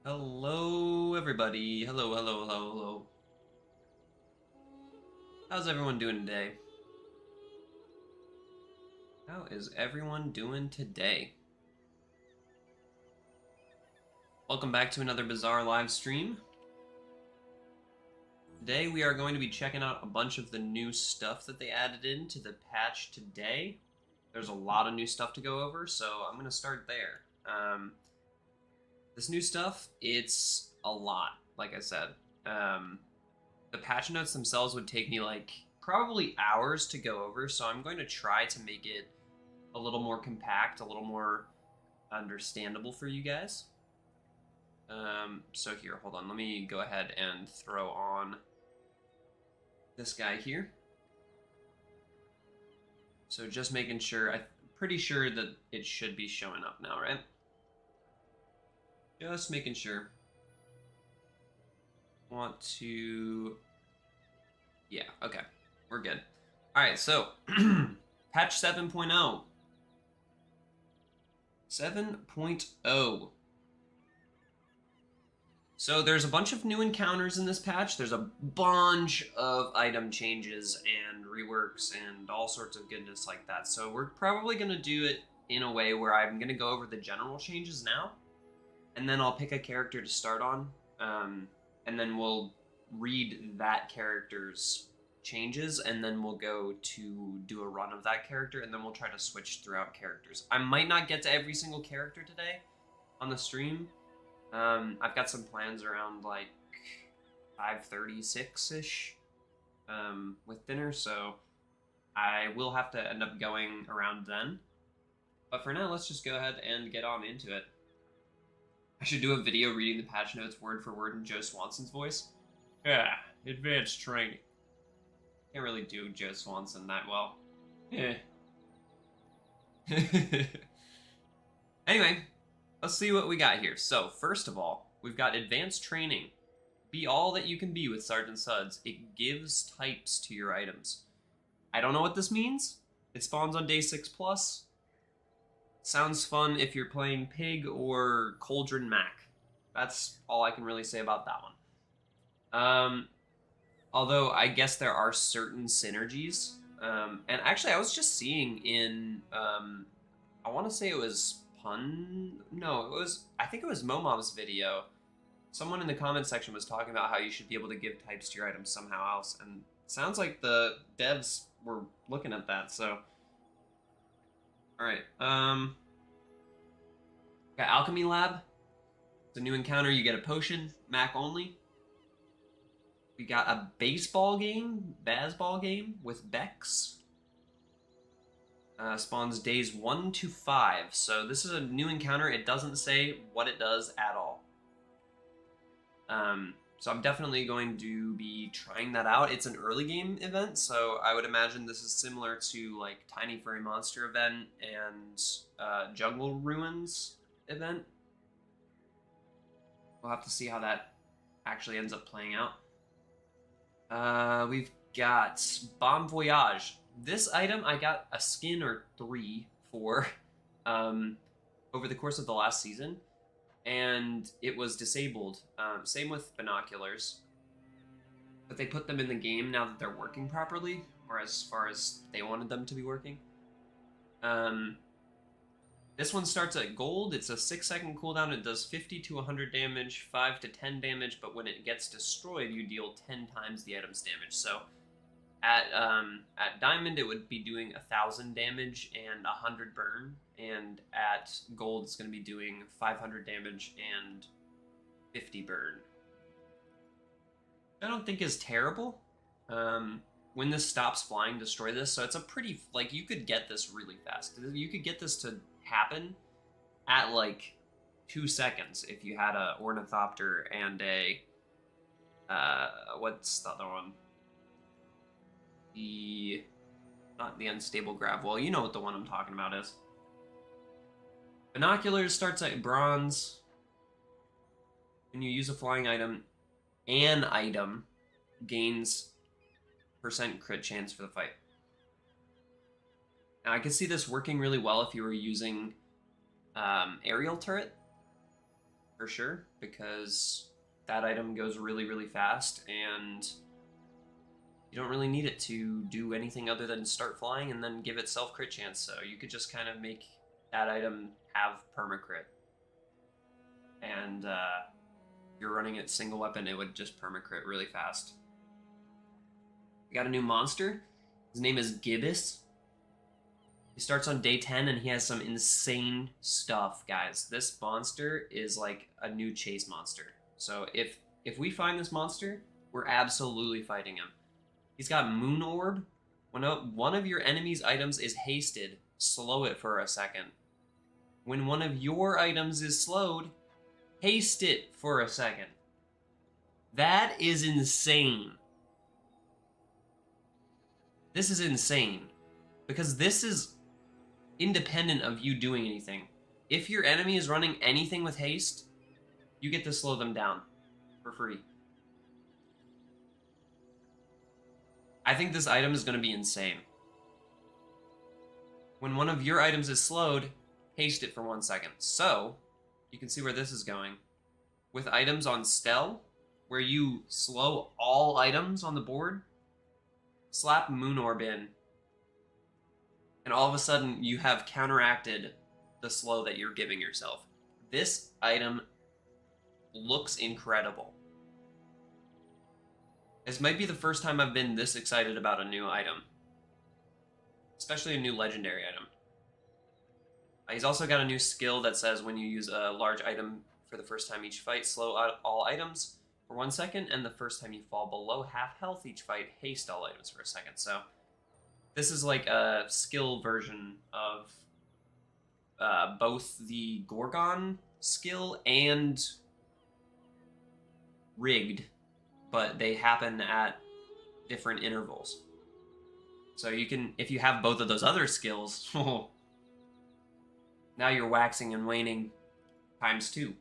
Hello, everybody. Hello, hello, hello, hello. How's everyone doing today? How is everyone doing today? Welcome back to another Bazaar live stream. Today we are going to be checking out a bunch of the new stuff that they added into the patch today. There's a lot of new stuff to go over, so I'm going to start there. This new stuff, it's a lot, like I said. The patch notes themselves would take me like probably hours to go over, so I'm going to try to make it a little more compact, a little more understandable for you guys. So here, hold on, let me go ahead and throw on this guy here. So just making sure, I'm pretty sure that it should be showing up now, right? Just making sure. Want to, yeah, okay, we're good. All right, so patch 7.0. 7.0. So there's a bunch of new encounters in this patch. There's a bunch of item changes and reworks and all sorts of goodness like that. So we're probably going to do it in a way where I'm going to go over the general changes now, and then I'll pick a character to start on, and then we'll read that character's changes, and then we'll go to do a run of that character, and then we'll try to switch throughout characters. I might not get to every single character today on the stream. I've got some plans around like 5:36-ish with dinner, so I will have to end up going around then. But for now, let's just go ahead and get on into it. I should do a video reading the patch notes word for word in Joe Swanson's voice. Yeah, advanced training. Can't really do Joe Swanson that well. Yeah. Anyway, let's see what we got here. So, first of all, we've got advanced training. Be all that you can be with Sergeant Suds. It gives types to your items. I don't know what this means. It spawns on day 6+. Sounds fun if you're playing Pig or Cauldron Mac. That's all I can really say about that one. Although I guess there are certain synergies. And actually, I was just seeing in, I want to say it was I think it was Momom's video. Someone in the comment section was talking about how you should be able to give types to your items somehow else, and it sounds like the devs were looking at that, so. Alright, got Alchemy Lab. It's a new encounter, you get a potion, Mac only. We got a baseball game with Bex. Spawns days 1 to 5. So this is a new encounter. It doesn't say what it does at all. So I'm definitely going to be trying that out. It's an early game event, so I would imagine this is similar to like Tiny Furry Monster event and Jungle Ruins event. We'll have to see how that actually ends up playing out. We've got Bon Voyage. This item I got a skin or 3 for over the course of the last season, and it was disabled. Same with binoculars, but they put them in the game now that they're working properly, or as far as they wanted them to be working. This one starts at gold. It's a 6-second cooldown. It does 50 to 100 damage, 5 to 10 damage, but when it gets destroyed, you deal 10 times the item's damage. So at diamond, it would be doing 1,000 damage and 100 burn, and at gold, it's going to be doing 500 damage and 50 burn. I don't think is terrible. When this stops flying, destroy this. So it's a pretty, like, you could get this really fast. You could get this to happen at like 2 seconds if you had a ornithopter and a what's the other one? Not the unstable grav. Well, you know what the one I'm talking about is. Binoculars starts at bronze. When you use a flying item, an item gains % crit chance for the fight. Now, I could see this working really well if you were using aerial turret. for sure, because that item goes really, really fast, and you don't really need it to do anything other than start flying and then give itself crit chance. So you could just kind of make that item have permacrit. And if you're running it single weapon, it would just permacrit really fast. We got a new monster. His name is Gibbous. He starts on day 10 and he has some insane stuff, guys. This monster is like a new chase monster. So if we find this monster, we're absolutely fighting him. He's got Moon Orb. When one of your enemy's items is hasted, slow it for a second. When one of your items is slowed, haste it for a second. That is insane. This is insane. Because this is independent of you doing anything. If your enemy is running anything with haste, you get to slow them down for free. I think this item is going to be insane. When one of your items is slowed, haste it for 1 second. So, you can see where this is going. With items on Stel, where you slow all items on the board, slap Moon Orb in, and all of a sudden you have counteracted the slow that you're giving yourself. This item looks incredible. This might be the first time I've been this excited about a new item. Especially a new legendary item. He's also got a new skill that says when you use a large item for the first time each fight, slow out all items for 1 second, and the first time you fall below half health each fight, haste all items for a second. So this is like a skill version of both the Gorgon skill and Rigged, but they happen at different intervals. So you can, if you have both of those other skills, now you're waxing and waning ×2.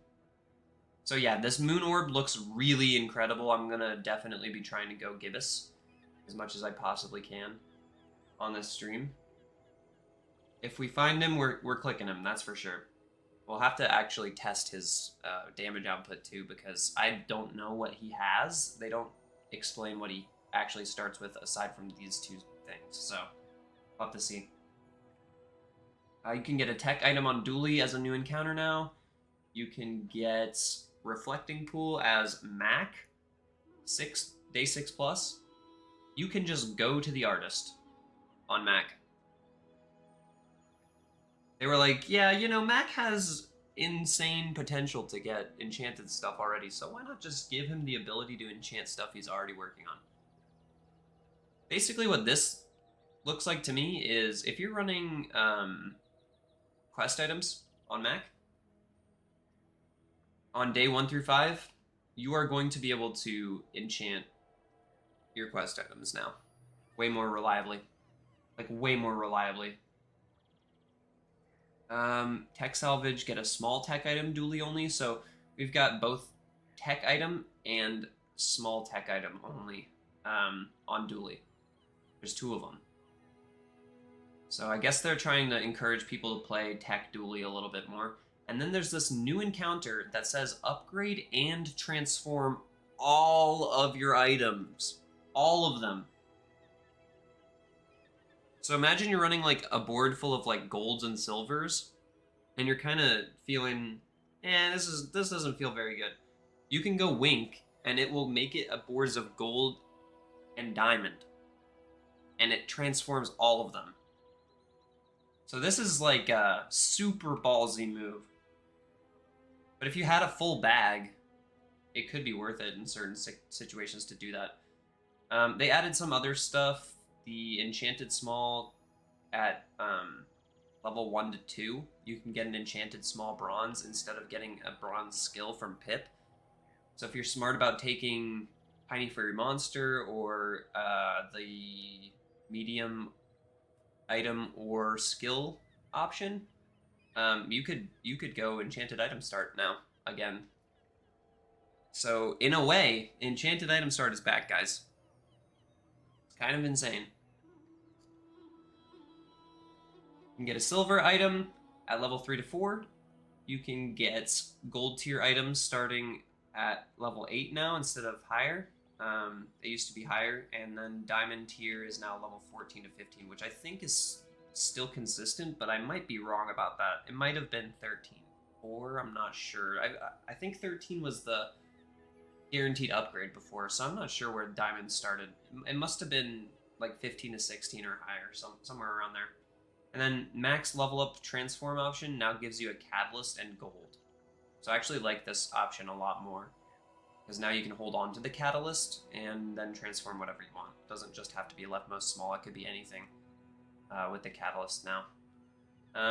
So yeah, this Moon Orb looks really incredible. I'm gonna definitely be trying to go Gibbous as much as I possibly can on this stream. If we find him, we're clicking him, that's for sure. We'll have to actually test his damage output too, because I don't know what he has. They don't explain what he actually starts with aside from these two things, so we'll have to see. You can get a tech item on Dooley as a new encounter now. You can get Reflecting Pool as Mac, day 6 plus. You can just go to the artist on Mac. They were like, yeah, you know, Mac has insane potential to get enchanted stuff already, so why not just give him the ability to enchant stuff he's already working on? Basically what this looks like to me is if you're running quest items on Mac, on day 1 through 5, you are going to be able to enchant your quest items now. Way more reliably. Like, way more reliably. Tech salvage, get a small tech item dually only, so we've got both tech item and small tech item only on dually. There's 2 of them. So I guess they're trying to encourage people to play tech dually a little bit more. And then there's this new encounter that says upgrade and transform all of your items. All of them. So imagine you're running like a board full of like golds and silvers, and you're kind of feeling, this doesn't feel very good. You can go Wink, and it will make it a boards of gold and diamond, and it transforms all of them. So this is like a super ballsy move. But if you had a full bag, it could be worth it in certain situations to do that. They added some other stuff. The Enchanted Small at level 1 to 2, you can get an Enchanted Small Bronze instead of getting a Bronze skill from Pip. So if you're smart about taking Tiny Furry Monster or the medium item or skill option, you could go Enchanted Item Start now again. So in a way, Enchanted Item Start is back, guys. Kind of insane. You can get a silver item at level 3 to 4. You can get gold tier items starting at level 8 now instead of higher. They used to be higher, and then diamond tier is now level 14 to 15, which I think is still consistent, but I might be wrong about that. It might have been 13, or I'm not sure. I think 13 was the guaranteed upgrade before, so I'm not sure where diamond started. It must have been like 15 to 16 or higher, somewhere around there. And then max level up transform option now gives you a catalyst and gold. So I actually like this option a lot more, because now you can hold on to the catalyst and then transform whatever you want. It doesn't just have to be leftmost small, it could be anything with the catalyst now.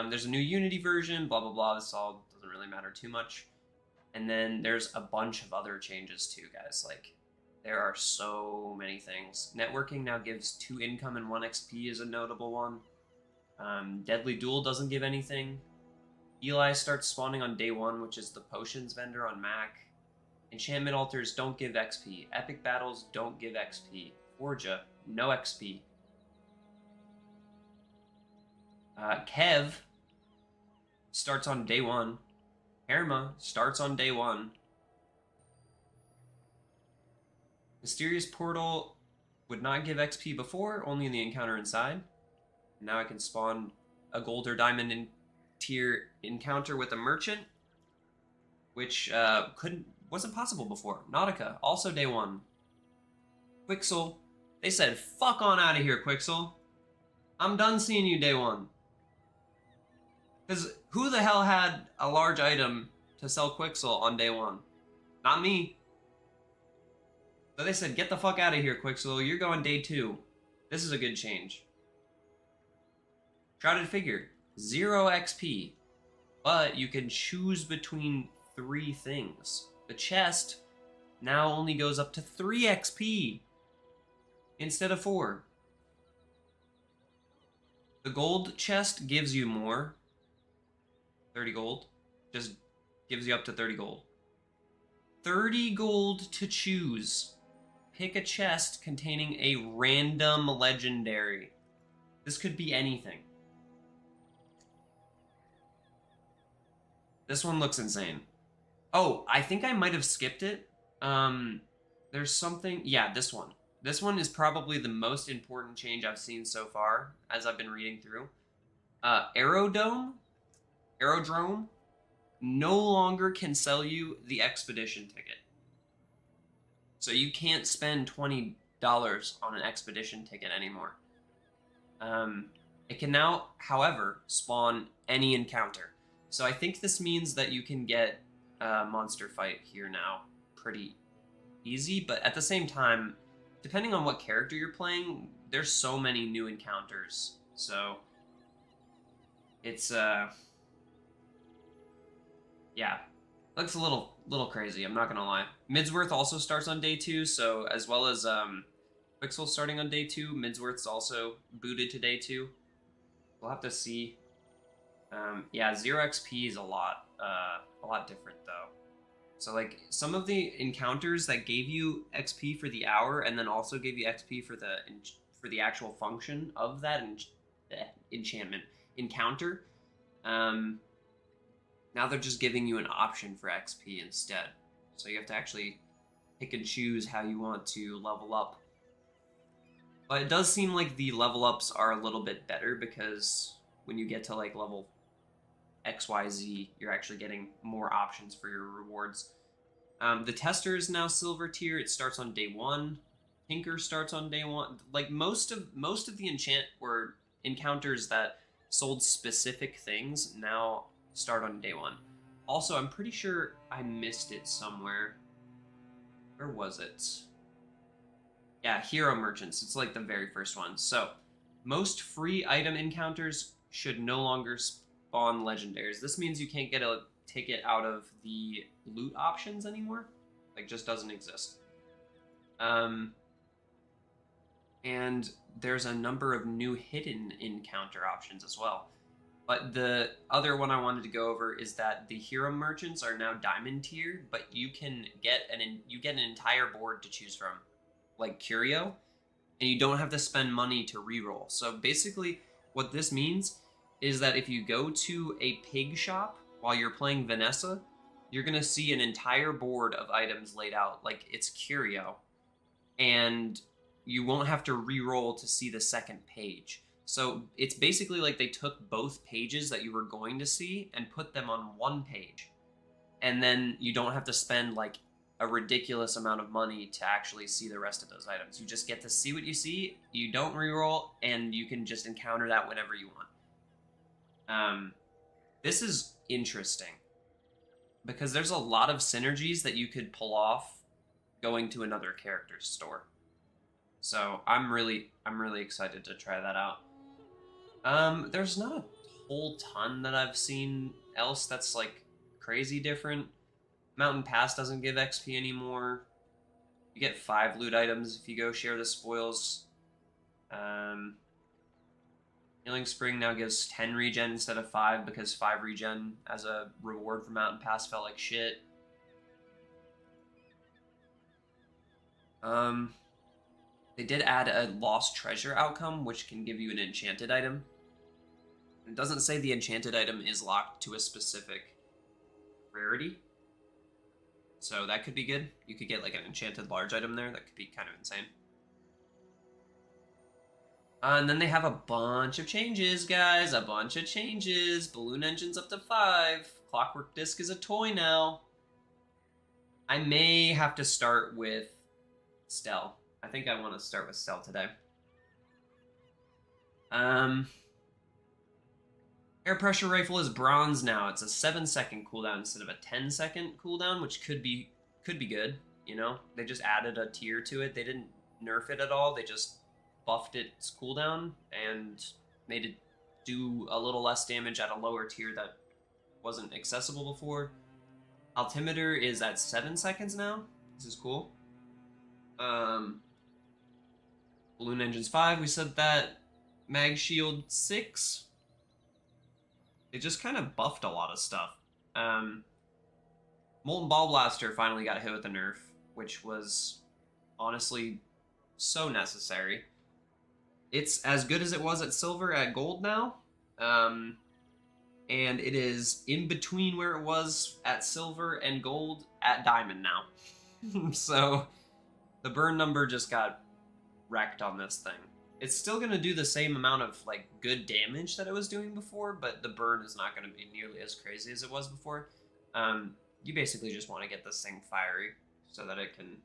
There's a new Unity version, blah blah blah, this all doesn't really matter too much. And then there's a bunch of other changes too, guys. Like, there are so many things. Networking now gives 2 income and 1 XP is a notable one. Deadly Duel doesn't give anything. Eli starts spawning on day 1, which is the potions vendor on Mac. Enchantment altars don't give XP. Epic battles don't give XP. Forja, no XP. Kev starts on day 1. Herma starts on day 1. Mysterious Portal would not give XP before, only in the encounter inside. Now I can spawn a gold or diamond in tier encounter with a merchant, which wasn't possible before. Nautica, also day 1. Quixel, they said, fuck on out of here, Quixel. I'm done seeing you day 1. Because who the hell had a large item to sell Quixel on day 1? Not me. So they said, get the fuck out of here, Quixel. You're going day 2. This is a good change. Shrouded Figure, 0 XP. But you can choose between 3 things. The chest now only goes up to 3 XP instead of 4. The gold chest gives you more. 30 gold. Just gives you up to 30 gold. 30 gold to choose. Pick a chest containing a random legendary. This could be anything. This one looks insane. Oh, I think I might have skipped it. There's something... Yeah, this one. This one is probably the most important change I've seen so far, as I've been reading through. Aerodrome, no longer can sell you the expedition ticket. So you can't spend $20 on an expedition ticket anymore. It can now, however, spawn any encounter. So I think this means that you can get a monster fight here now pretty easy, but at the same time, depending on what character you're playing, there's so many new encounters. So it's yeah, looks a little crazy, I'm not gonna lie. Midsworth also starts on day 2, so as well as Quixel starting on day 2, Midsworth's also booted to day 2. We'll have to see. Yeah, 0 XP is a lot different though. So like some of the encounters that gave you XP for the hour and then also gave you XP for the actual function of that enchantment encounter, now they're just giving you an option for XP instead. So you have to actually pick and choose how you want to level up. But it does seem like the level ups are a little bit better, because when you get to like level XYZ, you're actually getting more options for your rewards. The Tester is now silver tier. It starts on day 1. Tinker starts on day 1. Like most of the enchant or encounters that sold specific things now start on day 1. Also, I'm pretty sure I missed it somewhere. Where was it? Yeah, Hero Merchants. It's like the very first one. So, most free item encounters should no longer spawn legendaries. This means you can't get a ticket out of the loot options anymore. Like, just doesn't exist. And there's a number of new hidden encounter options as well. But the other one I wanted to go over is that the hero merchants are now diamond tier, but you can get an entire board to choose from, like Curio, and you don't have to spend money to reroll. So basically, what this means is that if you go to a pig shop while you're playing Vanessa, you're going to see an entire board of items laid out like it's curio. And you won't have to re-roll to see the second page. So it's basically like they took both pages that you were going to see and put them on one page. And then you don't have to spend like a ridiculous amount of money to actually see the rest of those items. You just get to see what you see, you don't re-roll, and you can just encounter that whenever you want. This is interesting because there's a lot of synergies that you could pull off going to another character's store. So I'm really excited to try that out. There's not a whole ton that I've seen else that's like crazy different. Mountain Pass doesn't give XP anymore. You get 5 loot items if you go share the spoils. Healing Spring now gives 10 regen instead of 5 because 5 regen as a reward for Mountain Pass felt like shit. They did add a lost treasure outcome, which can give you an enchanted item. It doesn't say the enchanted item is locked to a specific rarity. So that could be good. You could get like an enchanted large item there. That could be kind of insane. And then they have a bunch of changes, guys. A bunch of changes. Balloon engine's up to 5. Clockwork Disc is a toy now. I may have to start with Stell. I think I want to start with Stell today. Air pressure rifle is bronze now. It's a 7-second cooldown instead of a 10-second cooldown, which could be good. You know, they just added a tier to it. They didn't nerf it at all. They just buffed its cooldown and made it do a little less damage at a lower tier that wasn't accessible before. Altimeter is at 7 seconds now. This is cool. Balloon engine's 5. We said that. Mag shield 6. They just kind of buffed a lot of stuff. Molten Ball Blaster finally got hit with a nerf, which was honestly so necessary. It's as good as it was at silver at gold now. And it is in between where it was at silver and gold at diamond now. So the burn number just got wrecked on this thing. It's still going to do the same amount of like good damage that it was doing before, but the burn is not going to be nearly as crazy as it was before. You basically just want to get this thing fiery so that it can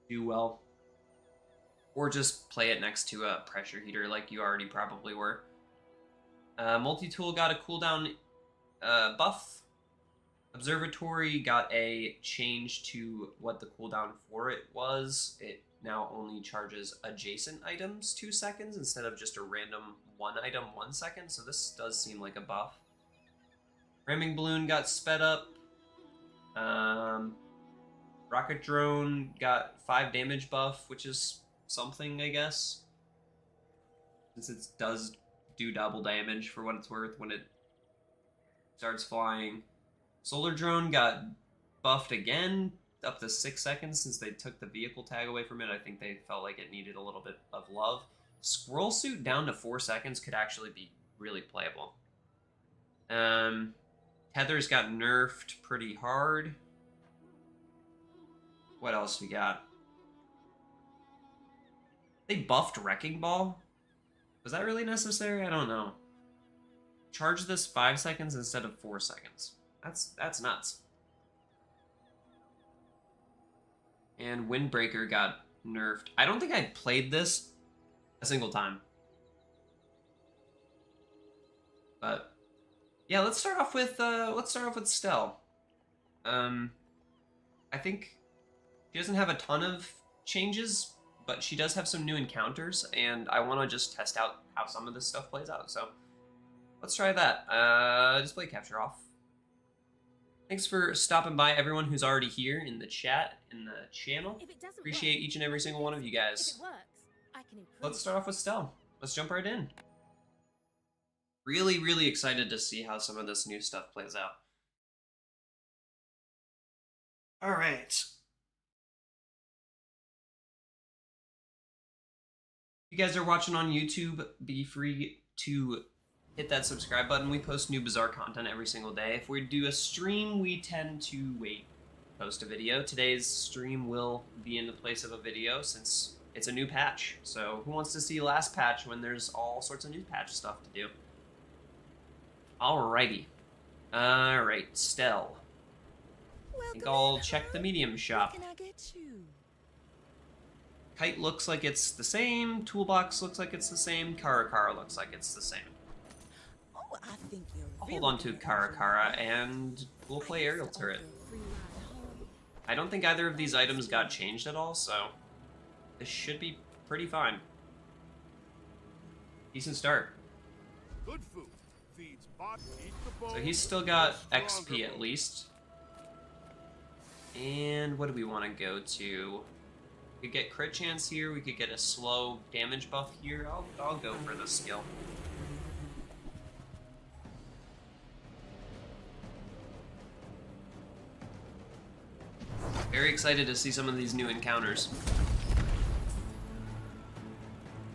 do well. Or just play it next to a pressure heater like you already probably were. Multi-tool got a cooldown buff. Observatory got a change to what the cooldown for it was. It now only charges adjacent items 2 seconds instead of just a random one item 1 second, so this does seem like a buff. Ramming Balloon got sped up. Rocket Drone got 5 damage buff, which is something, I guess. Since it does do double damage for what it's worth when it starts flying. Solar Drone got buffed again, up to 6 seconds since they took the vehicle tag away from it. I think they felt like it needed a little bit of love. Squirrel Suit down to 4 seconds could actually be really playable. Tethers got nerfed pretty hard. What else we got? They buffed Wrecking Ball? Was that really necessary? I don't know. Charge this 5 seconds instead of 4 seconds. That's nuts. And Windbreaker got nerfed. I don't think I played this a single time. But yeah, let's start off with Stell. I think she doesn't have a ton of changes, but she does have some new encounters, and I want to just test out how some of this stuff plays out. So let's try that. Display capture off. Thanks for stopping by, everyone who's already here in the chat, in the channel. Appreciate each and every single one of you guys. Let's start off with Stell. Let's jump right in. Really, really excited to see how some of this new stuff plays out. All right. If you guys are watching on YouTube, be free to hit that subscribe button. We post new Bazaar content every single day. If we do a stream, we tend to wait to post a video. Today's stream will be in the place of a video since it's a new patch. So who wants to see last patch when there's all sorts of new patch stuff to do? Alrighty. Alright, Stell. I think I'll check the medium shop. What can I get you? Kite looks like it's the same. Toolbox looks like it's the same. Karakara looks like it's the same. Oh, I think you're I'll hold on to Karakara and we'll play aerial turret. I don't think either of these items got changed at all, so this should be pretty fine. Decent start. Good food. Feeds body, eat the bone, So he's still got XP at least. And what do we want to go to? We could get crit chance here. We could get a slow damage buff here. I'll go for the skill. Very excited to see some of these new encounters.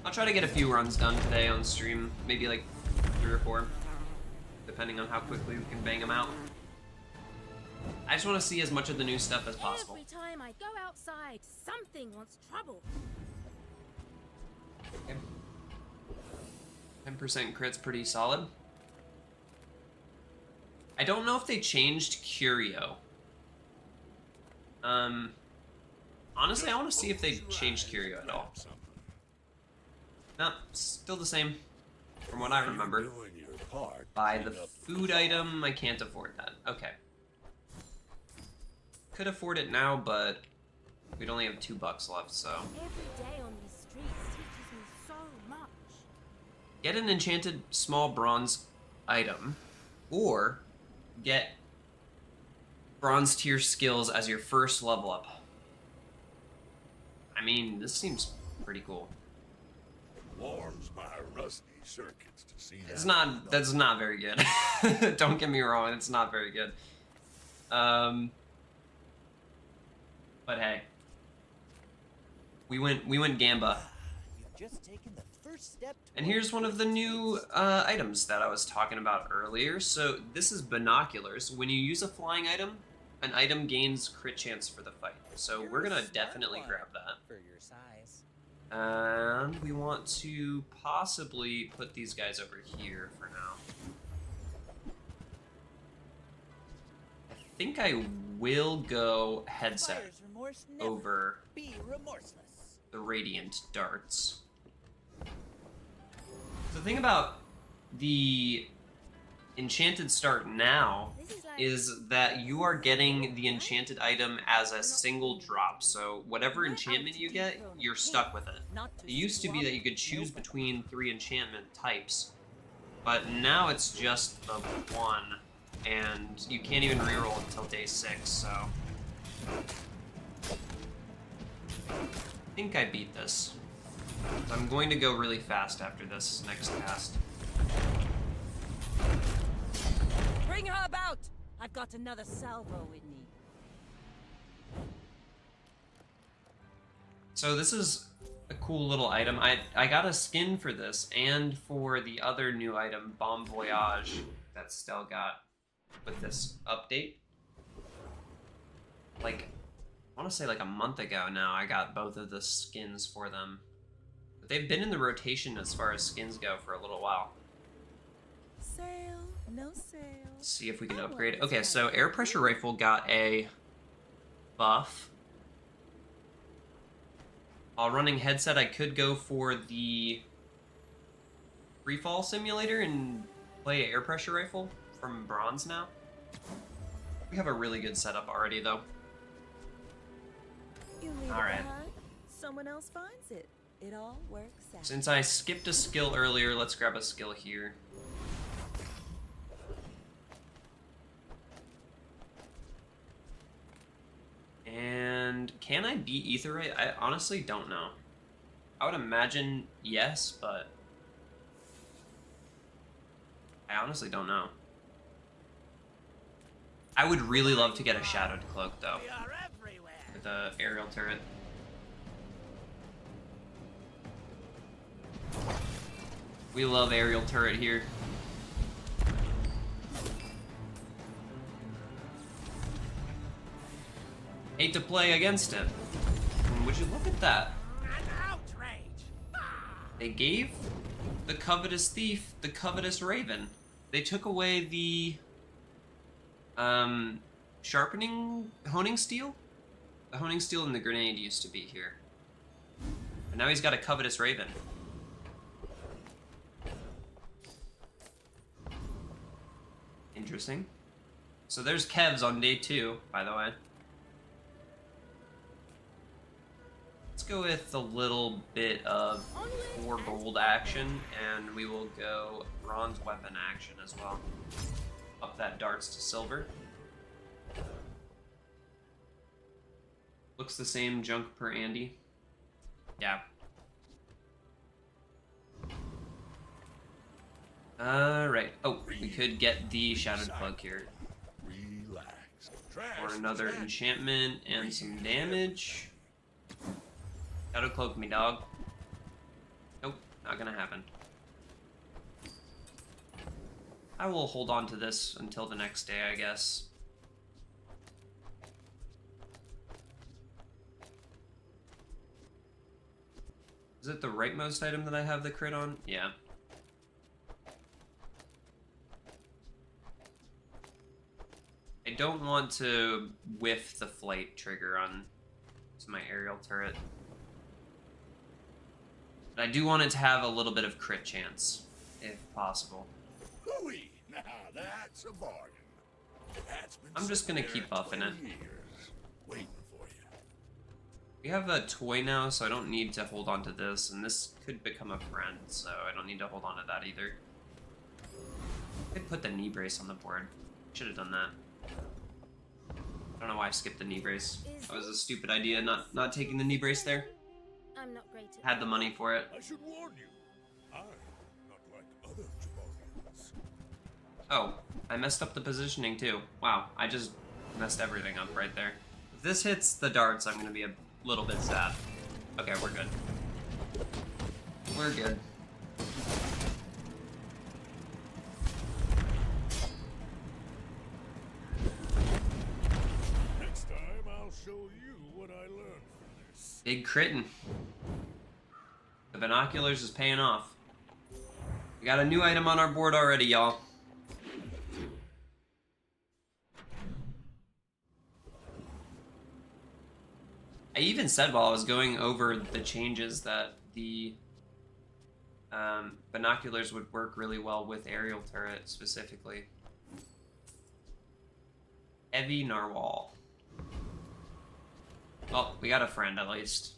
I'll try to get a few runs done today on stream, maybe like 3 or 4, depending on how quickly we can bang them out. I just want to see as much of the new stuff as possible. Every time I go outside, something wants trouble. Okay. 10% crit's pretty solid. I don't know if they changed Curio. Honestly, I want to see if they changed Curio at all. No, still the same, from what I remember. Buy the food item, I can't afford that. Okay. Could afford it now, but we'd only have $2 left, so. Every day on these streets teaches me so much. Get an enchanted small bronze item, or get bronze tier skills as your first level up. I mean, this seems pretty cool. warms my rusty circuits to see that. It's not. That's not very good. Don't get me wrong. It's not very good. But hey, we went Gamba. You've just taken the first step. And here's one of the new items that I was talking about earlier. So this is binoculars. When you use a flying item, an item gains crit chance for the fight. So we're gonna definitely grab that. For your size. And we want to possibly put these guys over here for now. I think I will go headset Fire's remorse never over be remorseless. the radiant darts. The thing about the enchanted start now is that you are getting the enchanted item as a single drop, so whatever enchantment you get, you're stuck with it. It used to be that you could choose between 3 enchantment types, but now it's just the one, and you can't even reroll until day 6, so I think I beat this. So I'm going to go really fast after this next cast. Bring her about! I've got another salvo in me. So this is a cool little item. I got a skin for this and for the other new item, Bon Voyage, that Stell got with this update. Like, I want to say like a month ago now, I got both of the skins for them. But they've been in the rotation as far as skins go for a little while. Sail, no sail. Let's see if we can upgrade. Okay, so air pressure rifle got a buff. While running headset, I could go for the freefall simulator and play air pressure rifle from bronze now. We have a really good setup already, though. You leave All it right. behind, someone else finds it. It all works out. Since I skipped a skill earlier, let's grab a skill here. And can I beat Aetherite? I honestly don't know. I would imagine yes, but I honestly don't know. I would really love to get a Shadowed Cloak, though, We are everywhere. with the aerial turret. We love aerial turret here. Hate to play against it. And would you look at that? An outrage! They gave the covetous thief the covetous raven. They took away the honing steel? The honing steel and the grenade used to be here. But now he's got a covetous raven. Interesting. So there's Kev's on day 2, by the way. Let's go with a little bit of 4 gold action, and we will go bronze weapon action as well. Up that darts to silver. Looks the same, junk per Andy. Yeah. Alright. Oh, we could get the Shadowed Plug here. Relax. Or another enchantment and some damage. Shadow Cloak me, dog. Nope, not gonna happen. I will hold on to this until the next day, I guess. Is it the rightmost item that I have the crit on? Yeah. I don't want to whiff the flight trigger on my aerial turret. But I do want it to have a little bit of crit chance, if possible. Hooey! Now that's a bargain. That's been I'm just gonna sitting keep there buffing 20 it. years, waiting for you. We have a toy now, so I don't need to hold on to this, and this could become a friend, so I don't need to hold on to that either. I could put the knee brace on the board. Should have done that. I don't know why I skipped the knee brace. That was a stupid idea, not taking the knee brace there. I'm not great at Had the money for it. I should warn you, I'm not like other Jabarians. Oh, I messed up the positioning too. Wow, I just messed everything up right there. If this hits the darts, I'm gonna be a little bit sad. Okay, we're good. We're good. Next time I'll show you what I learned from this. Big critting. The binoculars is paying off. We got a new item on our board already, y'all. I even said while I was going over the changes that the binoculars would work really well with aerial turret specifically. Heavy narwhal. Well, we got a friend at least.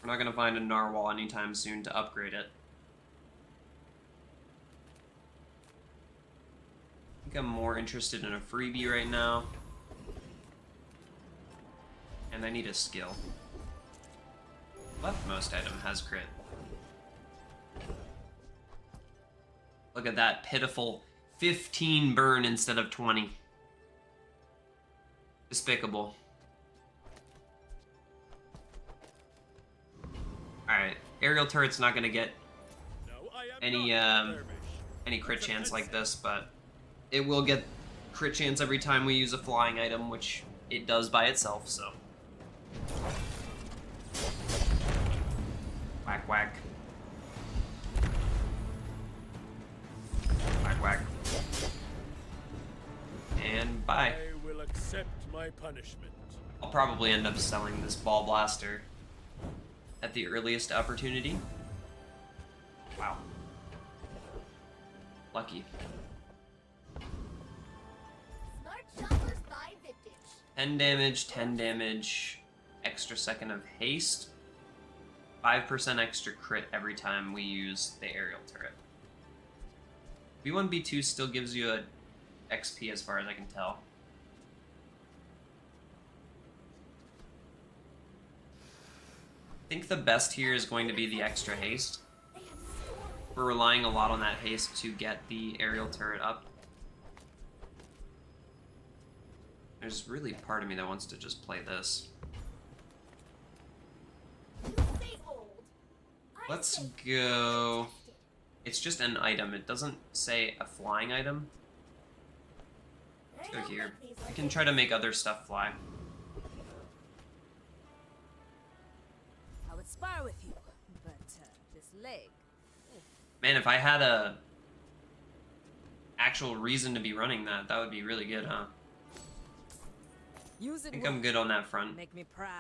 We're not gonna find a narwhal anytime soon to upgrade it. I think I'm more interested in a freebie right now. And I need a skill. Leftmost item has crit. Look at that pitiful 15 burn instead of 20. Despicable. Alright, aerial turret's not gonna get any crit chance like this, but it will get crit chance every time we use a flying item, which it does by itself, so. Whack whack. Whack whack. And bye. I will accept my punishment. I'll probably end up selling this ball blaster at the earliest opportunity. Wow. Lucky. Smart shoppers buy vintage. 10 damage, 10 damage, extra second of haste, 5% extra crit every time we use the aerial turret. B1, B2 still gives you a XP as far as I can tell. I think the best here is going to be the extra haste. We're relying a lot on that haste to get the aerial turret up. There's really part of me that wants to just play this. You say old. I Let's say go... It's just an item. It doesn't say a flying item. Go here. We can try to make other stuff fly. I would spar with you, but this leg. Man, if I had a actual reason to be running that, that would be really good, huh? Use I it think well. I'm good on that front. Make me proud.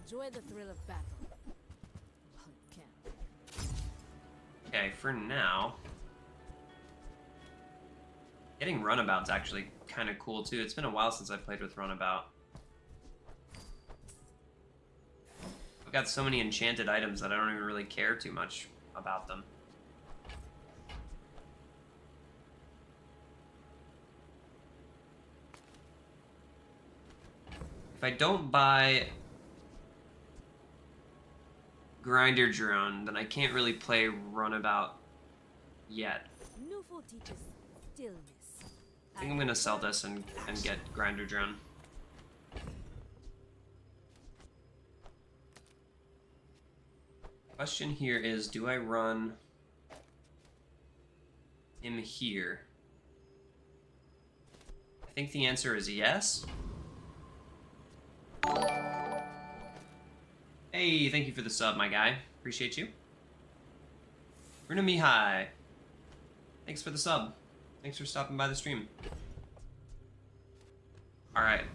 Enjoy the thrill of battle. Well, you can. Okay, for now. Getting Runabout's actually kind of cool, too. It's been a while since I played with Runabout. I've got so many enchanted items that I don't even really care too much about them. If I don't buy Grinder Drone, then I can't really play Runabout yet. Newful teaches stillness. I think I'm gonna sell this and get Grinder Drone. Question here is, do I run him here? I think the answer is yes. Hey, thank you for the sub, my guy. Appreciate you. Runa Mihai. Thanks for the sub. Thanks for stopping by the stream. Alright.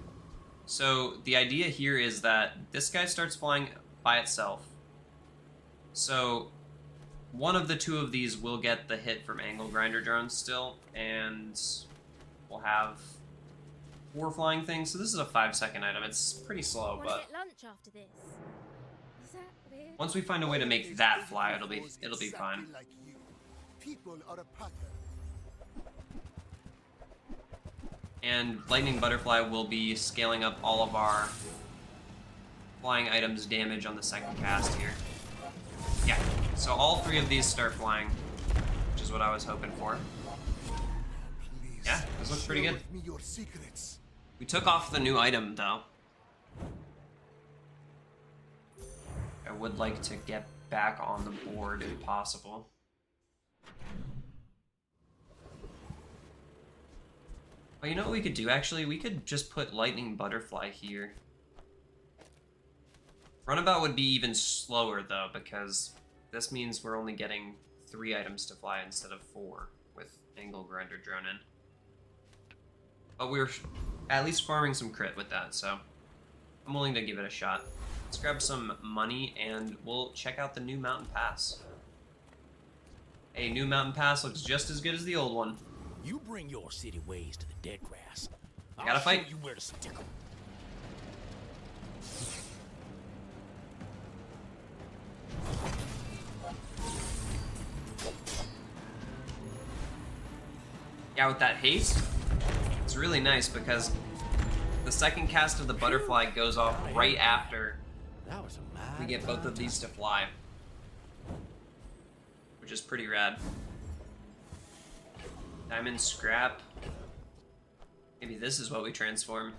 So, the idea here is that this guy starts flying by itself. So, one of the two of these will get the hit from Angle Grinder Drones still, and we'll have 4 flying things. So this is a 5-second item. It's pretty slow, Wanna but get lunch after this? Is that weird? once we find a way to make that fly, it'll be fine. Like you. People are a pattern. And Lightning Butterfly will be scaling up all of our flying items damage on the second cast here. Yeah, so all 3 of these start flying, which is what I was hoping for. Please, Yeah, this looks pretty share good. with me your secrets. We took off the new item, though. I would like to get back on the board if possible. But you know what we could do, actually? We could just put Lightning Butterfly here. Runabout would be even slower, though, because this means we're only getting 3 items to fly instead of 4 with Angle Grinder Drone in. But we're at least farming some crit with that, so I'm willing to give it a shot. Let's grab some money, and we'll check out the new Mountain Pass. Hey, new Mountain Pass looks just as good as the old one. You bring your city ways to the dead grass. I gotta fight. Show you where to stick 'em. Yeah, with that haste, it's really nice because the second cast of the butterfly goes off right after That was a we mighty get both of these to fly, which is pretty rad. Diamond scrap. Maybe this is what we transform.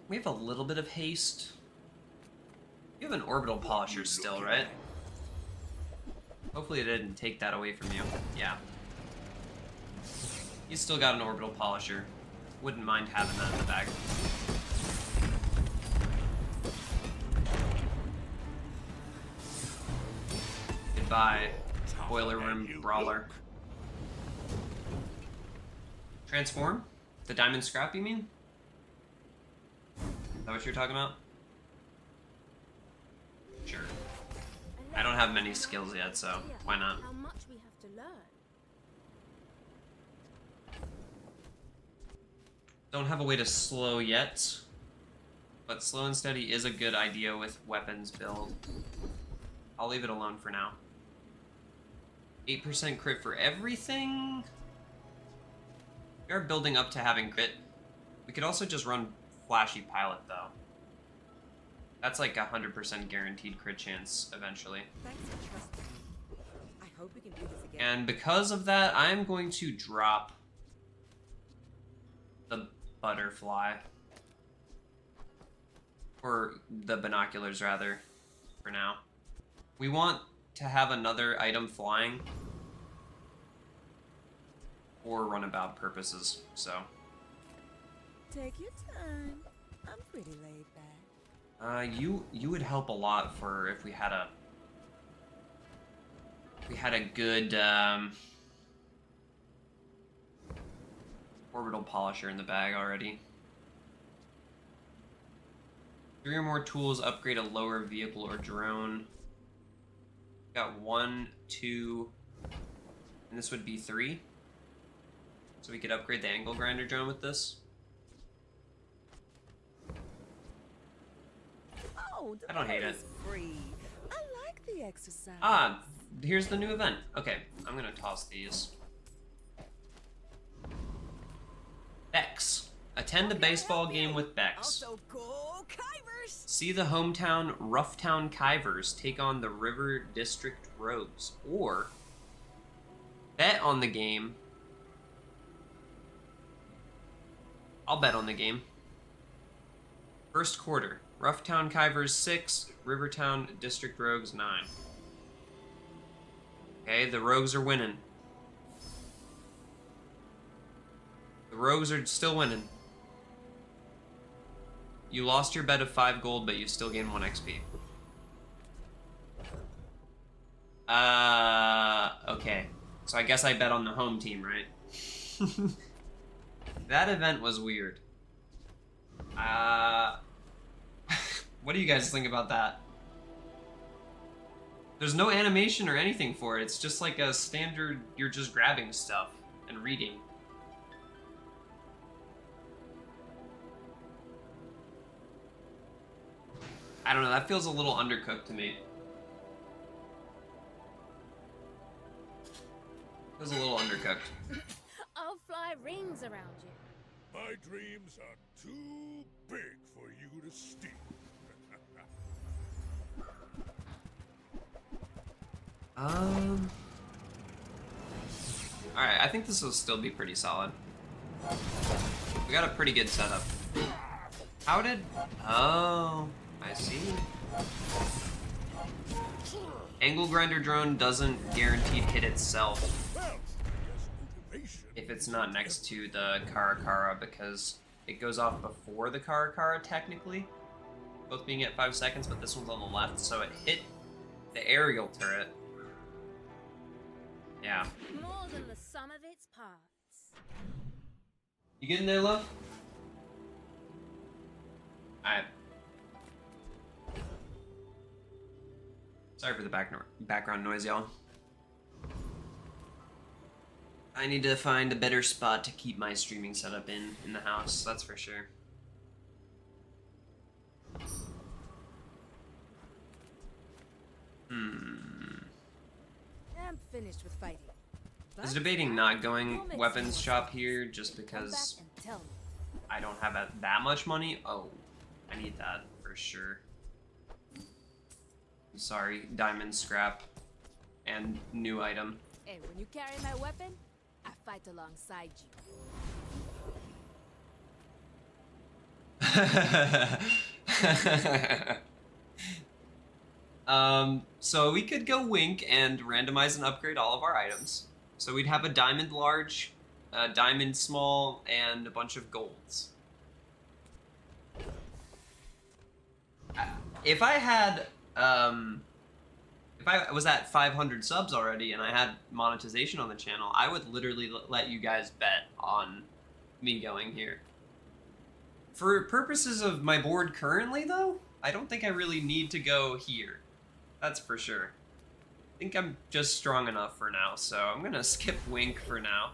We have a little bit of haste. You have an orbital polisher still, right? Hopefully it didn't take that away from you. Yeah. You still got an orbital polisher. Wouldn't mind having that in the bag. Goodbye, boiler room brawler. Transform? The diamond scrap, you mean? Is that what you're talking about? Sure. I don't have many skills yet, so why not? How much we have to learn. Don't have a way to slow yet, but slow and steady is a good idea with weapons build. I'll leave it alone for now. 8% crit for everything? We are building up to having crit. We could also just run Flashy Pilot, though. That's like 100% guaranteed crit chance eventually. Thanks for trusting me. I hope we can do this again. And because of that, I'm going to drop the butterfly. Or the binoculars, rather, for now. We want to have another item flying for runabout purposes, so. Take your time. I'm pretty laid back. You would help a lot for if we had a good orbital polisher in the bag already. 3 or more tools upgrade a lower vehicle or drone. Got 1, 2, and this would be 3. So we could upgrade the angle grinder drone with this. Oh, the I don't hate pay it. is free. I like the exercise. Ah, here's the new event. Okay, I'm gonna toss these. Bex. Attend a baseball game with Bex. Also, go Kivers! See the hometown Roughtown Kivers take on the River District Rogues. Or bet on the game. I'll bet on the game. First quarter. Roughtown Kivers 6, Rivertown District Rogues 9. Okay, the Rogues are winning. The Rogues are still winning. You lost your bet of 5 gold, but you still gain 1 XP. Okay. So I guess I bet on the home team, right? That event was weird. What do you guys think about that? There's no animation or anything for it. It's just like a standard, you're just grabbing stuff and reading. I don't know, that feels a little undercooked to me. Feels a little undercooked. I'll fly rings around you. My dreams are too big for you to steal. Alright, I think this will still be pretty solid. We got a pretty good setup. How did... Oh, I see. Angle grinder drone doesn't guaranteed hit itself Well, yes, motivation. if it's not next to the Karakara, because it goes off before the Karakara technically. Both being at 5 seconds, but this one's on the left, so it hit the aerial turret. Yeah. More than the sum of its parts. You getting there, love? Alright. Sorry for the background noise, y'all. I need to find a better spot to keep my streaming setup in the house, that's for sure. I'm finished with fighting. I was debating not going weapons shop here just Come because back and tell me. I don't have that much money. Oh, I need that for sure. I'm sorry, diamond scrap and new item. Hey, when you carry my weapon, I fight alongside you. So we could go Wink and randomize and upgrade all of our items. So we'd have a diamond large, a diamond small, and a bunch of golds. If I had, if I was at 500 subs already and I had monetization on the channel, I would literally let you guys bet on me going here. For purposes of my board currently, though, I don't think I really need to go here. That's for sure. I think I'm just strong enough for now, so I'm gonna skip Wink for now.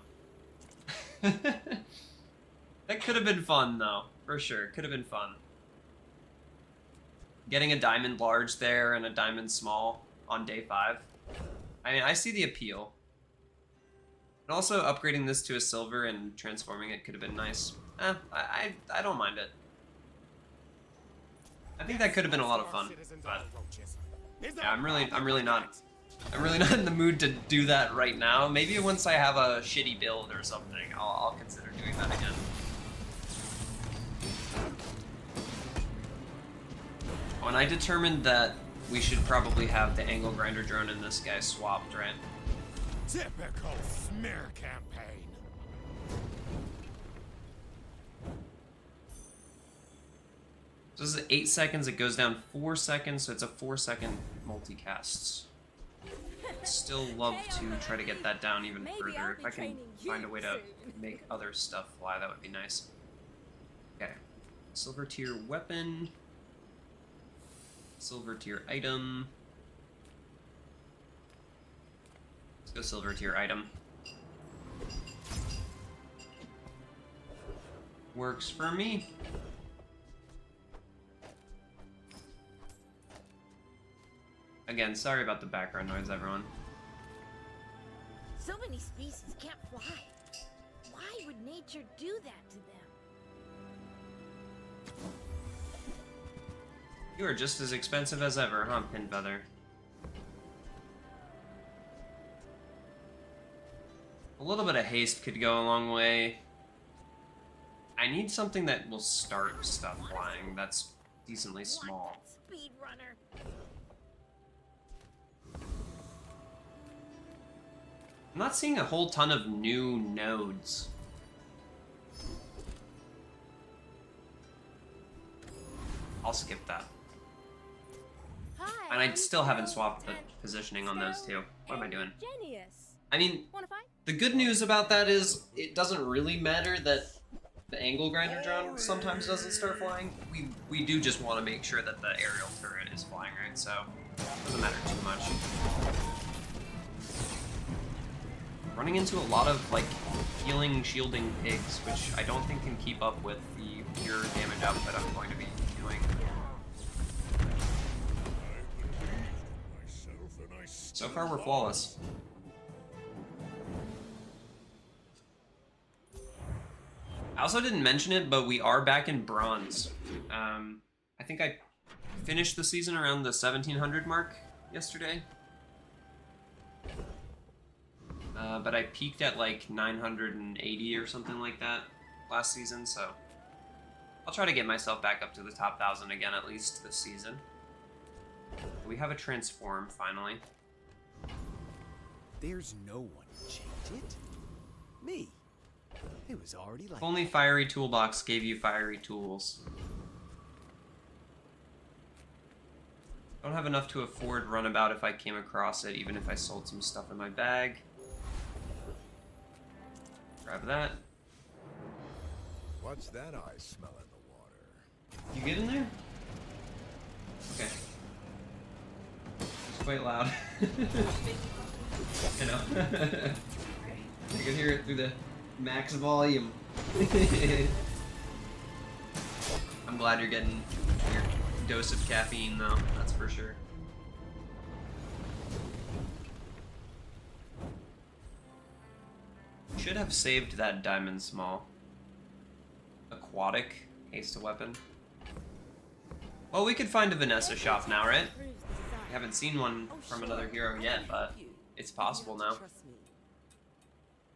That could have been fun, though. For sure, could have been fun. Getting a diamond large there and a diamond small on day 5. I mean, I see the appeal. And also upgrading this to a silver and transforming it could have been nice. I don't mind it. I think that could have been a lot of fun, but yeah, I'm really not in the mood to do that right now. Maybe once I have a shitty build or something, I'll consider doing that again. When I determined that we should probably have the angle grinder drone and this guy swapped, right? Typical smear campaign. So this is 8 seconds, it goes down 4 seconds, so it's a 4-second multicasts. Still love to try to get that down even further. If I can find a way to make other stuff fly, that would be nice. Okay. Silver tier weapon. Silver tier item. Let's go silver tier item. Works for me. Again, sorry about the background noise, everyone. So many species can't fly. Why would nature do that to them? You are just as expensive as ever, huh, Pinfeather? A little bit of haste could go a long way. I need something that will start stuff flying that's decently small. Speed runner. I'm not seeing a whole ton of new nodes. I'll skip that. Hi, And I I'm still haven't Sparrow, swapped the and positioning on those two. What am I doing? Genius. I mean, Wanna fight? the good news about that is it doesn't really matter that the angle grinder drone sometimes doesn't start flying. We do just want to make sure that the aerial turret is flying, right? So it doesn't matter too much. Running into a lot of like healing, shielding pigs, which I don't think can keep up with the pure damage output I'm going to be doing. So far, we're flawless. I also didn't mention it, but we are back in bronze. I think I finished the season around the 1700 mark yesterday. But I peaked at like 980 or something like that last season, so I'll try to get myself back up to the top 1,000 again at least this season. We have a transform finally. There's no one to change it. Me. It was already like If only Fiery Toolbox gave you fiery tools. Don't have enough to afford Runabout if I came across it, even if I sold some stuff in my bag. Grab that. What's that I smell in the water? You get in there? Okay. It's quite loud. I know. I can hear it through the max volume. I'm glad you're getting your dose of caffeine though, that's for sure. Should have saved that diamond small. Aquatic haste weapon. Well, we could find a Vanessa shop now, right? We haven't seen one from another hero yet, but it's possible now.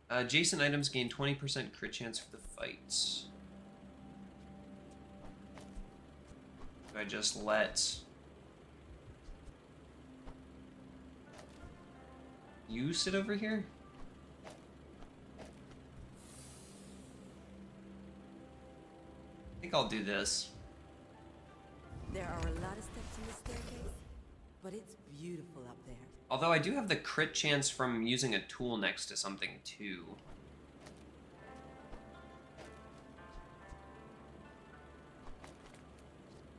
Adjacent items gain 20% crit chance for the fight. Do I just let you sit over here? I think I'll do this. There are a lot of steps in the staircase, but it's beautiful up there. Although I do have the crit chance from using a tool next to something too.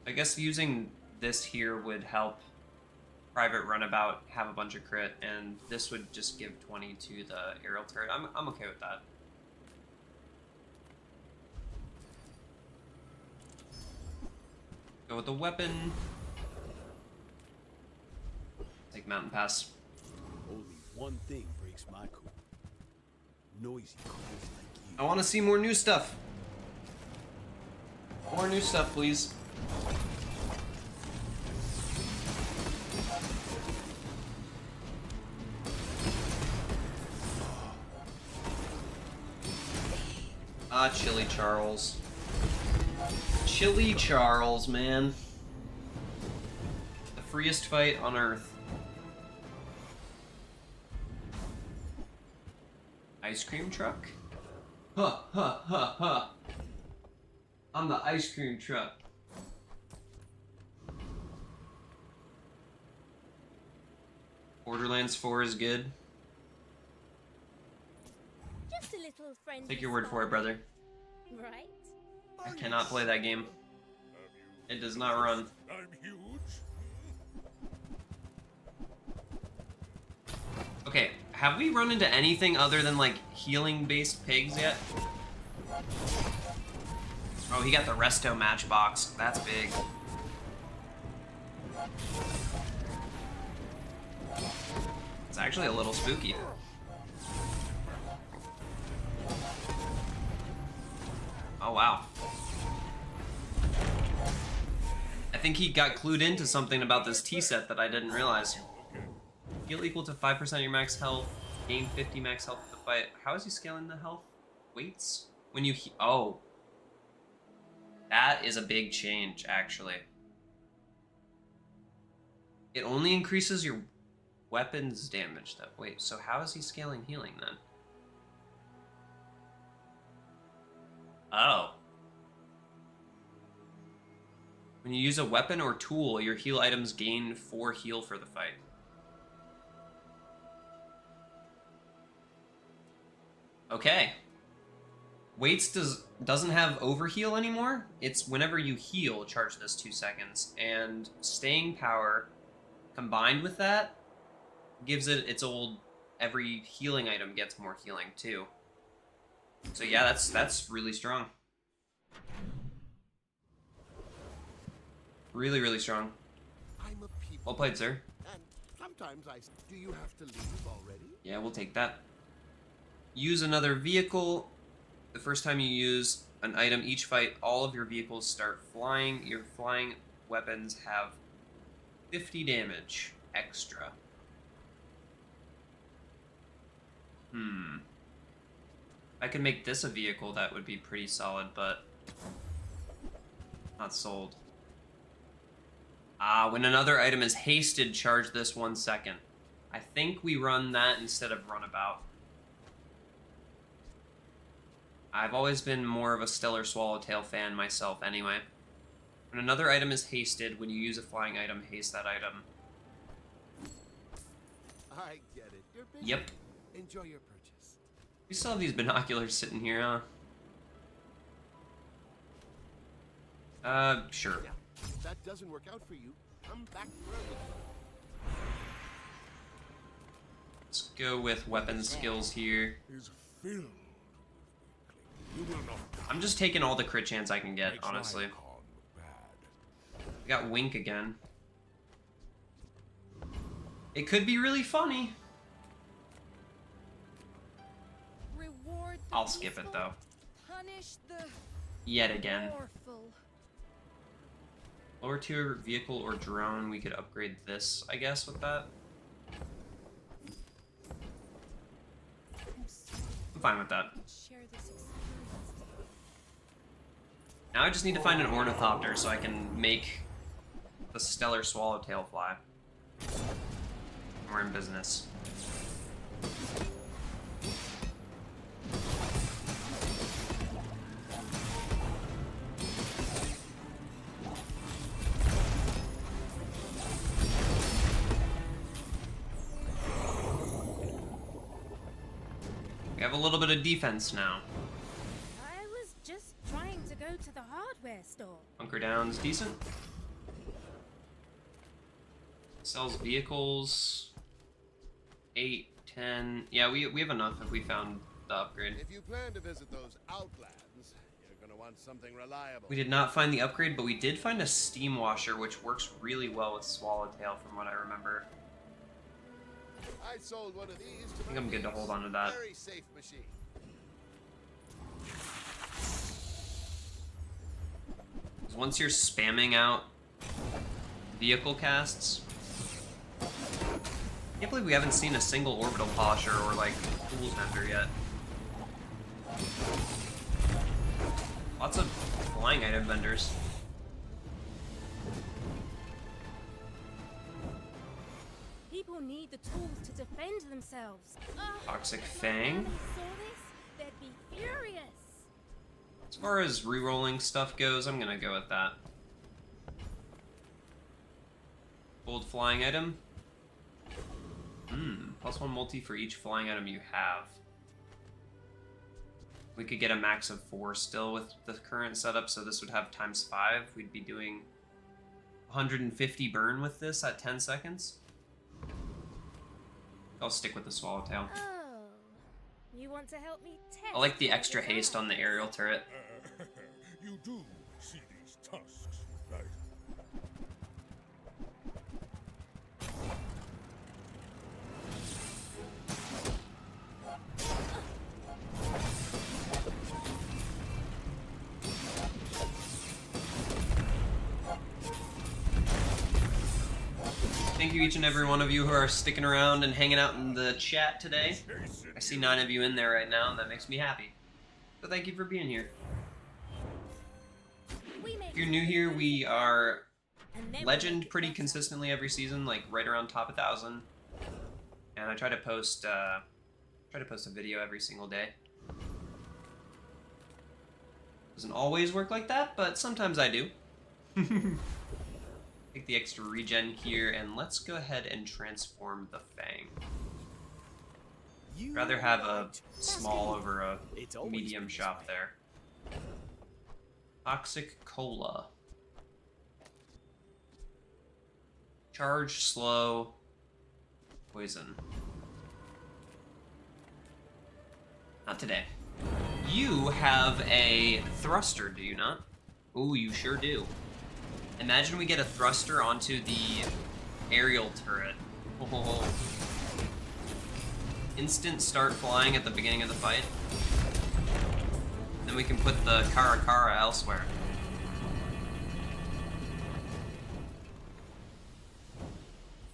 I guess using this here would help Private Runabout have a bunch of crit, and this would just give 20 to the aerial turret. I'm okay with that. Go with the weapon. Take Mountain Pass. only one thing breaks my cool. Noisy calls like you. I want to see more new stuff. More new stuff, please. Ah, Chili Charles. Chili Charles, man. freest fight on Earth. Ice cream truck? Huh, huh, huh, huh. I'm the ice cream truck. Borderlands 4 is good. Just a little friendly. Take your word for it, brother. Right? I cannot play that game. It does not run. I'm huge. Okay, have we run into anything other than like healing-based pigs yet? Oh, he got the resto matchbox. That's big. It's actually a little spooky. Oh, wow. I think he got clued into something about this T set that I didn't realize. Heal equal to 5% of your max health. Gain 50 max health for the fight. How is he scaling the health? Weights? When you oh. That is a big change, actually. It only increases your weapons damage, though. Wait, so how is he scaling healing, then? Oh. When you use a weapon or tool, your heal items gain 4 heal for the fight. Okay. Weights doesn't have overheal anymore. It's whenever you heal, charge this 2 seconds. And staying power, combined with that, gives it its old, every healing item gets more healing too. So yeah, that's really strong. Really, really strong. I'm a people. Well played, sir. And sometimes do you have to leave already? Yeah, we'll take that. Use another vehicle. The first time you use an item each fight, all of your vehicles start flying. Your flying weapons have 50 damage extra. I could make this a vehicle, that would be pretty solid, but not sold. When another item is hasted, charge this 1 second. I think we run that instead of runabout. I've always been more of a Stellar Swallowtail fan myself anyway. When another item is hasted, when you use a flying item, haste that item. I get it. You're busy. Yep. Enjoy your purchase. We still have these binoculars sitting here, huh? Sure. Yeah. If that doesn't work out for you, come back further. Let's go with weapon skills here. Is filled. You will not I'm just taking all the crit chance I can get, Makes honestly. my con look bad. We got Wink again. It could be really funny. Reward the I'll skip it, peaceful, though. Punish the Yet again. powerful. Lower tier vehicle or drone, we could upgrade this, I guess, with that. I'm sorry I'm fine with that. I can't share this experience. Now I just need to find an ornithopter so I can make the Stellar Swallowtail fly. We're in business. We have a little bit of defense now. I was just trying to go to the hardware store. Bunker down's decent. Sells vehicles. 8, 10. Yeah, we have enough if we found the upgrade. If you plan to visit those outlands, you're gonna want something reliable. We did not find the upgrade, but we did find a steam washer, which works really well with Swallowtail from what I remember. I sold one of these to I think I'm good to hold on to that. Very safe machine. Once you're spamming out vehicle casts, I can't believe we haven't seen a single orbital polisher or like tools vendor yet. Lots of flying item vendors. People need the tools to defend themselves. Ugh, Toxic if my Fang. family saw this, they'd be furious. As far as rerolling stuff goes, I'm gonna go with that. Gold flying item. +1 multi for each flying item you have. We could get a max of 4 still with the current setup, so this would have ×5. We'd be doing 150 burn with this at 10 seconds. I'll stick with the swallowtail. Oh, you want to help me test? I like the my extra haste on the designs? aerial turret. You do see these tusks, right? Thank you each and every one of you who are sticking around and hanging out in the chat today. I see 9 of you in there right now, and that makes me happy. So thank you for being here. If you're new here, we are legend pretty consistently every season, like right around top 1,000. And I try to post a video every single day. Doesn't always work like that, but sometimes I do. Take the extra regen here, and let's go ahead and transform the Fang. Rather have a small over a medium shop there. Toxic Cola. Charge, slow, poison. Not today. You have a thruster, do you not? Ooh, you sure do. Imagine we get a thruster onto the aerial turret. Oh. Instant start flying at the beginning of the fight. Then we can put the Karakara elsewhere.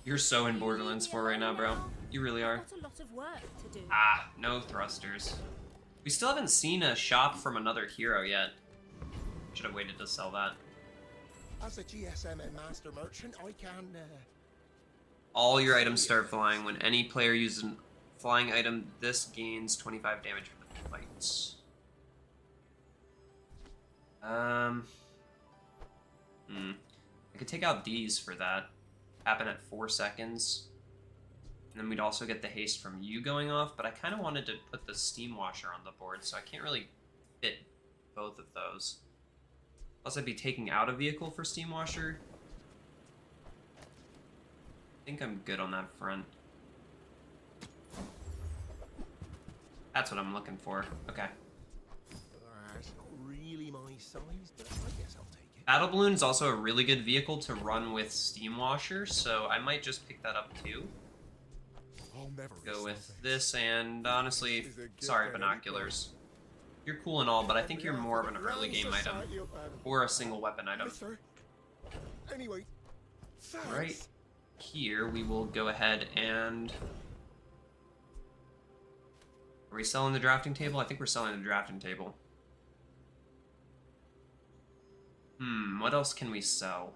You're so in Borderlands 4 right now, bro. You really are. Got a lot of work to do. Ah, no thrusters. We still haven't seen a shop from another hero yet. Should have waited to sell that. As a GSM and master merchant, I can. All your items start flying. When any player uses a flying item, this gains 25 damage for the fights. I could take out these for that. Happen at 4 seconds. And then we'd also get the haste from you going off, but I kind of wanted to put the steam washer on the board, so I can't really fit both of those. Plus I'd be taking out a vehicle for steam washer. I think I'm good on that front. That's what I'm looking for. Okay. It's not really my size, but I guess I'll take it. Battle Balloon is also a really good vehicle to run with steam washer, so I might just pick that up too. I'll never Go with this, and honestly, sorry, binoculars. You're cool and all, but I think you're more of an early game item. Or a single weapon item. Anyway, Right here, we will go ahead and... Are we selling the drafting table? I think we're selling the drafting table. What else can we sell?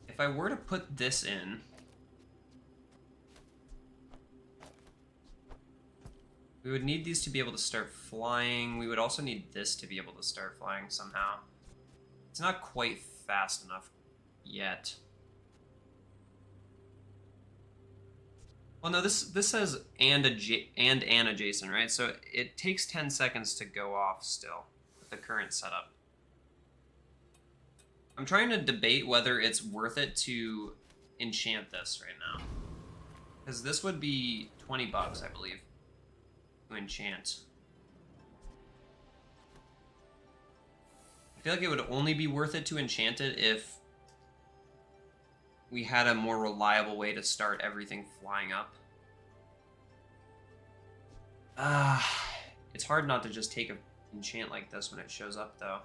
If I were to put this in... We would need these to be able to start flying. We would also need this to be able to start flying somehow. It's not quite fast enough yet. Well, no, this says and an adjacent, right? So it takes 10 seconds to go off still with the current setup. I'm trying to debate whether it's worth it to enchant this right now. Because this would be 20 bucks, I believe, to enchant. I feel like it would only be worth it to enchant it if we had a more reliable way to start everything flying up. It's hard not to just take an enchant like this when it shows up, though.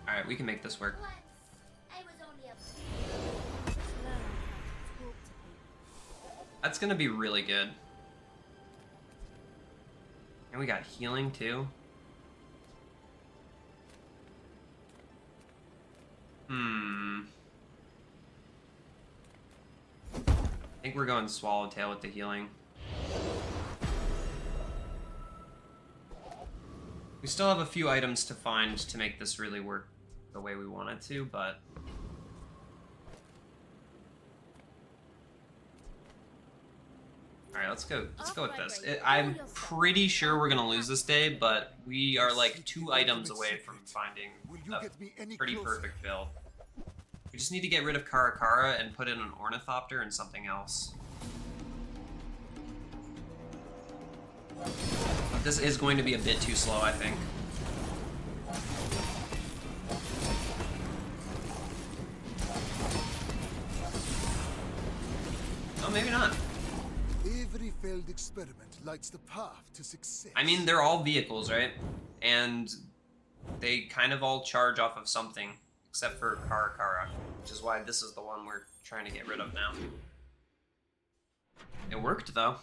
Alright, we can make this work. That's gonna be really good. And we got healing too. I think we're going Swallowtail with the healing. We still have a few items to find to make this really work the way we want it to, but... Alright, let's go with this. I'm pretty sure we're gonna lose this day, but we are like 2 items away from finding a pretty perfect build. We just need to get rid of Karakara and put in an Ornithopter and something else. But this is going to be a bit too slow, I think. Oh, maybe not. Every failed experiment lights the path to success. I mean, they're all vehicles, right? And they kind of all charge off of something, except for Karakara, which is why this is the one we're trying to get rid of now. It worked, though.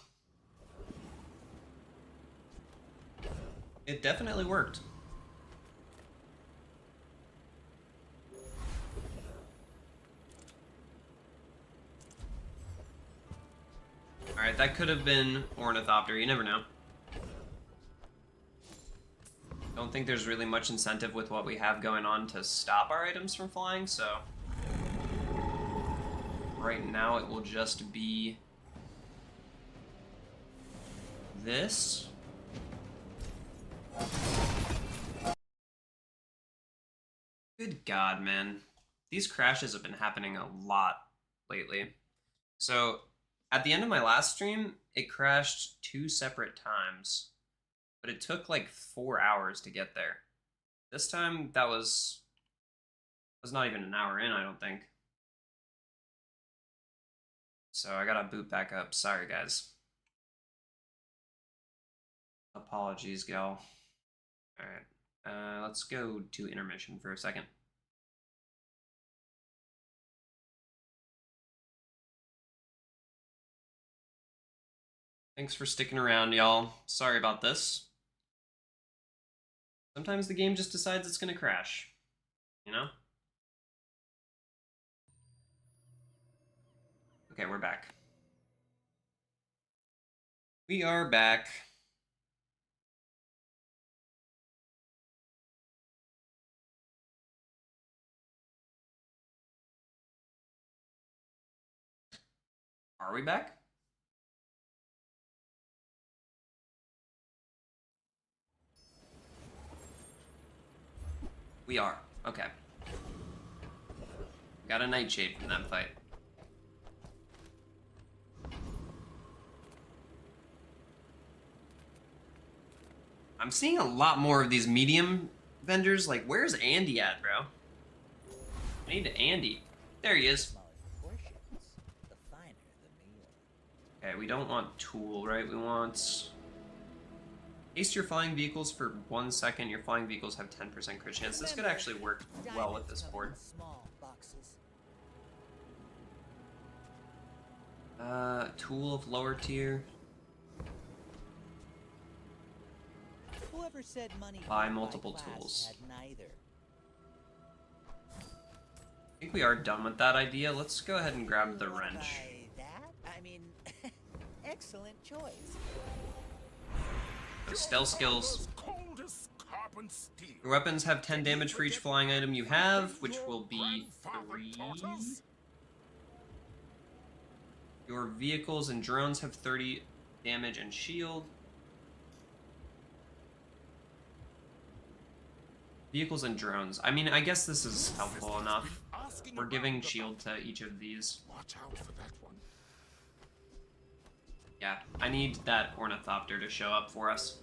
It definitely worked. Alright, that could have been Ornithopter, you never know. Don't think there's really much incentive with what we have going on to stop our items from flying, so... Right now it will just be... this. Good God, man. These crashes have been happening a lot lately. So, at the end of my last stream, it crashed 2 separate times. But it took like 4 hours to get there. This time, that was not even an hour in, I don't think. So I gotta boot back up. Sorry, guys. Apologies, gal. Alright, let's go to intermission for a second. Thanks for sticking around, y'all. Sorry about this. Sometimes the game just decides it's gonna crash, you know? Okay, we're back. We are back. Are we back? We are. Okay. Got a Nightshade from that fight. I'm seeing a lot more of these medium vendors. Like, where's Andy at, bro? I need Andy. There he is. Okay, we don't want tool, right? We want... Haste your flying vehicles for 1 second. Your flying vehicles have 10% crit chance. This could actually work well with this board. Tool of lower tier. Whoever said money Buy multiple tools. had neither. I think we are done with that idea. Let's go ahead and grab the wrench. Buy that? I mean, excellent choice. So stealth skills. Cold as carbon steel. Your weapons have 10 damage for each flying item you have, which will be 3. Your vehicles and drones have 30 damage and shield. Vehicles and drones. I mean, I guess this is helpful enough. We're giving shield to each of these. Watch out for that one. Yeah, I need that Ornithopter to show up for us.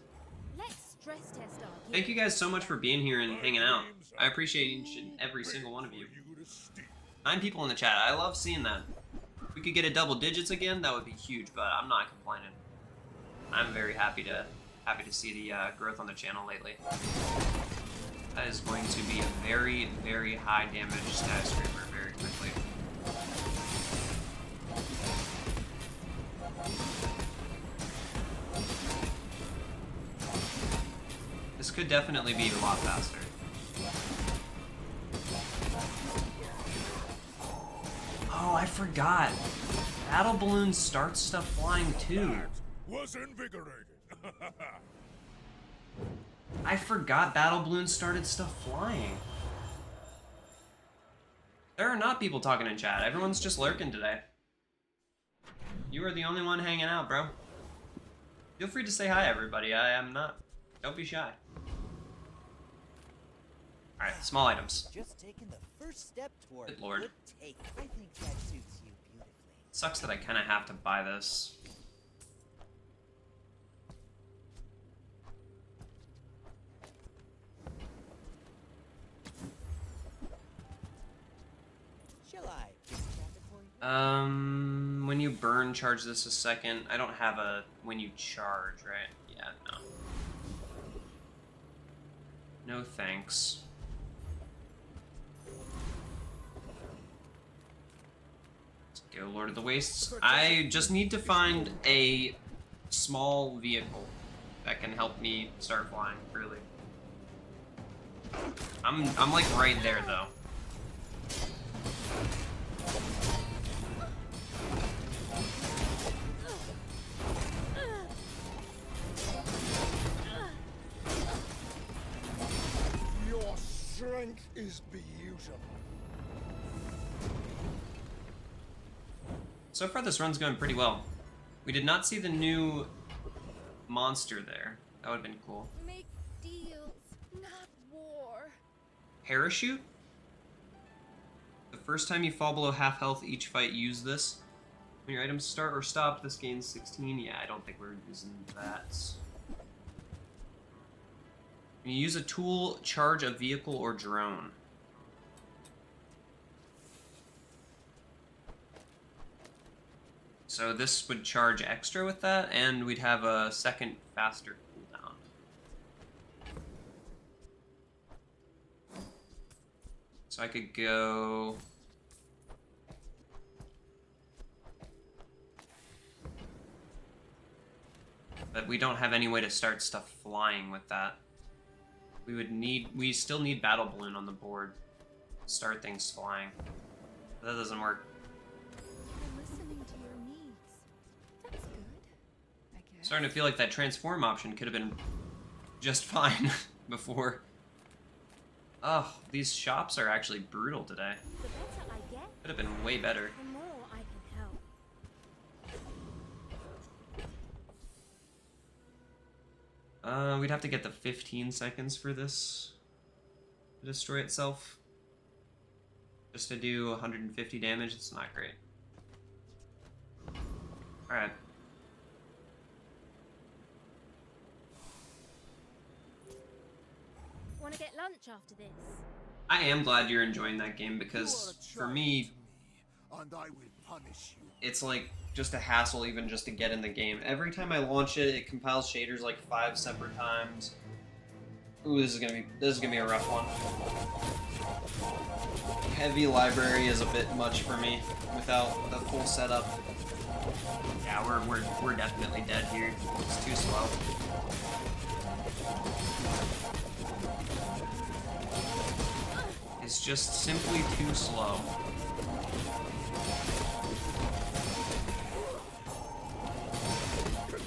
Let's stress test our gear. Thank you guys so much for being here and hanging out. I appreciate each and every single one of you. 9 people in the chat. I love seeing that. If we could get a double digits again, that would be huge, but I'm not complaining. I'm very happy to see the growth on the channel lately. That is going to be a very, very high damage status scraper very quickly. could definitely be a lot faster. Oh, I forgot. Battle balloons start stuff flying too. That was invigorating. I forgot battle balloons started stuff flying. There are not people talking in chat. Everyone's just lurking today. You are the only one hanging out, bro. Feel free to say hi, everybody. I am not. Don't be shy. Alright, small items. Just taking the first step toward Good lord. good take. I think that suits you beautifully. Sucks that I kind of have to buy this. Shall I discount it for you? When you burn, charge this a second. I don't have a when you charge, right? Yeah, no. No thanks. Let's go, Lord of the Wastes. I just need to find a small vehicle that can help me start flying, really. I'm like right there though. Your strength is beautiful. So far this run's going pretty well. We did not see the new monster there. That would have been cool. Make deals, not war. Parachute? The first time you fall below half health each fight, use this. When your items start or stop, this gains 16. Yeah, I don't think we're using that. When you use a tool, charge a vehicle or drone. So this would charge extra with that, and we'd have a second faster cooldown. So I could go... But we don't have any way to start stuff flying with that. We still need Battle Balloon on the board to start things flying. But that doesn't work. They're listening to your needs. That's good, I guess. Starting to feel like that transform option could have been just fine before. Oh, these shops are actually brutal today. The better I get, Could have been way better. the more I can help. We'd have to get the 15 seconds for this to destroy itself. Just to do 150 damage, it's not great. Alright. Want to get lunch after this? I am glad you're enjoying that game because for me, And I will punish you. it's like just a hassle even just to get in the game. Every time I launch it, it compiles shaders like 5 separate times. Ooh, this is gonna be a rough one. Heavy library is a bit much for me without the full setup. Yeah, we're definitely dead here. It's too slow. It's just simply too slow.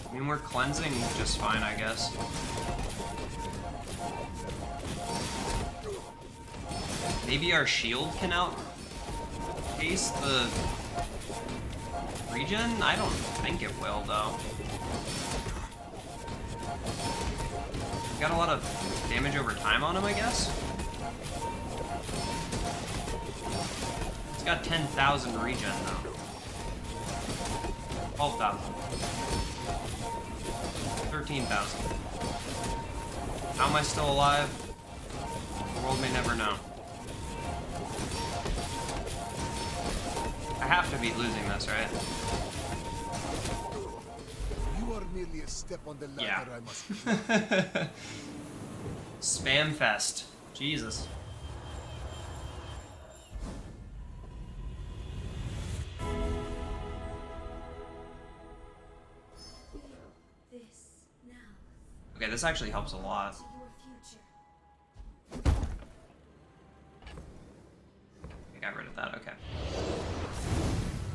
I mean, we're cleansing just fine, I guess. Maybe our shield can outpace the regen? I don't think it will, though. Got a lot of damage over time on him, I guess? It's got 10,000 regen, though. 12,000. 13,000. How am I still alive? The world may never know. I have to be losing this, right? You are merely a step on the ladder, Yeah. I must. Spam fest. Jesus. This now. Okay, this actually helps a lot. To your future.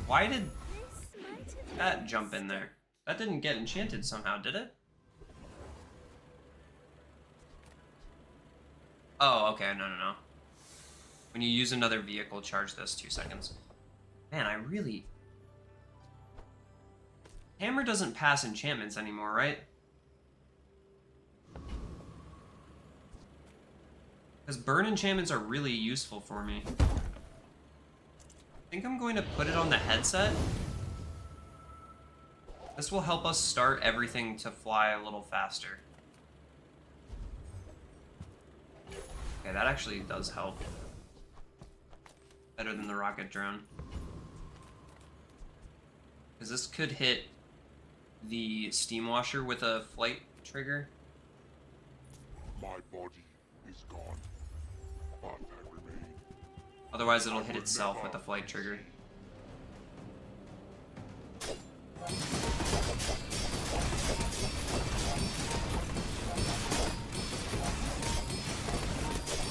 Why did This might have been that jump in there? That didn't get enchanted somehow, did it? Oh, okay, no. When you use another vehicle, charge this 2 seconds. Man, I really... Hammer doesn't pass enchantments anymore, right? Because burn enchantments are really useful for me. I think I'm going to put it on the headset. This will help us start everything to fly a little faster. Okay, that actually does help. Better than the rocket drone. Because this could hit the steam washer with a flight trigger. My body is gone, but I remain. Otherwise, it'll hit itself with the flight trigger.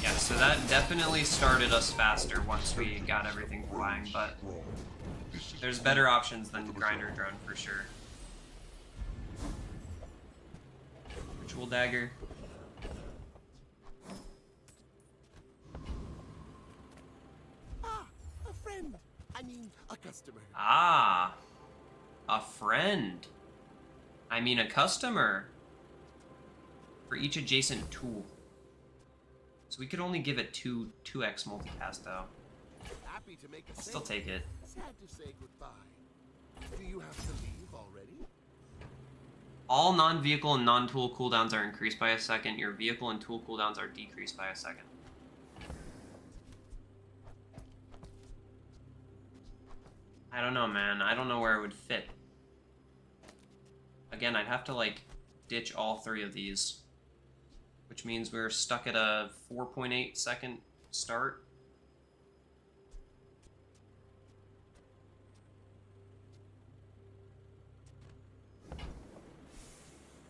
Yeah, so that definitely started us faster once we got everything flying, but there's better options than grinder drone for sure. Ritual dagger. Ah, a friend. I mean, a customer. Ah, a friend. I mean a customer. For each adjacent tool. So we could only give it 2x multicast though. Happy to make a Still sale. take it. Sad to say goodbye. Do you have to leave already? All non-vehicle and non-tool cooldowns are increased by a second. Your vehicle and tool cooldowns are decreased by a second. I don't know, man. I don't know where it would fit. Again, I'd have to, like, ditch all 3 of these. Which means we're stuck at a 4.8 second start.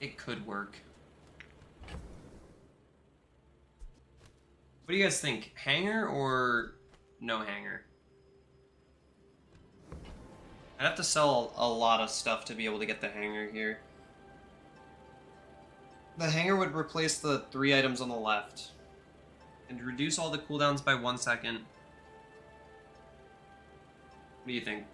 It could work. What do you guys think? Hanger or no hanger? I'd have to sell a lot of stuff to be able to get the hanger here. The hanger would replace the 3 items on the left. And reduce all the cooldowns by 1 second. What do you think?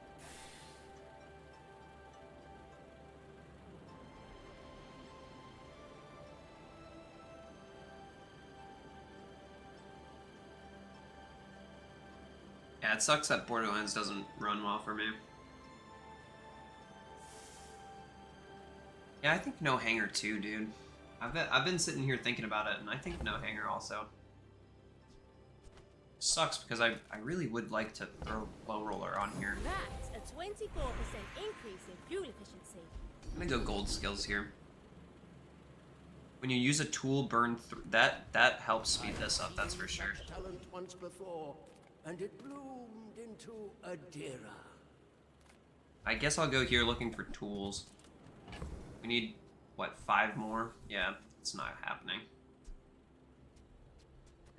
Yeah, it sucks that Borderlands doesn't run well for me. Yeah, I think no hanger too, dude. I've been sitting here thinking about it, and I think no hanger also. Sucks because I really would like to throw low roller on here. That's a 24% increase in fuel efficiency. I'm gonna go gold skills here. When you use a tool, burn that helps speed this up. That's for sure. Talent once before, and it bloomed into a Dira. I guess I'll go here looking for tools. We need, what, 5 more? Yeah, it's not happening.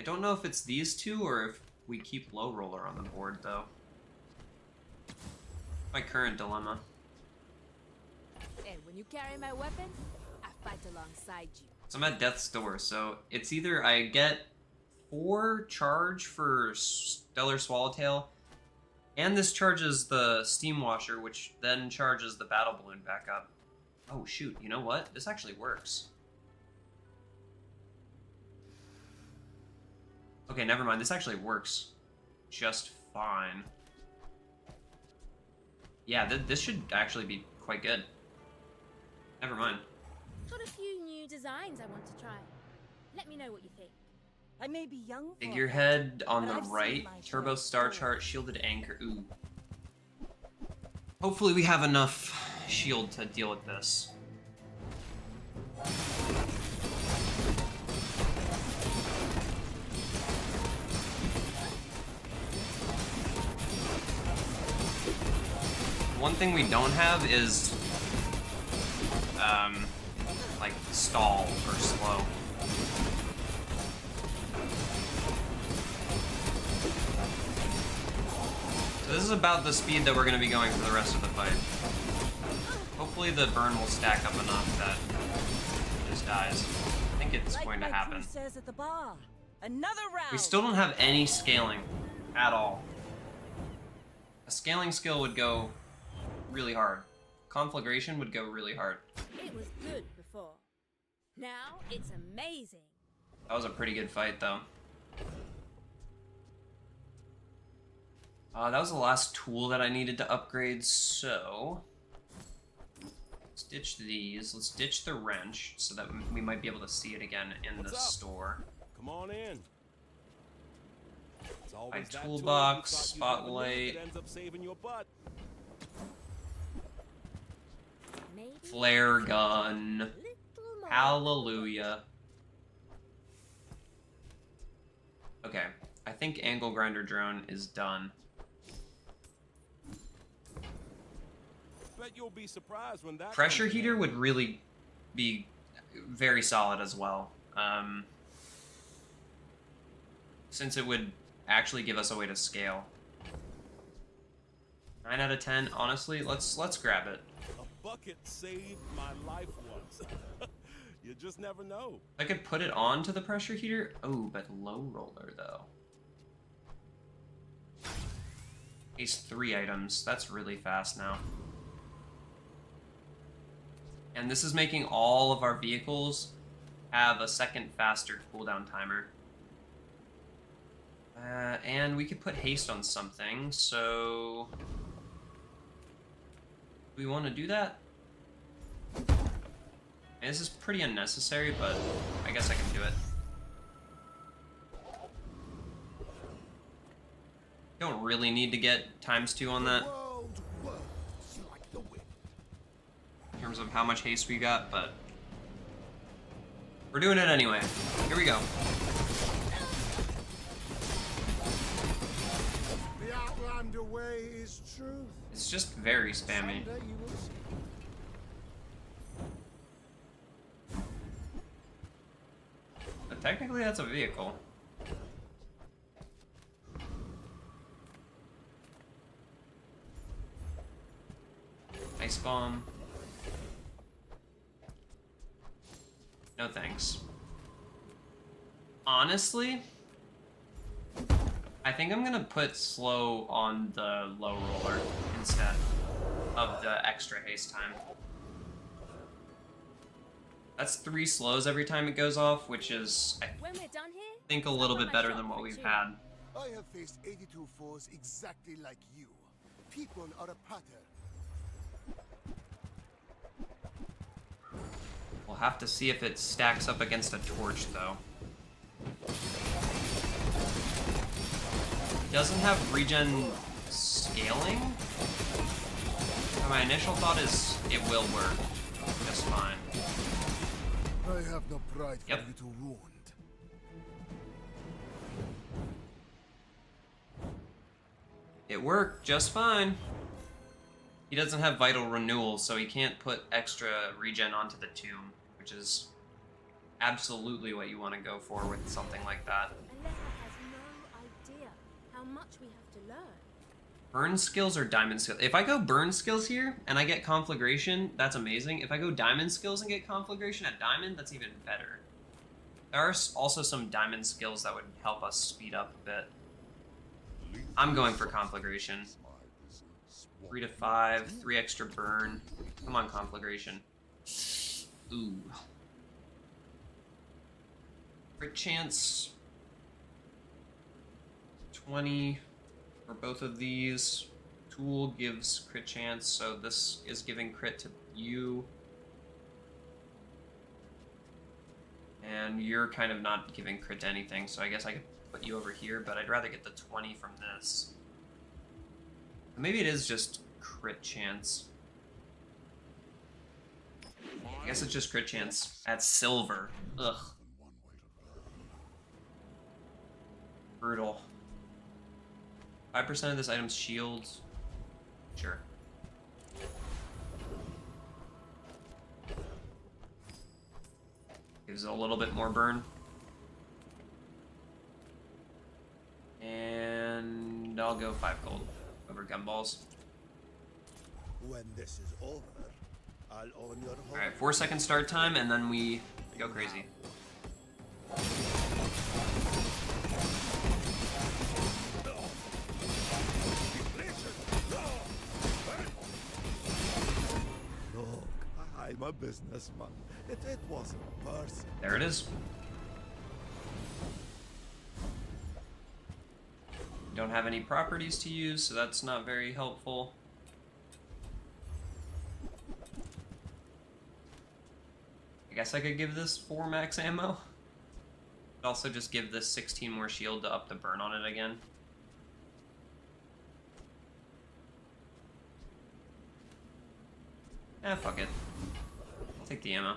I don't know if it's these 2 or if we keep low roller on the board, though. My current dilemma. And when you carry my weapon, I fight alongside you. So I'm at death's door, so it's either I get 4 charge for Stellar Swallowtail, and this charges the Steam Washer, which then charges the Battle Balloon back up. Oh shoot, you know what? This actually works. Okay, never mind. This actually works just fine. Yeah, this should actually be quite good. Never mind. Got a few new designs I want to try. Let me know what you think. I may be young for Figurehead on but the I've seen right. my Turbo share of Star stories. Chart, Shielded Anchor. Ooh. Hopefully we have enough shield to deal with this. One thing we don't have is, like, stall or slow. This is about the speed that we're going to be going for the rest of the fight. Hopefully the burn will stack up enough that he just dies. I think it's going to happen. Like says at the bar. Another round. We still don't have any scaling at all. A scaling skill would go really hard. Conflagration would go really hard. It was good before. Now it's amazing. That was a pretty good fight, though. That was the last tool that I needed to upgrade, so... Let's ditch these. Let's ditch the wrench, so that we might be able to see it again in the store. Come on in. It's always My that toolbox, tool you thought you'd never need spotlight. that ends up saving your butt. Maybe Flare gun. little more. Hallelujah. Okay, I think angle grinder drone is done. Bet you'll be surprised when that Pressure comes heater in. would really be very solid as well. Since it would actually give us a way to scale. 9 out of 10, honestly, let's grab it. A bucket saved my life once. You just never know. I could put it onto the pressure heater. Oh, but low roller though. These 3 items. That's really fast now. And this is making all of our vehicles have a second faster cooldown timer. And we could put haste on something, so... Do we want to do that? And this is pretty unnecessary, but I guess I can do it. Don't really need to get ×2 on that World whirls like the wind. in terms of how much haste we got, but we're doing it anyway. Here we go. The Outlander way is truth. It's just very spammy. Someday you will see. But technically that's a vehicle. Ice bomb. No thanks. Honestly, I think I'm gonna put slow on the low roller instead of the extra haste time. That's 3 slows every time it goes off, which is, I When we're done here, think, a little bit better than what we've had. I have faced 82 foes exactly like you. People are a pattern. We'll have to see if it stacks up against a torch, though. Doesn't have regen scaling? So my initial thought is it will work just fine. I have no pride for Yep. you to wound. It worked just fine. He doesn't have vital renewal, so he can't put extra regen onto the tomb, which is absolutely what you want to go for with something like that. Aleja has no idea how much we have to learn. Burn skills or diamond skills? If I go burn skills here and I get conflagration, that's amazing. If I go diamond skills and get conflagration at diamond, that's even better. There are also some diamond skills that would help us speed up a bit. I'm going for conflagration. 3 to 5, 3 extra burn. Come on, conflagration. Ooh. Crit chance. 20 for both of these. Tool gives crit chance, so this is giving crit to you. And you're kind of not giving crit to anything, so I guess I could put you over here, but I'd rather get the 20 from this. Maybe it is just crit chance. I guess it's just crit chance at silver. Ugh. Brutal. 5% of this item's shields. Sure. Gives it a little bit more burn. And I'll go 5 gold. over gumballs. When this is over, I'll own your home. Alright, 4-second start time, and then we go crazy. Look, I'm a businessman. It wasn't a person. There it is. Don't have any properties to use, so that's not very helpful. I guess I could give this 4 max ammo. I'd also just give this 16 more shield to up the burn on it again. Eh, fuck it. I'll take the ammo.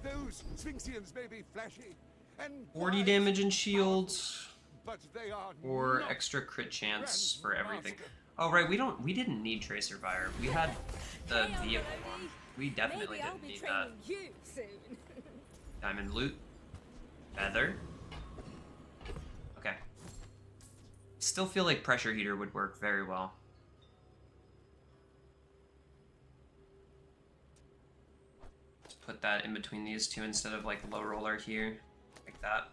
Those Sphinxians may be flashy and 40 wise, damage and shields, but they are or not extra crit chance for everything. Grandmaster. Oh right, we didn't need Tracer Fire. We had the vehicle one. We definitely Maybe I'll didn't be need that. training you soon. Diamond loot. Feather. Okay. Still feel like pressure heater would work very well. Let's put that in between these two instead of like low roller here. Like that.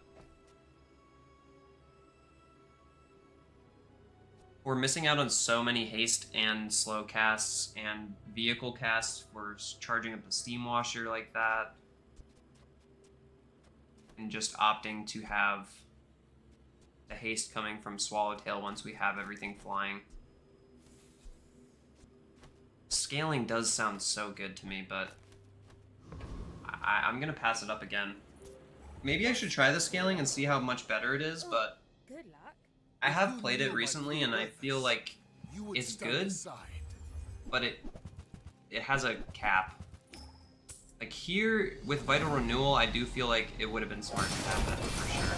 We're missing out on so many haste and slow casts and vehicle casts. We're charging up the steam washer like that. And just opting to have the haste coming from Swallowtail once we have everything flying. Scaling does sound so good to me, but I'm gonna pass it up again. Maybe I should try the scaling and see how much better it is, but Good luck. I have played it recently and I feel like You would it's stand good, aside. but it has a cap. Like here with Vital Renewal, I do feel like it would have been smart to have that for sure.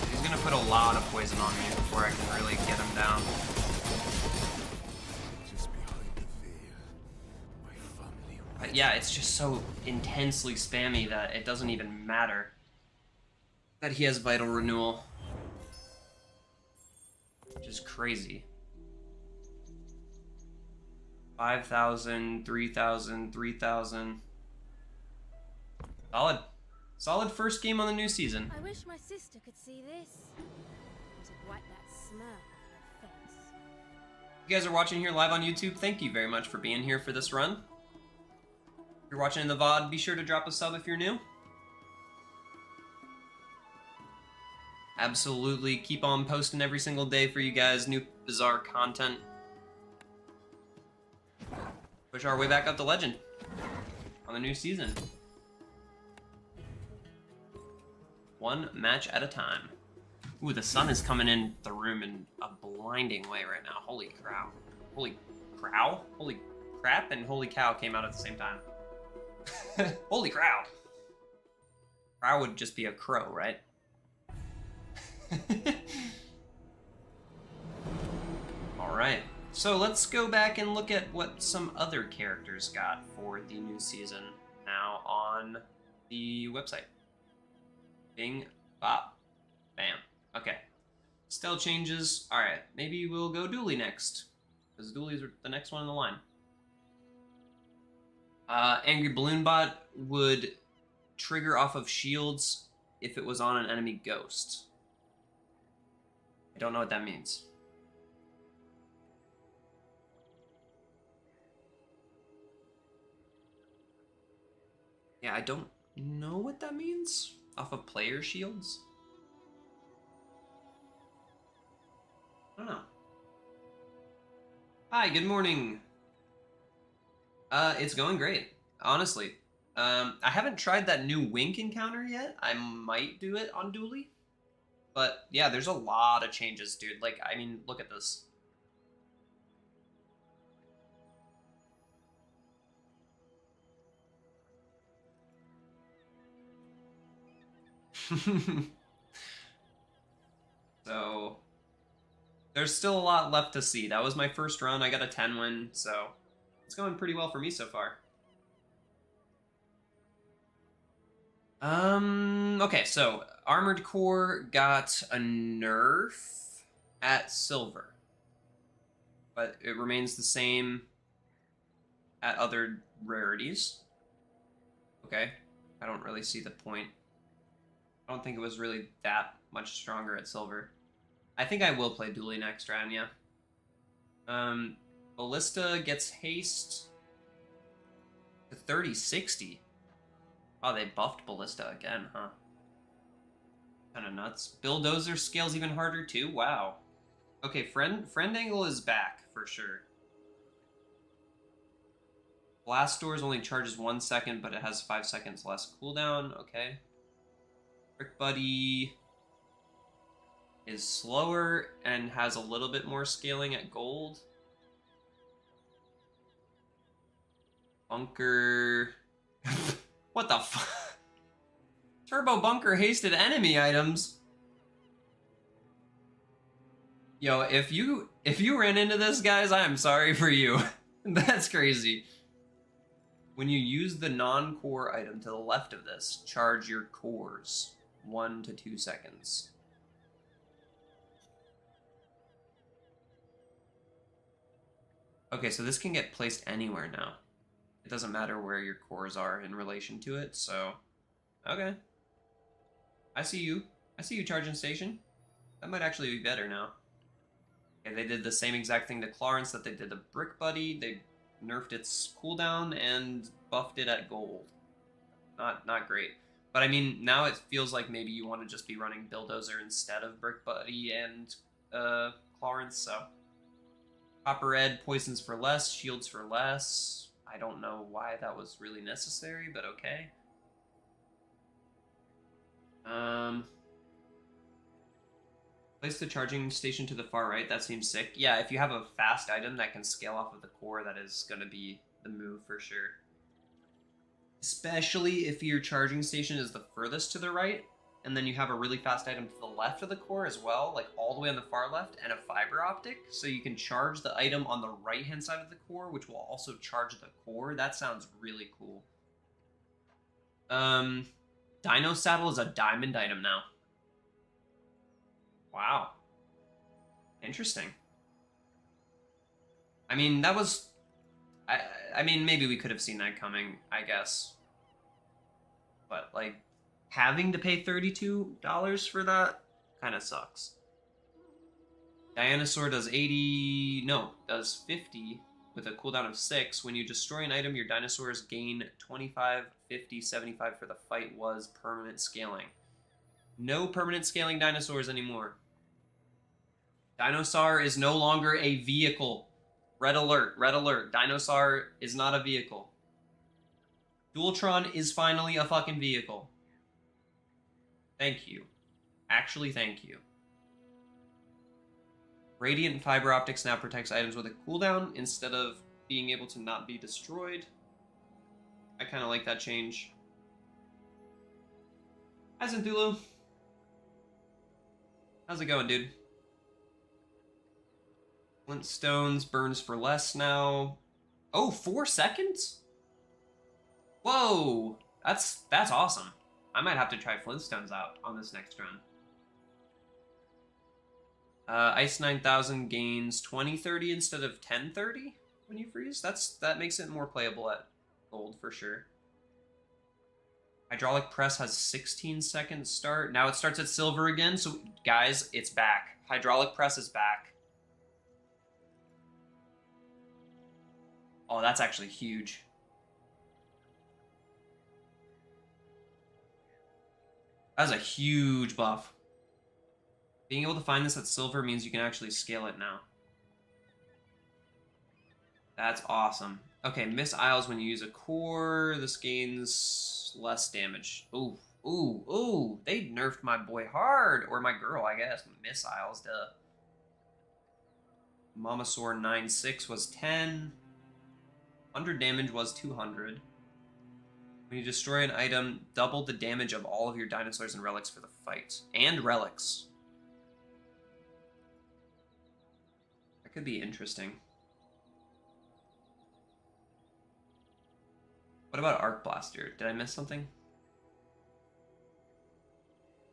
He's gonna put a lot of poison on me before I can really get him down. Just behind the veil, my family. But yeah, it's just so intensely spammy that it doesn't even matter that he has Vital Renewal. Which is crazy. 5,000, 3,000, 3,000. Solid. Solid first game on the new season. I wish my sister could see this. It'd wipe that smirk off her face. If you guys are watching here live on YouTube, thank you very much for being here for this run. If you're watching in the VOD, be sure to drop a sub if you're new. Absolutely keep on posting every single day for you guys, new Bazaar content. Push our way back up to Legend on the new season. One match at a time. Ooh, the sun is coming in the room in a blinding way right now. Holy crow. Holy crow? Holy crap and holy cow came out at the same time. Holy crow. Crow would just be a crow, right? Alright, so let's go back and look at what some other characters got for the new season now on the website. Bing, bop, bam. Okay. Still changes. Alright, maybe we'll go Dooley next, because Dooley's the next one in the line. Angry Balloon Bot would trigger off of shields if it was on an enemy ghost. I don't know what that means. Yeah, I don't know what that means. Off of player shields? I don't know. Hi, good morning. It's going great, honestly. I haven't tried that new Wink encounter yet. I might do it on Dooley. But yeah, there's a lot of changes, dude. Like, I mean, look at this. So, there's still a lot left to see. That was my first run. I got a 10 win, so it's going pretty well for me so far. Okay, so Armored Core got a nerf at silver, but it remains the same at other rarities. Okay, I don't really see the point. I don't think it was really that much stronger at silver. I think I will play Duelie next round, yeah. Ballista gets haste to 30-60. Oh, they buffed Ballista again, huh? Kind of nuts. Bulldozer scales even harder too? Wow. Okay, friend angle is back for sure. Blast Doors only charges 1 second, but it has 5 seconds less cooldown. Okay. Brick Buddy is slower and has a little bit more scaling at gold. Bunker. What the fuck? Turbo Bunker hasted enemy items. Yo, if you ran into this, guys, I am sorry for you. That's crazy. When you use the non-core item to the left of this, charge your cores 1 to 2 seconds. Okay, so this can get placed anywhere now. It doesn't matter where your cores are in relation to it, so... Okay. I see you. I see you, charging station. That might actually be better now. Okay, they did the same exact thing to Clarence that they did to Brick Buddy. They nerfed its cooldown and buffed it at gold. Not great. But I mean, now it feels like maybe you want to just be running Bulldozer instead of Brick Buddy and Clarence, so... Copper Red, poisons for less, shields for less. I don't know why that was really necessary, but okay. Place the charging station to the far right. That seems sick. Yeah, if you have a fast item that can scale off of the core, that is going to be the move for sure. Especially if your charging station is the furthest to the right, and then you have a really fast item to the left of the core as well, like all the way on the far left, and a fiber optic, so you can charge the item on the right-hand side of the core, which will also charge the core. That sounds really cool. Dino Saddle is a diamond item now. Wow. Interesting. I mean, that was... I mean, maybe we could have seen that coming, I guess. But, like, having to pay $32 for that kind of sucks. Dinosaur does 80... No, does 50 with a cooldown of 6. When you destroy an item, your dinosaurs gain 25, 50, 75 for the fight was permanent scaling. No permanent scaling dinosaurs anymore. Dinosaur is no longer a vehicle. Red alert, red alert. Dinosaur is not a vehicle. Dualtron is finally a fucking vehicle. Thank you. Actually, thank you. Radiant Fiber Optics now protects items with a cooldown instead of being able to not be destroyed. I kind of like that change. Hi, Zenthulu. How's it going, dude? Flintstones burns for less now. Oh, 4 seconds? Whoa! That's awesome. I might have to try Flintstones out on this next run. Ice 9000 gains 2030 instead of 1030 when you freeze. That makes it more playable at gold for sure. Hydraulic Press has 16 seconds start. Now it starts at silver again, so guys, it's back. Hydraulic Press is back. Oh, that's actually huge. That's a huge buff. Being able to find this at silver means you can actually scale it now. That's awesome. Okay, Miss Isles when you use a core. This gains less damage. Ooh, ooh, ooh. They nerfed my boy hard. Or my girl, I guess. Miss Isles, duh. Mamasaur 9.6 was 10. 100 damage was 200. When you destroy an item, double the damage of all of your dinosaurs and relics for the fight. And relics. That could be interesting. What about Arc Blaster? Did I miss something?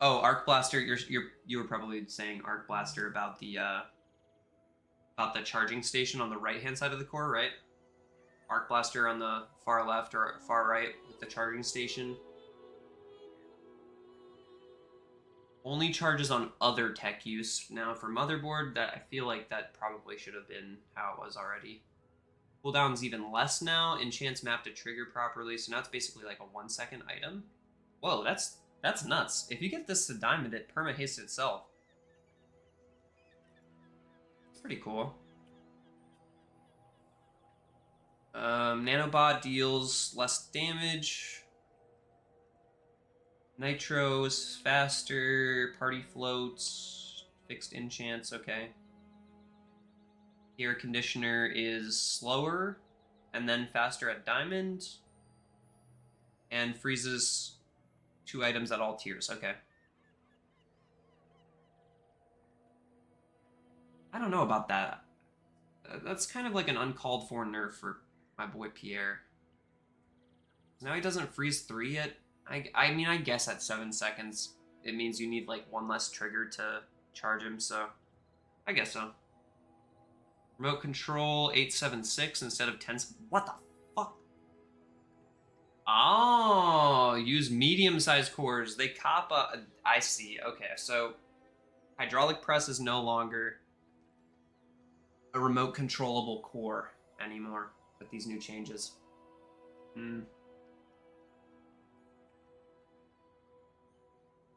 Oh, Arc Blaster. You were probably saying Arc Blaster about the charging station on the right hand side of the core, right? Arc Blaster on the far left or far right with the charging station. Only charges on other tech use. Now for motherboard, that I feel like that probably should have been how it was already. Cooldown's even less now. Enchants map to trigger properly, so now it's basically like a 1 second item. Whoa, that's nuts. If you get this to diamond, it perma hastes itself. It's pretty cool. Nanobot deals less damage. Nitro is faster. Party floats. Fixed enchants, okay. Air conditioner is slower and then faster at diamond. And freezes 2 items at all tiers, okay. I don't know about that. That's kind of like an uncalled for nerf for my boy Pierre. Now he doesn't freeze 3 yet. I mean, I guess at 7 seconds, it means you need like 1 less trigger to charge him, so I guess so. Remote control 876 instead of 10. What the fuck? Oh, use medium-sized cores. They cop a. I see. Okay, so hydraulic press is no longer a remote controllable core anymore with these new changes.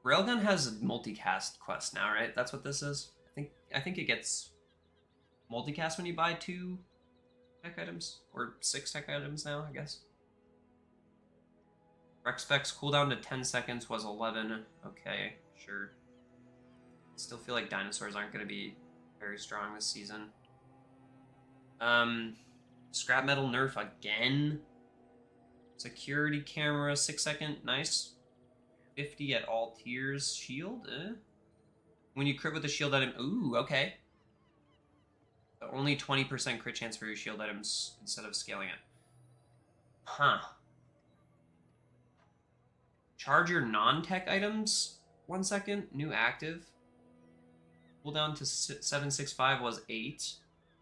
Railgun has a multicast quest now, right? That's what this is. I think it gets multicast when you buy 2 tech items or 6 tech items now, I guess. Rec specs cooldown to 10 seconds was 11. Okay, sure. Still feel like dinosaurs aren't going to be very strong this season. Scrap metal nerf again. Security camera 6 second, nice. 50 at all tiers. Shield, When you crit with a shield item, ooh, okay. But only 20% crit chance for your shield items instead of scaling it. Huh. Charge your non-tech items 1 second, new active. Cooldown to 765 was 8.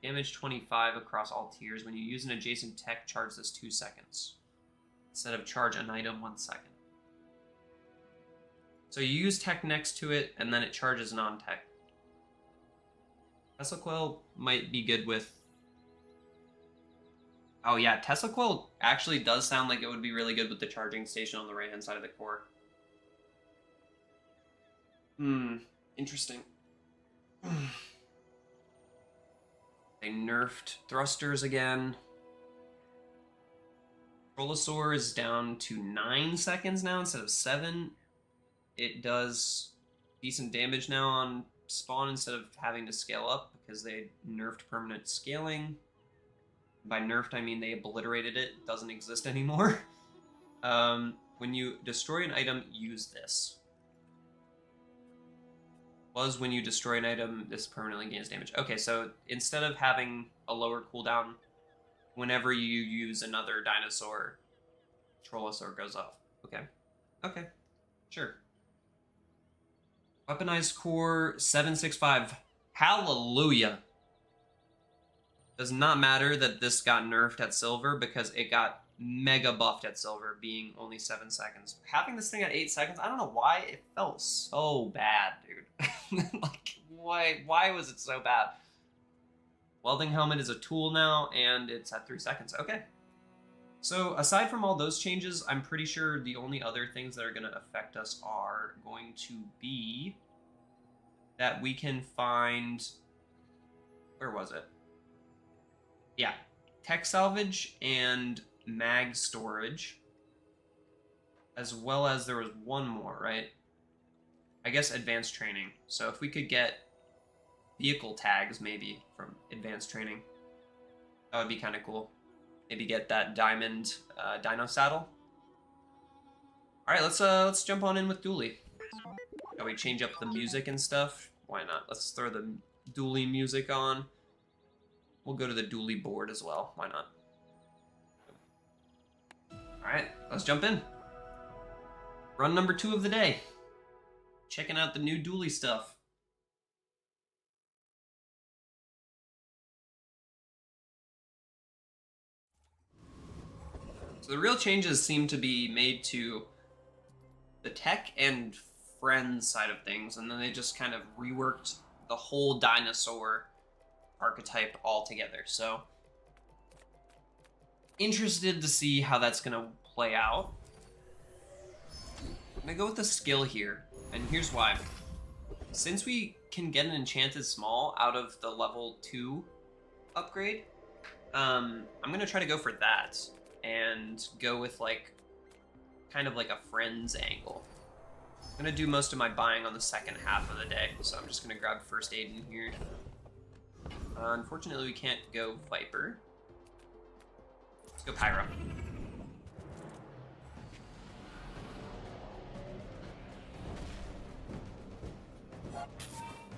Damage 25 across all tiers. When you use an adjacent tech, charge this 2 seconds. Instead of charge an item 1 second. So you use tech next to it, and then it charges non-tech. Tesla Coil might be good with... Oh yeah, Tesla Coil actually does sound like it would be really good with the charging station on the right-hand side of the core. Interesting. They nerfed thrusters again. Trollosaur is down to 9 seconds now instead of 7. It does decent damage now on spawn instead of having to scale up because they nerfed permanent scaling. By nerfed, I mean they obliterated it. It doesn't exist anymore. When you destroy an item, use this. Was when you destroy an item, this permanently gains damage. Okay, so instead of having a lower cooldown, whenever you use another dinosaur, Trollosaur goes off. Okay. Okay. Sure. Weaponized core 765. Hallelujah. Does not matter that this got nerfed at silver because it got mega buffed at silver, being only 7 seconds. Having this thing at 8 seconds, I don't know why it felt so bad, dude. Like, why was it so bad? Welding helmet is a tool now, and it's at 3 seconds. Okay. So aside from all those changes, I'm pretty sure the only other things that are going to affect us are going to be that we can find... Where was it? Yeah. Tech salvage and mag storage. As well as there was one more, right? I guess advanced training. So if we could get vehicle tags, maybe, from advanced training, that would be kind of cool. Maybe get that diamond dino saddle. All right, let's jump on in with Dooley. Shall we change up the music and stuff? Why not? Let's throw the Dooley music on. We'll go to the Dooley board as well. Why not? All right, let's jump in. Run number 2 of the day. checking out the new dually stuff. So the real changes seem to be made to the tech and friends side of things, and then they just kind of reworked the whole dinosaur archetype altogether. So interested to see how that's gonna play out. I'm gonna go with the skill here, and here's why. Since we can get an enchanted small out of the level 2 upgrade, I'm gonna try to go for that and go with like kind of like a friends angle. I'm gonna do most of my buying on the second half of the day, so I'm just gonna grab first aid in here. Unfortunately, we can't go Viper. Let's go Pyro.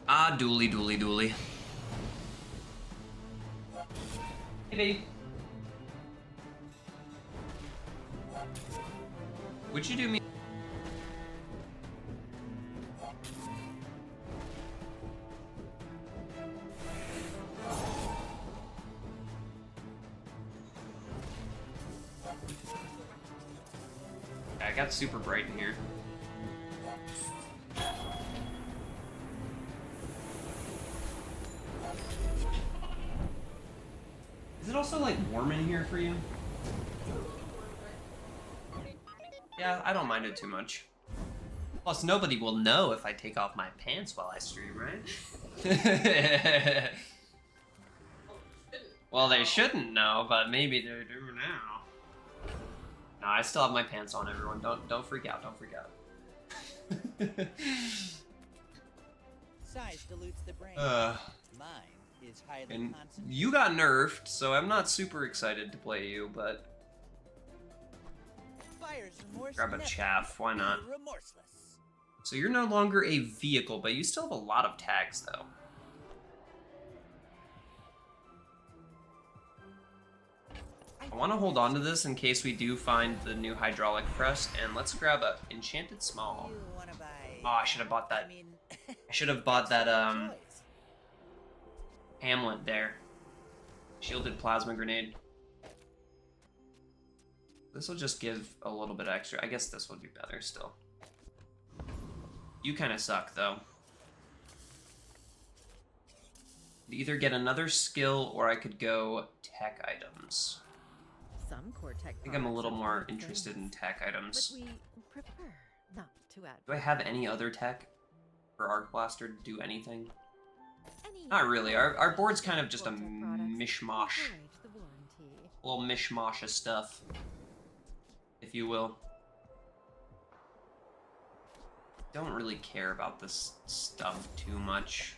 Ah, dually, dually, dually. Hey, babe. Would you do me? I got super bright in here. Is it also like warm in here for you? Yeah, I don't mind it too much. Plus, nobody will know if I take off my pants while I stream, right? Well, they shouldn't know, but maybe they do now. No, I still have my pants on, everyone. Don't freak out. Don't freak out. Size dilutes the brain. Mine is highly And concentrated. you got nerfed, so I'm not super excited to play you, but Fire's remorse grab a never chaff. Why not? be remorseless. So you're no longer a vehicle, but you still have a lot of tags, though. I want to hold on to this in case we do find the new hydraulic press, and let's grab a enchanted small. You wanna buy? Oh, I should have bought that. I mean, I should have bought that choice. Hamlet there. Shielded plasma grenade. This will just give a little bit extra. I guess this would be better still. You kind of suck, though. Could either get another skill, or I could go tech items. Some core tech I think I'm a little products more are interested in tech but items. we prefer not to add. Do I have any other tech for Arc Blaster to do anything? Any Not really. Our board's kind of just a core tech products mishmash. avoid the warranty. A little mishmash of stuff, if you will. Don't really care about this stuff too much.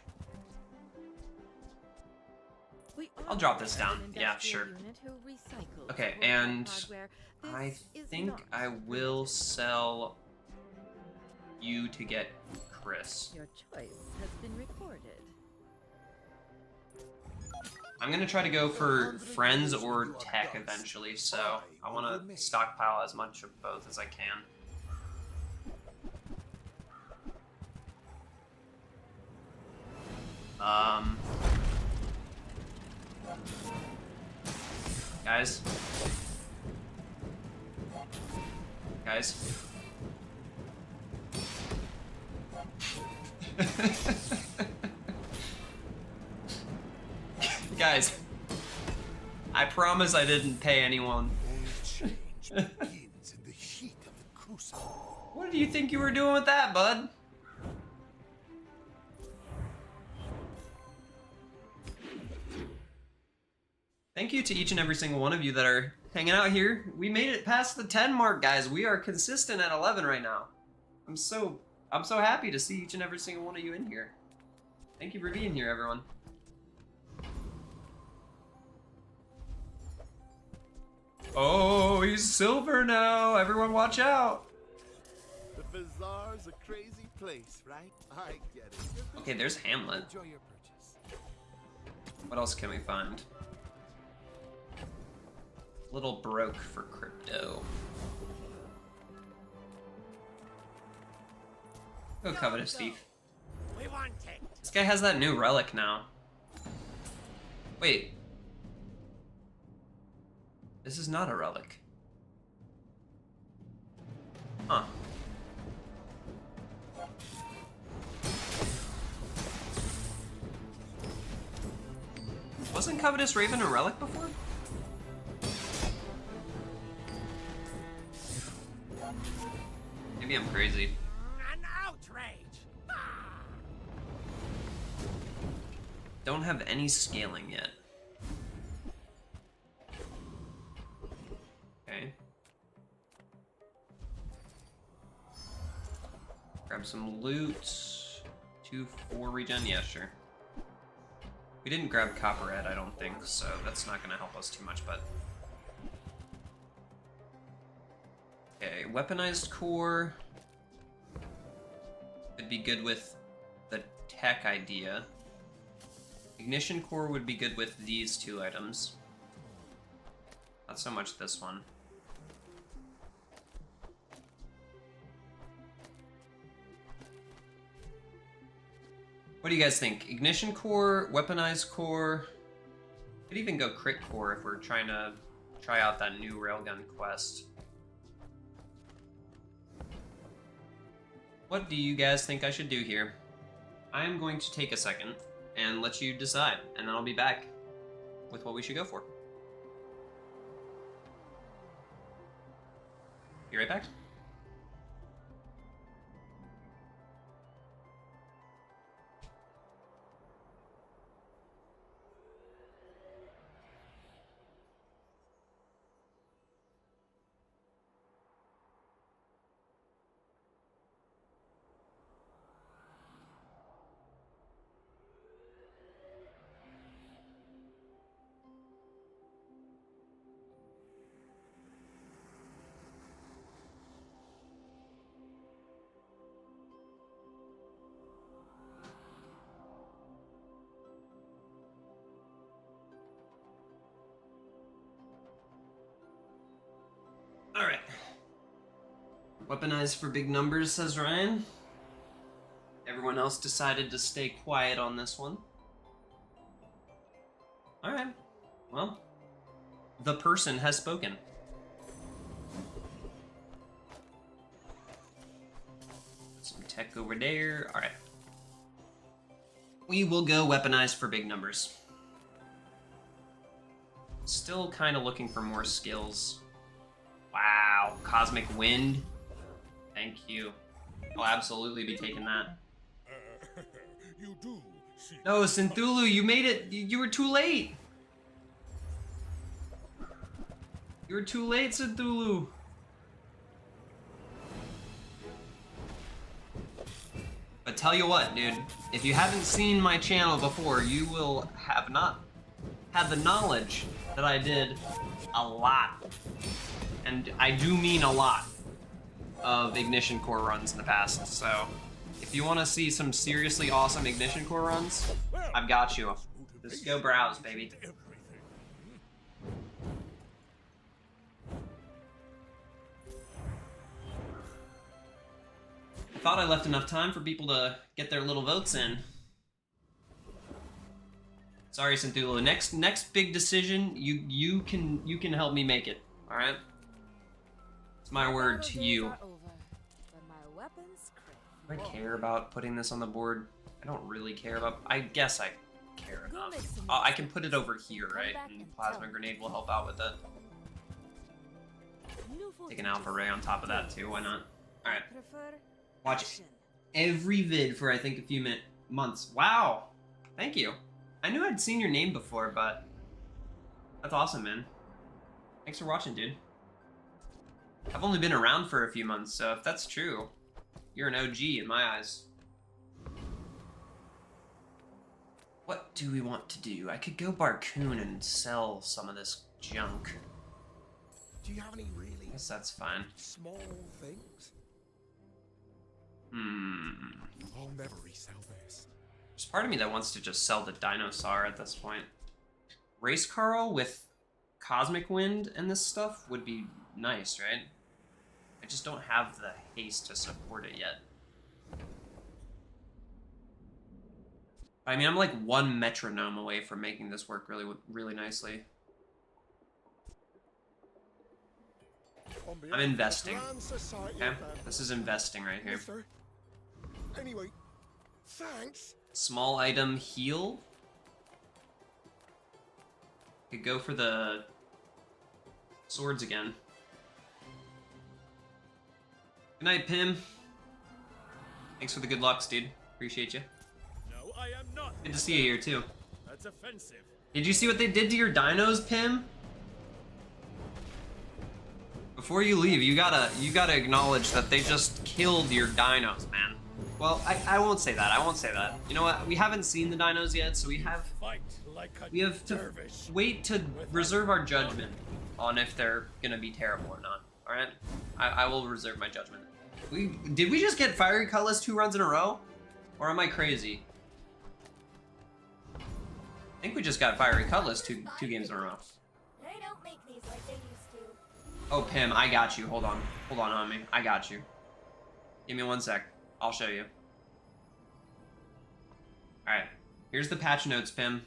We I'll are drop this down. an Yeah, industrial sure. unit who recycles Okay, core tech and hardware. I This is think not I will sell you to get Chris. Your choice has been recorded. I'm gonna try to go for friends or tech eventually, so I want to stockpile as much of both as I can. Guys. Guys. Guys. I promise I didn't pay anyone. Change begins in the heat of the crucible. What do you think you were doing with that, bud? Thank you to each and every single one of you that are hanging out here. We made it past the 10 mark, guys. We are consistent at 11 right now. I'm so happy to see each and every single one of you in here. Thank you for being here, everyone. Oh, he's silver now. Everyone watch out. The Bazaar's a crazy place, right? I get it. Okay, there's Hamlet. Enjoy your purchase. What else can we find? Little broke for crypto. Go Covetous Thief. We want it. This guy has that new relic now. Wait. This is not a relic. Huh. Wasn't Covetous Raven a relic before? Maybe I'm crazy. An outrage. Don't have any scaling yet. Okay. Grab some loot. 2-4 regen, yeah, sure. We didn't grab Copperhead, I don't think, so that's not gonna help us too much, but... Okay, weaponized core would be good with the tech idea. Ignition core would be good with these two items. Not so much this one. What do you guys think? Ignition core, weaponized core? Could even go crit core if we're trying to try out that new railgun quest. What do you guys think I should do here? I'm going to take a second and let you decide, and then I'll be back with what we should go for. Be right back. Alright. Weaponized for big numbers, says Ryan. Everyone else decided to stay quiet on this one. Alright. Well, the person has spoken. Some tech over there. Alright. We will go weaponized for big numbers. Still kind of looking for more skills. Wow, Cosmic Wind. Thank you. I'll absolutely be taking that. You do see. No, Synthulu, you made it. You were too late. You were too late, Synthulu. But tell you what, dude. If you haven't seen my channel before, you will have not had the knowledge that I did a lot. And I do mean a lot of Ignition Core runs in the past, so if you want to see some seriously awesome Ignition Core runs, I've got you. Just go browse, baby. I thought I left enough time for people to get their little votes in. Sorry, Synthulu. Next big decision, you can help me make it. All right. It's my word to you. Do I care about putting this on the board? I don't really care about... I guess I care enough. I can put it over here, right? And Plasma Grenade will help out with it. Take an Alpha Ray on top of that too, why not? Alright. Watch every vid for I think a few months. Wow! Thank you. I knew I'd seen your name before, but... That's awesome, man. Thanks for watching, dude. I've only been around for a few months, so if that's true, you're an OG in my eyes. What do we want to do? I could go Barcoon and sell some of this junk. Do you have any really I guess that's fine. small things? I'll never resell this. There's part of me that wants to just sell the Dinosaur at this point. Race Carl with Cosmic Wind and this stuff would be nice, right? I just don't have the haste to support it yet. I mean, I'm like one metronome away from making this work really nicely. I'm investing. Okay, this is investing right here. Anyway, thanks. Small item heal. Could go for the swords again. Good night, Pim. Thanks for the good lucks, dude. Appreciate you. No, I am not. Good to see you here too. That's offensive. Did you see what they did to your dinos, Pim? Before you leave, you gotta acknowledge that they just killed your dinos, man. Well, I won't say that. I won't say that. You know what? We haven't seen the dinos yet, so we have to wait to reserve our judgment on if they're gonna be terrible or not. All right? I will reserve my judgment. Did we just get Fiery Cutlass 2 runs in a row, or am I crazy? I think we just got Fiery Cutlass two games in a row. They don't make these like they used to. Oh, Pim, I got you. Hold on, homie. I got you. Give me 1 sec. I'll show you. Alright. Here's the patch notes, Pim.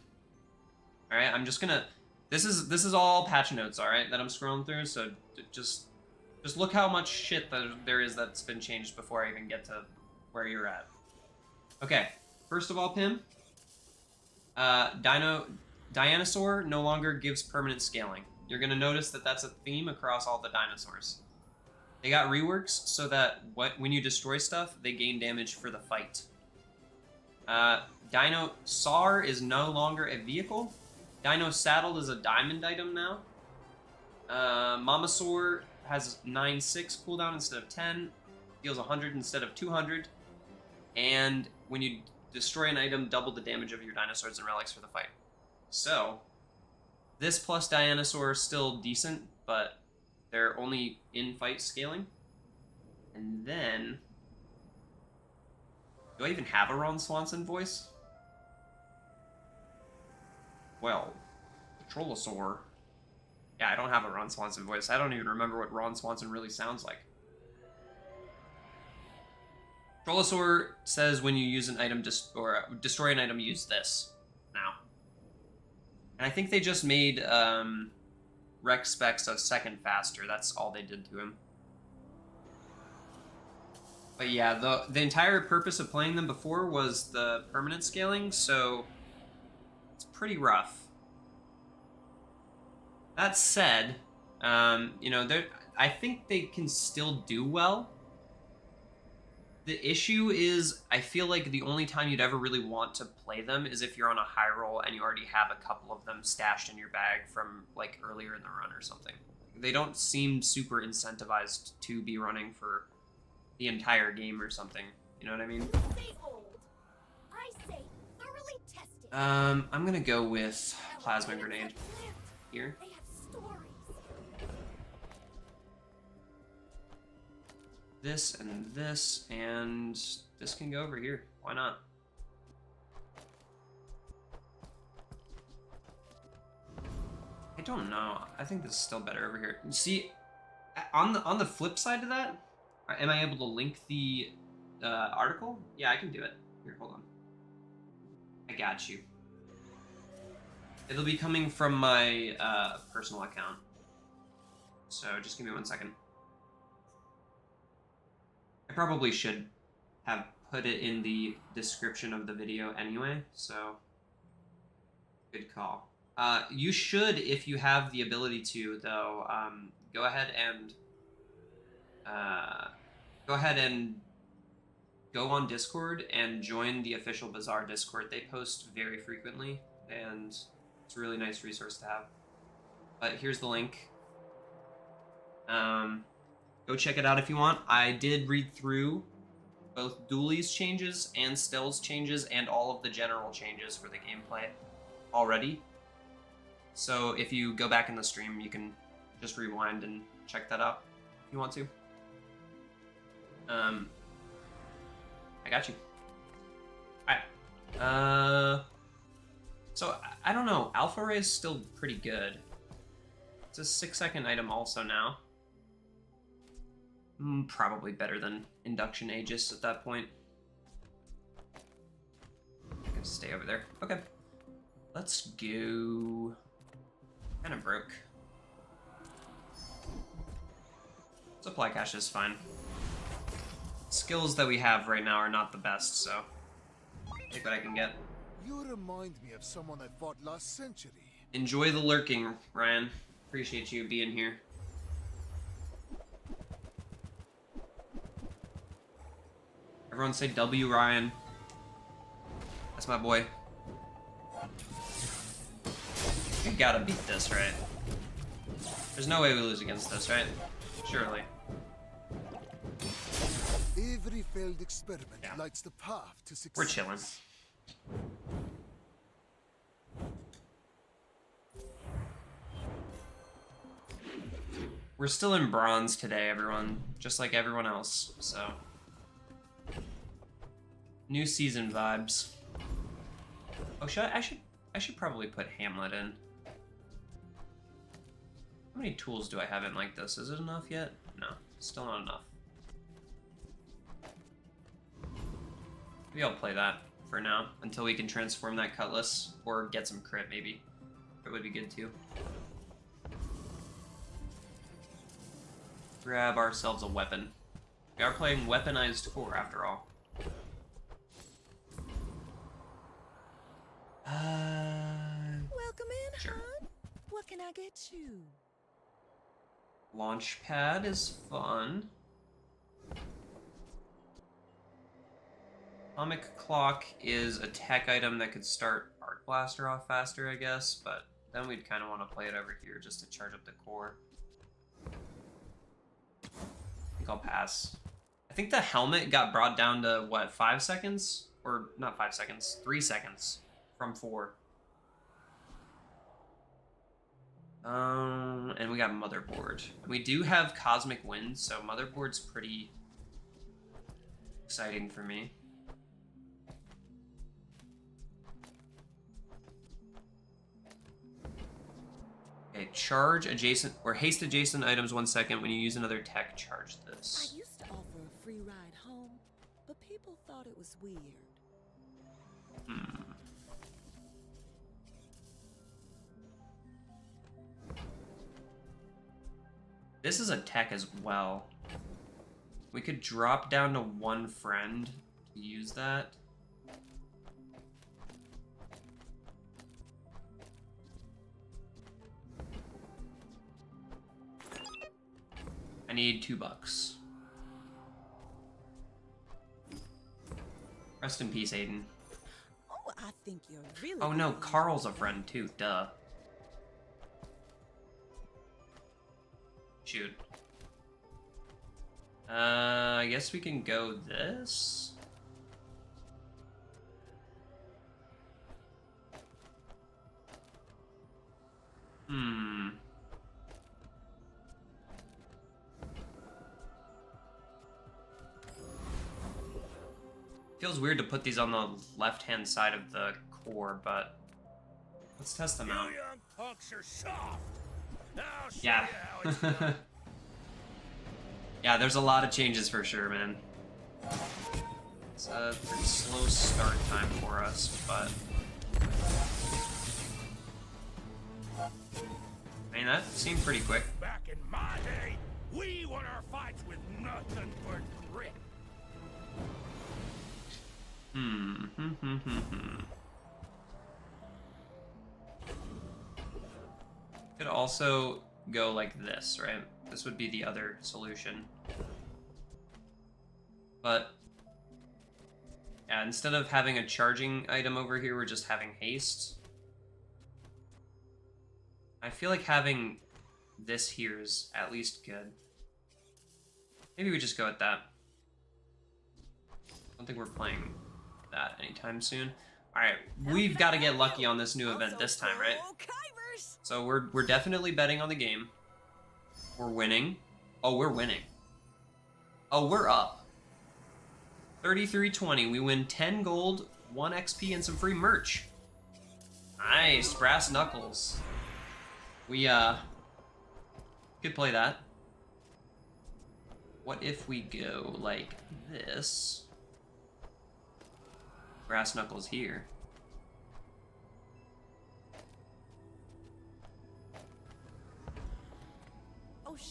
Alright, I'm just gonna... This is all patch notes, alright, that I'm scrolling through, so just look how much shit that there is that's been changed before I even get to where you're at. Okay, first of all, Pim, Dinosaur no longer gives permanent scaling. You're gonna notice that that's a theme across all the dinosaurs. They got reworks so that when you destroy stuff, they gain damage for the fight. Dino Sar is no longer a vehicle. Dino Saddle is a diamond item now. Mamasaur has 9/6 cooldown instead of 10. Deals 100 instead of 200. And when you destroy an item, double the damage of your dinosaurs and relics for the fight. So, this plus Dinosaur is still decent, but they're only in-fight scaling. And then... Do I even have a Ron Swanson voice? Well, Trollosaur... Yeah, I don't have a Ron Swanson voice. I don't even remember what Ron Swanson really sounds like. Trollosaur says when you use an item, destroy an item, use this now. And I think they just made Rex Specs a second faster. That's all they did to him. But yeah, the entire purpose of playing them before was the permanent scaling, so it's pretty rough. That said, you know, I think they can still do well. The issue is, I feel like the only time you'd ever really want to play them is if you're on a high roll and you already have a couple of them stashed in your bag from, like, earlier in the run or something. They don't seem super incentivized to be running for the entire game or something. You know what I mean? Say old. I say thoroughly tested. I'm gonna go with Plasma Grenade here. They have stories. This and this can go over here. Why not? I don't know. I think this is still better over here. See, on the flip side of that, am I able to link the article? Yeah, I can do it. Here, hold on. I got you. It'll be coming from my personal account. So just give me 1 second. I probably should have put it in the description of the video anyway, so good call. You should, if you have the ability to, though, go ahead and go on Discord and join the official Bazaar Discord. They post very frequently, and it's a really nice resource to have. But here's the link. Go check it out if you want. I did read through both Dooley's changes and Stell's changes and all of the general changes for the gameplay already. So if you go back in the stream, you can just rewind and check that out if you want to. I got you. Alright. So, I don't know. Alpha Ray is still pretty good. It's a 6-second item also now. Probably better than Induction Aegis at that point. can stay over there. Okay. Let's go. Kind of broke. Supply cache is fine. Skills that we have right now are not the best, so take what I can get. You remind me of someone I fought last century. Enjoy the lurking, Ryan. Appreciate you being here. Everyone say W, Ryan. That's my boy. We gotta beat this, right? There's no way we lose against this, right? Surely. Every failed experiment Yeah. lights the path to success. We're chilling. We're still in bronze today, everyone. Just like everyone else, so. New season vibes. Oh, I should probably put Hamlet in. How many tools do I have in like this? Is it enough yet? No, still not enough. Maybe I'll play that for now until we can transform that cutlass or get some crit maybe. It would be good too. Grab ourselves a weapon. We are playing weaponized core after all. Welcome in, Sure. hon. What can I get you? Launch pad is fun. Atomic clock is a tech item that could start Arc Blaster off faster, I guess, but then we'd kind of want to play it over here just to charge up the core. I think I'll pass. I think the helmet got brought down to, what, 5 seconds? Or, not 5 seconds, 3 seconds from 4. And we got Motherboard. We do have Cosmic Wind, so Motherboard's pretty exciting for me. Okay, charge adjacent or haste adjacent items 1 second. When you use another tech, charge this. I used to offer a free ride home, but people thought it was weird. This is a tech as well. We could drop down to 1 friend to use that. I need $2. Rest in peace, Aiden. Oh, I think you're really. Oh no, good. Carl's a friend too, duh. Shoot. I guess we can go this. Feels weird to put these on the left-hand side of the core, but let's test them out. You young punks are soft. I'll show Yeah. you how it's done. Yeah, there's a lot of changes for sure, man. It's a pretty slow start time for us, but I mean, that seemed pretty quick. Back in my day, we won our fights with nothing but grit. Could also go like this, right? This would be the other solution. But yeah, instead of having a charging item over here, we're just having haste. I feel like having this here is at least good. Maybe we just go with that. I don't think we're playing that anytime soon. Alright, we've got to get lucky on this new event this time, right? So we're definitely betting on the game. We're winning. Oh, we're winning. Oh, we're up. 33-20. We win 10 gold, 1 XP, and some free merch. Nice. Brass knuckles. We, could play that. What if we go like this? Brass knuckles here.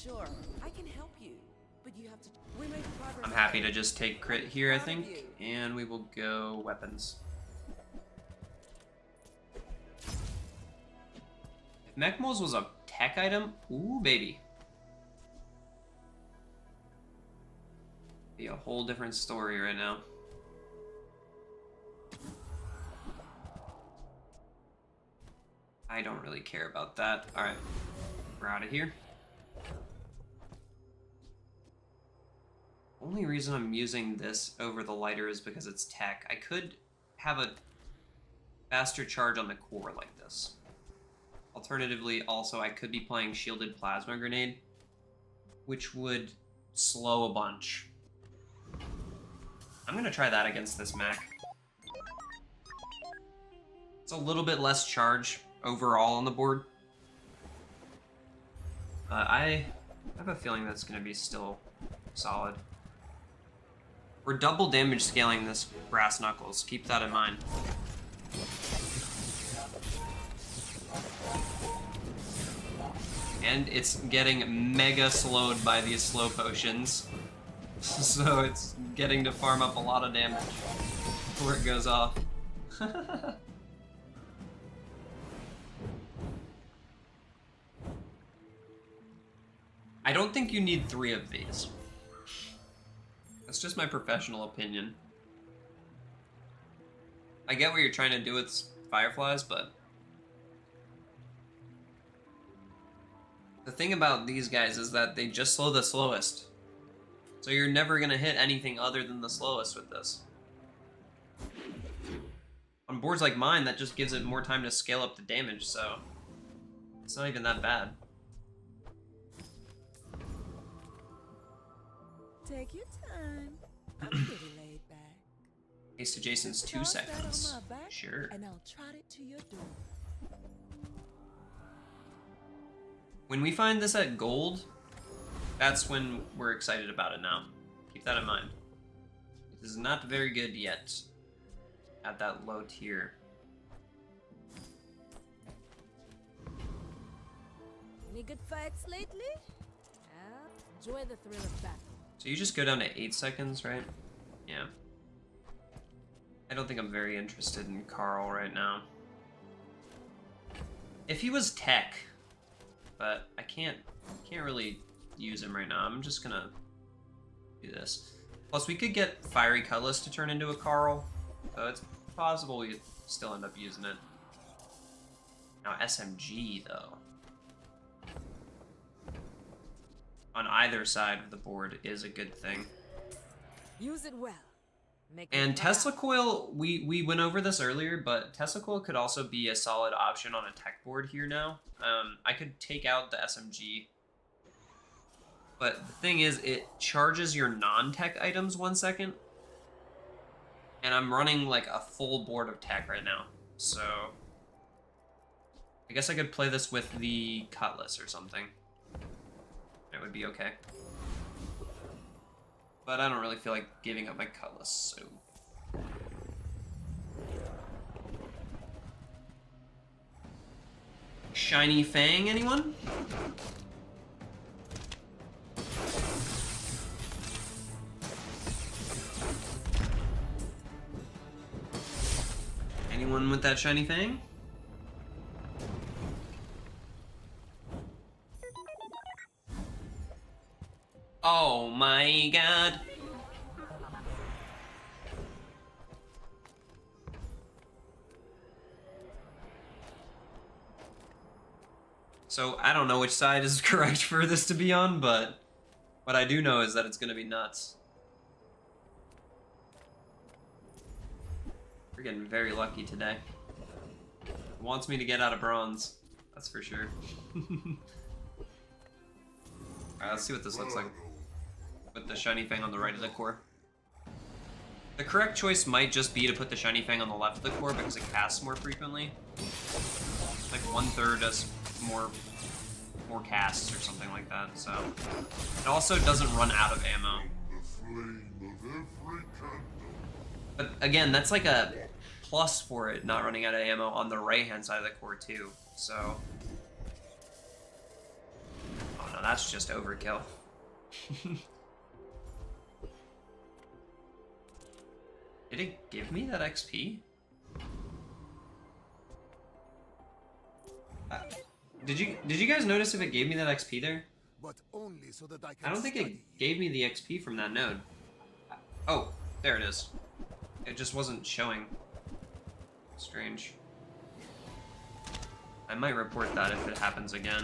Sure, I can help you, but you have to. We made progress. I'm happy to just take crit here, I think, and we will go weapons. If Mech Moles was a tech item, ooh, baby. Be a whole different story right now. I don't really care about that. Alright, we're out of here. Only reason I'm using this over the lighter is because it's tech. I could have a faster charge on the core like this. Alternatively, also, I could be playing Shielded Plasma Grenade, which would slow a bunch. I'm gonna try that against this mech. It's a little bit less charge overall on the board. I have a feeling that's gonna be still solid. We're double damage scaling this Brass Knuckles. Keep that in mind. And it's getting mega slowed by these slow potions. So it's getting to farm up a lot of damage before it goes off. I don't think you need 3 of these. That's just my professional opinion. I get what you're trying to do with Fireflies, but the thing about these guys is that they just slow the slowest. So you're never gonna hit anything other than the slowest with this. On boards like mine, that just gives it more time to scale up the damage, so it's not even that bad. Take your time. I'm pretty laid back. Haste to Jason's 2 Toss that seconds. on my back, Sure. And I'll trot it to your door. When we find this at gold, that's when we're excited about it now. Keep that in mind. It is not very good yet at that low tier. Any good fights lately? Enjoy the thrill of battle. So you just go down to 8 seconds, right? Yeah. I don't think I'm very interested in Carl right now. If he was tech, but I can't really use him right now. I'm just gonna do this. Plus, we could get Fiery Cutlass to turn into a Carl, so it's possible we still end up using it. Now, SMG, though, on either side of the board is a good thing. Use it well. Make And it Tesla count. Coil, we went over this earlier, but Tesla Coil could also be a solid option on a tech board here now. I could take out the SMG, but the thing is, it charges your non-tech items 1 second, and I'm running like a full board of tech right now, so I guess I could play this with the Cutlass or something. It would be okay. But I don't really feel like giving up my Cutlass, so... Shiny Fang, anyone? Anyone with that Shiny Fang? Oh my god. So, I don't know which side is correct for this to be on, but what I do know is that it's gonna be nuts. We're getting very lucky today. It wants me to get out of bronze, that's for sure. Alright, let's see what this looks like with the Shiny Fang on the right of the core. The correct choice might just be to put the Shiny Fang on the left of the core because it casts more frequently. Like 1/3 does more casts or something like that, so. It also doesn't run out of ammo. But again, that's like a plus for it not running out of ammo on the right hand side of the core too, so. Oh Now that's just overkill. Did it give me that XP? Did you guys notice if it gave me that XP there? But only so that I can I don't think study it gave me the XP from that node. Oh, there it is. It just wasn't showing. Strange. I might report that if it happens again.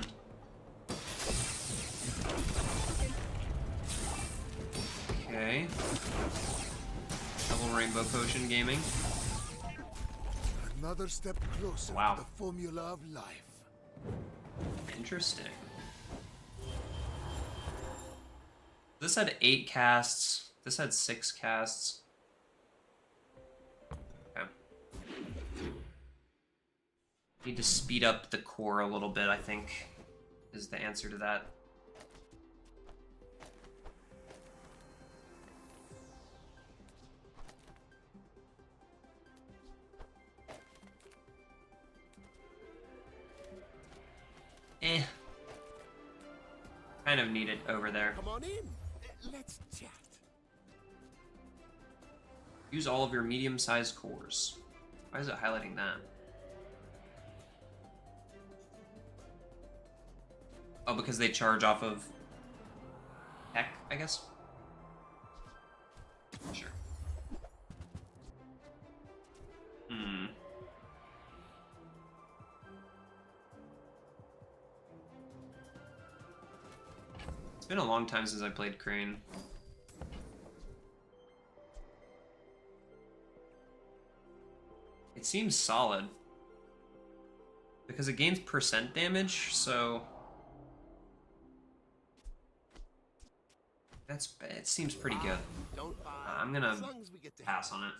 Okay. Double rainbow potion gaming. Another step closer Wow. to the formula of life. Interesting. This had 8 casts. This had 6 casts. Okay. Need to speed up the core a little bit, I think, is the answer to that. Kind of need it over there. Come on in. Let's chat. Use all of your medium-sized cores. Why is it highlighting that? Oh, because they charge off of tech, I guess? Sure. Hmm. It's been a long time since I played Crane. It seems solid. Because it gains percent damage, so... it seems pretty good. I'm gonna pass on it.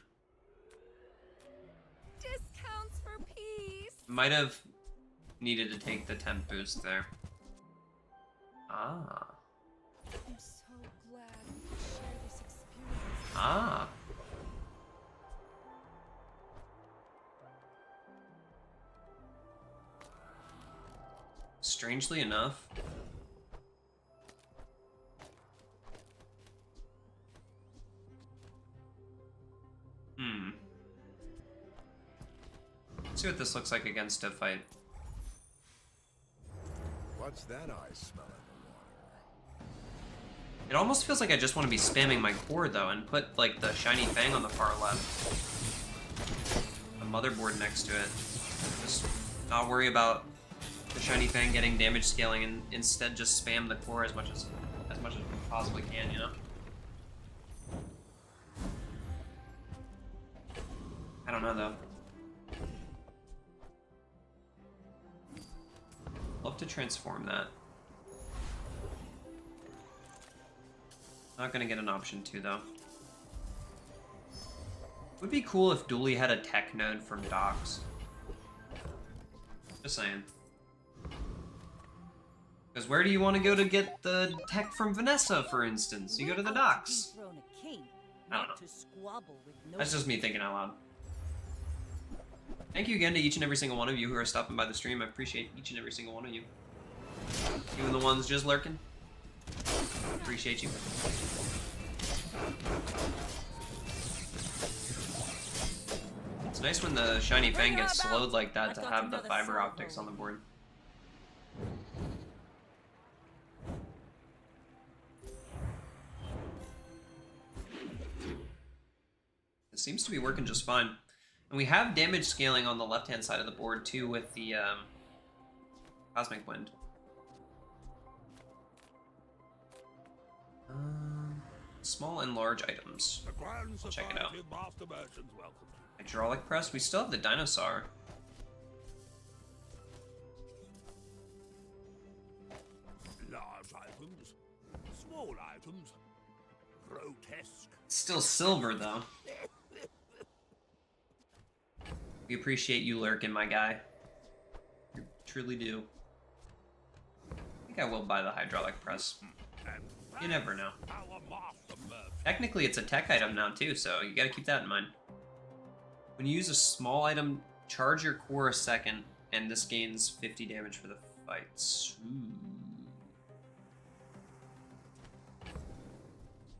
Discounts for peace. Might have needed to take the temp boost there. Ah. I'm so glad we could share this experience. Ah. Strangely enough, let's see what this looks like against a fight. What's that I smell in the water? It almost feels like I just want to be spamming my core though and put like the shiny fang on the far left. A motherboard next to it. Just not worry about the shiny fang getting damage scaling and instead just spam the core as much as we possibly can, you know? I don't know though. Love to transform that. Not gonna get an option to though. Would be cool if Dooley had a tech node from docks. Just saying. Because where do you want to go to get the tech from Vanessa, for instance? You go to the docks. I don't know. That's just me thinking out loud. Thank you again to each and every single one of you who are stopping by the stream. I appreciate each and every single one of you. Even the ones just lurking. Appreciate you. It's nice when the shiny fang gets slowed like that to have the fiber optics on the board. It seems to be working just fine. And we have damage scaling on the left-hand side of the board, too, with the Cosmic Wind. Small and large items. I'll check it out. Hydraulic press. We still have the dinosaur. Large items, small items, grotesque. Still silver, though. We appreciate you lurking, my guy. You truly do. I think I will buy the hydraulic press. You never know. Technically, it's a tech item now, too, so you gotta keep that in mind. When you use a small item, charge your core a second, and this gains 50 damage for the fights. Ooh.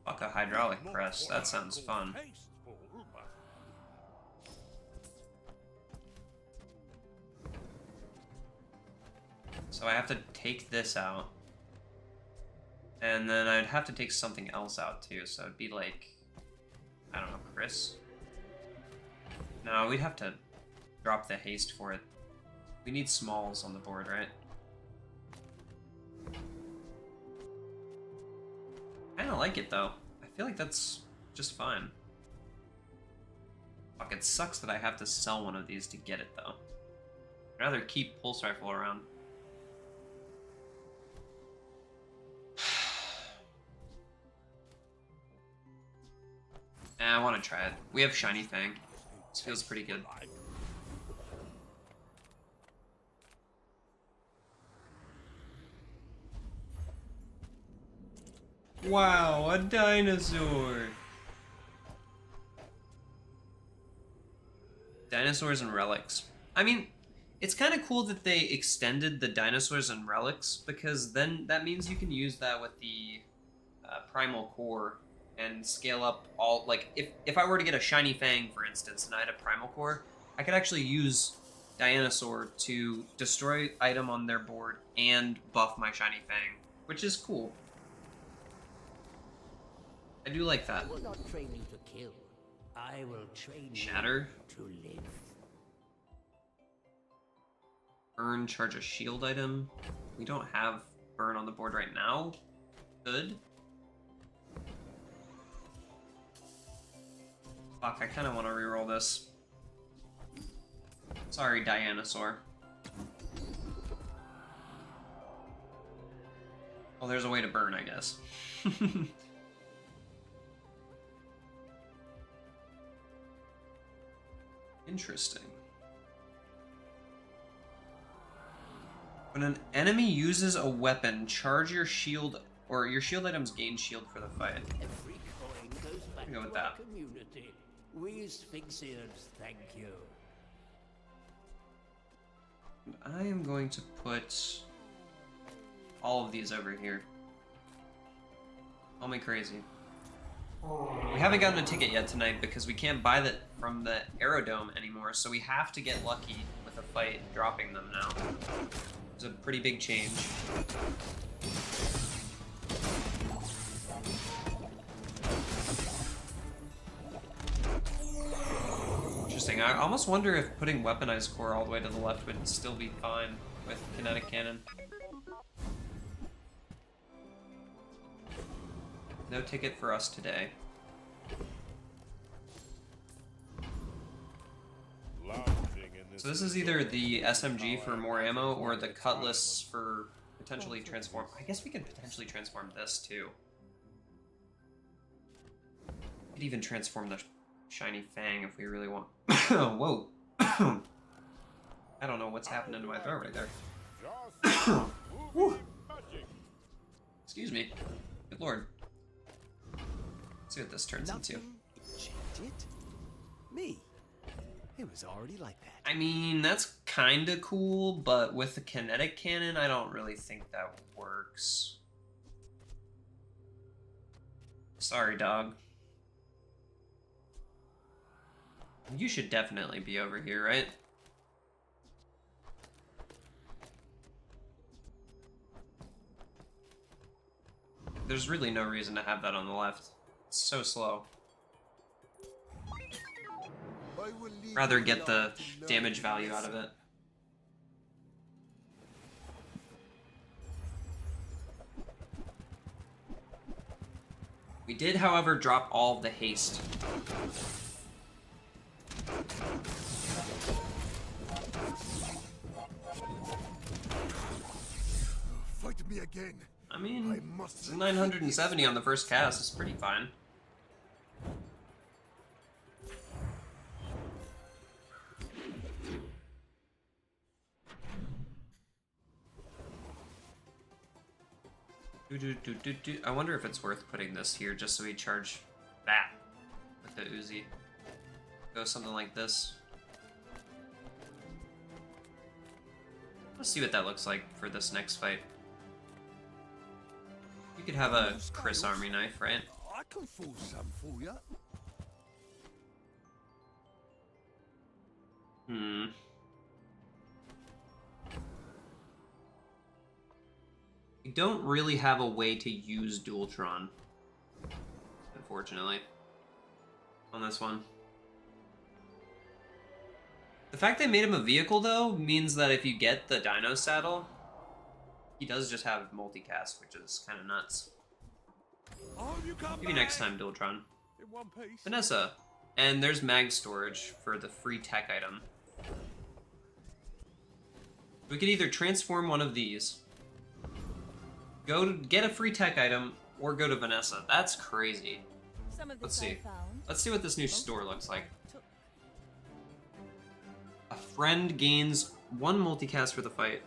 Fuck a hydraulic press. That sounds fun. So I have to take this out. And then I'd have to take something else out too. So it'd be like, I don't know, Chris? No, we'd have to drop the haste for it. We need smalls on the board, right? I kinda like it though. I feel like that's just fine. Fuck, it sucks that I have to sell one of these to get it though. I'd rather keep pulse rifle around. I want to try it. We have Shiny Fang. This feels pretty good. Wow, a dinosaur! Dinosaurs and relics. I mean, it's kind of cool that they extended the dinosaurs and relics, because then that means you can use that with the primal core and scale up all, like, if I were to get a Shiny Fang, for instance, and I had a primal core, I could actually use Dinosaur to destroy item on their board and buff my Shiny Fang, which is cool. I do like that. I will not train you to kill. I will train Shatter. you to live. Burn, charge a shield item. We don't have burn on the board right now. Good. Fuck, I kind of want to reroll this. Sorry, Dinosaur. Well, there's a way to burn, I guess. Interesting. When an enemy uses a weapon, charge your shield, or your shield items gain shield for the fight. Every coin goes back Go with to our that. community. We Sphinxians thank you. I am going to put all of these over here. Call me crazy. We haven't gotten a ticket yet tonight because we can't buy that from the Aerodome anymore, so we have to get lucky with a fight dropping them now. It's a pretty big change. Interesting. I almost wonder if putting Weaponized Core all the way to the left would still be fine with Kinetic Cannon. No ticket for us today. So this is either the SMG for more ammo or the Cutlass for potentially transform. I guess we could potentially transform this too. We could even transform the Shiny Fang if we really want. Whoa. I don't know what's happening to my throat right there. Whew. Excuse me. Good lord. Let's see what this turns into. Nothing changed it? Me? It was already like that. I mean, that's kinda cool, but with the kinetic cannon, I don't really think that works. Sorry, dog. You should definitely be over here, right? There's really no reason to have that on the left. It's so slow. Rather get the damage value out of it. We did, however, drop all of the haste. Fight me again. I mean, 970 on the first cast is pretty fine. I wonder if it's worth putting this here just so we charge that with the Uzi. Go something like this. Let's see what that looks like for this next fight. You could have a Chris army knife, right? can fool some for ya. We don't really have a way to use Dualtron, unfortunately, on this one. The fact they made him a vehicle, though, means that if you get the Dino Saddle, he does just have multicast, which is kind of nuts. Maybe next time, Dualtron. In one piece. Vanessa. And there's mag storage for the free tech item. We could either transform one of these, go to get a free tech item, or go to Vanessa. That's crazy. Some of Let's this I see. found. Let's see what this new Most store of looks it like. I took. A friend gains 1 multicast for the fight.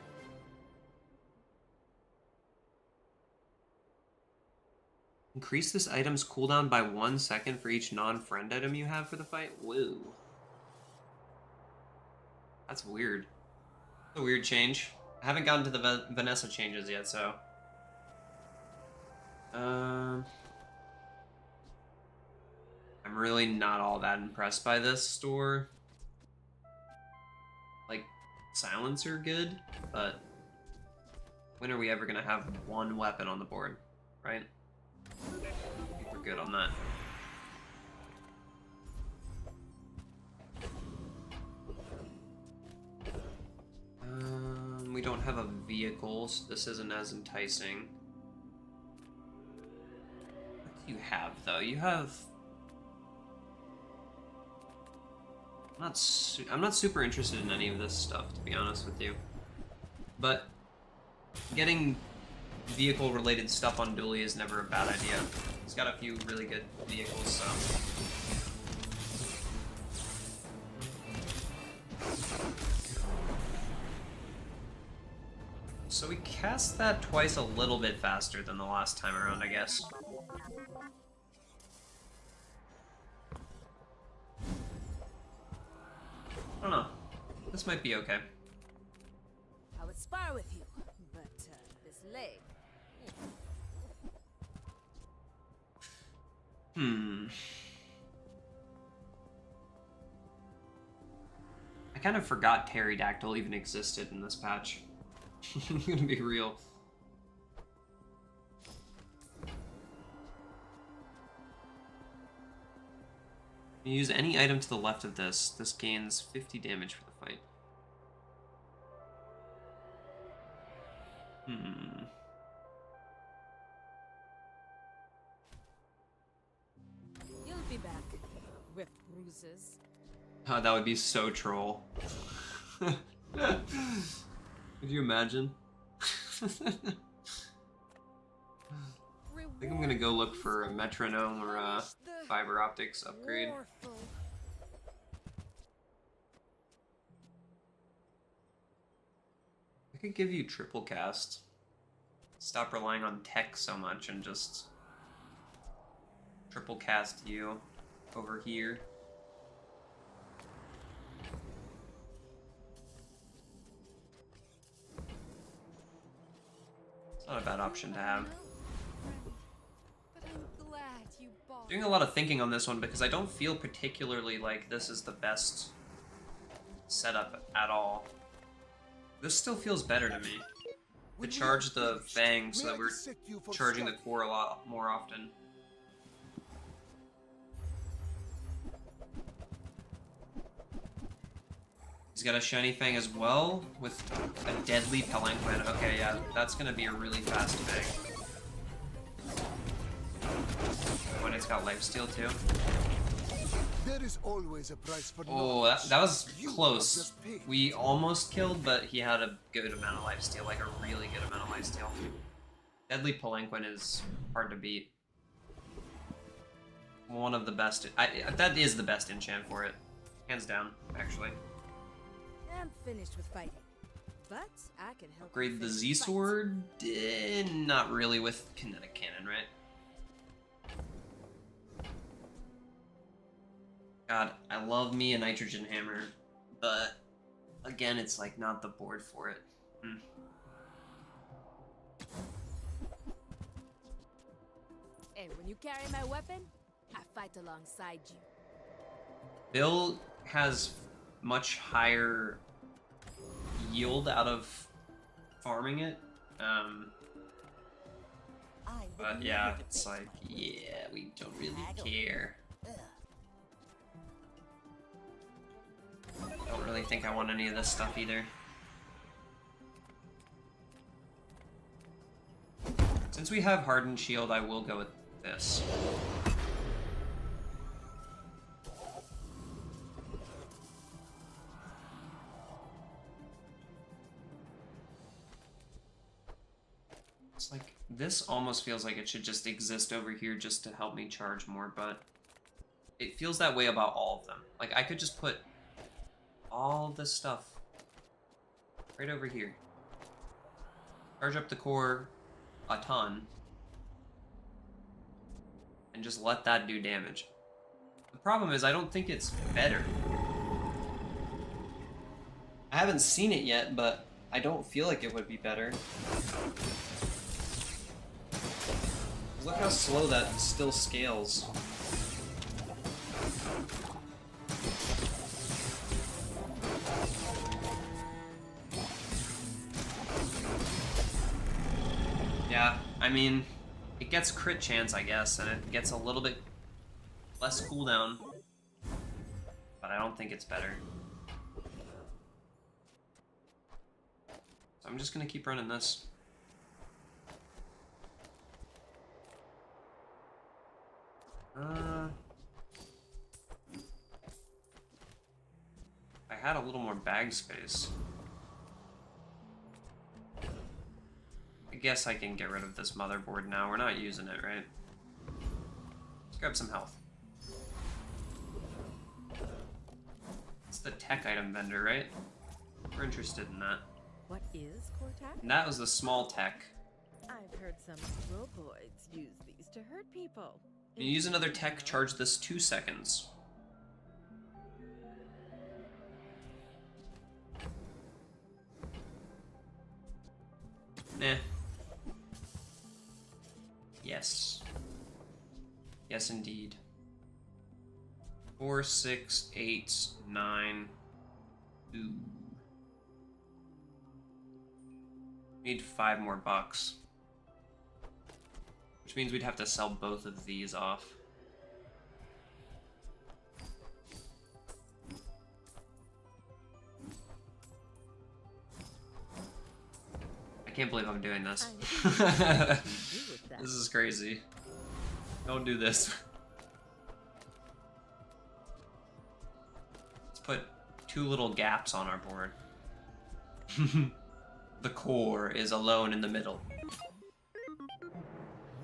Increase this item's cooldown by 1 second for each non-friend item you have for the fight? Whoa. That's weird. That's a weird change. I haven't gotten to the Vanessa changes yet, so... I'm really not all that impressed by this store. Like, silencer good, but when are we ever gonna have 1 weapon on the board, right? I think we're good on that. We don't have a vehicle, so this isn't as enticing. What do you have, though? You have... I'm not super interested in any of this stuff, to be honest with you. But getting vehicle-related stuff on Dooley is never a bad idea. He's got a few really good vehicles, so... So we cast that twice a little bit faster than the last time around, I guess. I don't know. This might be okay. I would spar with you, but this leg. I kind of forgot Pterodactyl even existed in this patch. I'm gonna be real. You use any item to the left of this. This gains 50 damage for the fight. You'll be back with bruises. Oh, that would be so troll. Could you imagine? I think I'm gonna go look for a metronome or a fiber optics upgrade. I could give you triple cast. Stop relying on tech so much and just triple cast you over here. It's not a bad option to have. But I'm glad you bought. Doing a lot of thinking on this one because I don't feel particularly like this is the best setup at all. This still feels better to me. To charge the Fang so that we're charging the core a lot more often. He's got a shiny Fang as well with a deadly Palanquin. Okay, yeah, that's gonna be a really fast Fang. When it's got lifesteal too. There is always a price for Oh, that was close. We almost killed, but he had a good amount of lifesteal, like a really good amount of lifesteal. Deadly Palanquin is hard to beat. One of the best. That is the best enchant for it, hands down, actually. I'm finished with fighting, but I can help. Upgrade the Z sword? Not really with kinetic cannon, right? God, I love me a nitrogen hammer, but again, it's like not the board for it. And when you carry my weapon, I fight alongside you. Bill has much higher yield out of farming it. But yeah, it's like, yeah, we don't really care. Don't really think I want any of this stuff either. Since we have Hardened Shield, I will go with this. It's like, this almost feels like it should just exist over here just to help me charge more, but it feels that way about all of them. Like, I could just put all this stuff right over here. Charge up the core a ton, and just let that do damage. The problem is, I don't think it's better. I haven't seen it yet, but I don't feel like it would be better. Look how slow that still scales. Yeah, I mean, it gets crit chance, I guess, and it gets a little bit less cooldown, but I don't think it's better. So I'm just gonna keep running this. I had a little more bag space. I guess I can get rid of this motherboard now. We're not using it, right? Let's grab some health. It's the tech item vendor, right? We're interested in that. What is Cortac? And that was the small tech. I've heard some roboids use these to hurt people. When you use another tech, charge this 2 seconds. Nah. Yes. Yes, indeed. 4, 6, 8, 9. Ooh. Need 5 more bucks. Which means we'd have to sell both of these off. I can't believe I'm doing this. This is crazy. Don't do this. Let's put 2 little gaps on our board. The core is alone in the middle.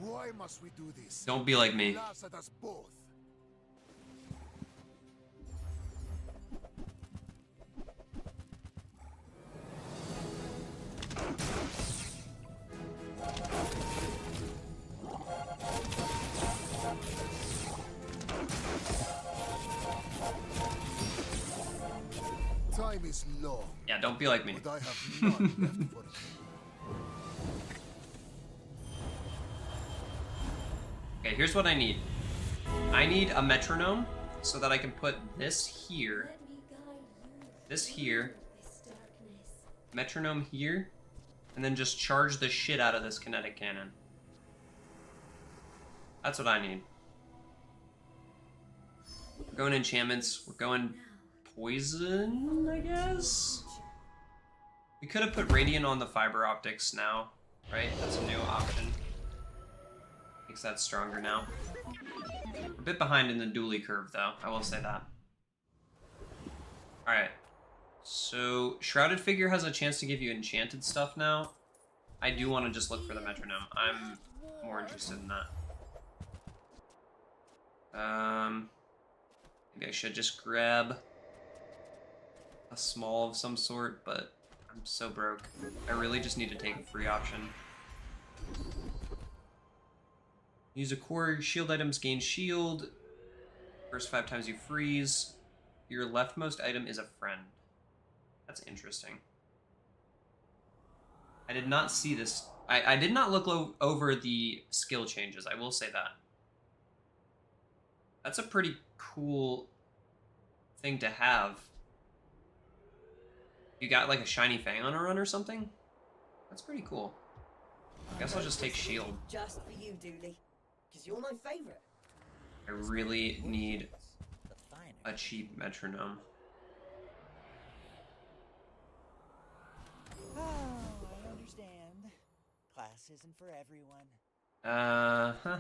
Why must we do this? Don't be like me. Laughs at us both. Time is long, Yeah, don't be like me. but I have none left for you. Okay, here's what I need. I need a metronome so that I can put this here, this here, metronome here, and then just charge the shit out of this kinetic cannon. That's what I need. We're going enchantments. We're going poison, I guess? We could have put radiant on the fiber optics now, right? That's a new option. Makes that stronger now. We're a bit behind in the dually curve, though. I will say that. Alright. So, Shrouded Figure has a chance to give you enchanted stuff now. I do want to just look for the metronome. I'm more interested in that. Maybe I should just grab a small of some sort, but I'm so broke. I really just need to take a free option. Use a core, shield items gain shield. First 5 times you freeze. Your leftmost item is a friend. That's interesting. I did not see this. I did not look over the skill changes, I will say that. That's a pretty cool thing to have. You got like a shiny fang on a run or something? That's pretty cool. I guess I'll just take shield. Just for you, Dooley. Because you're my favorite. I really need The finer. a cheap metronome. Oh, I understand. Class isn't for everyone. Huh.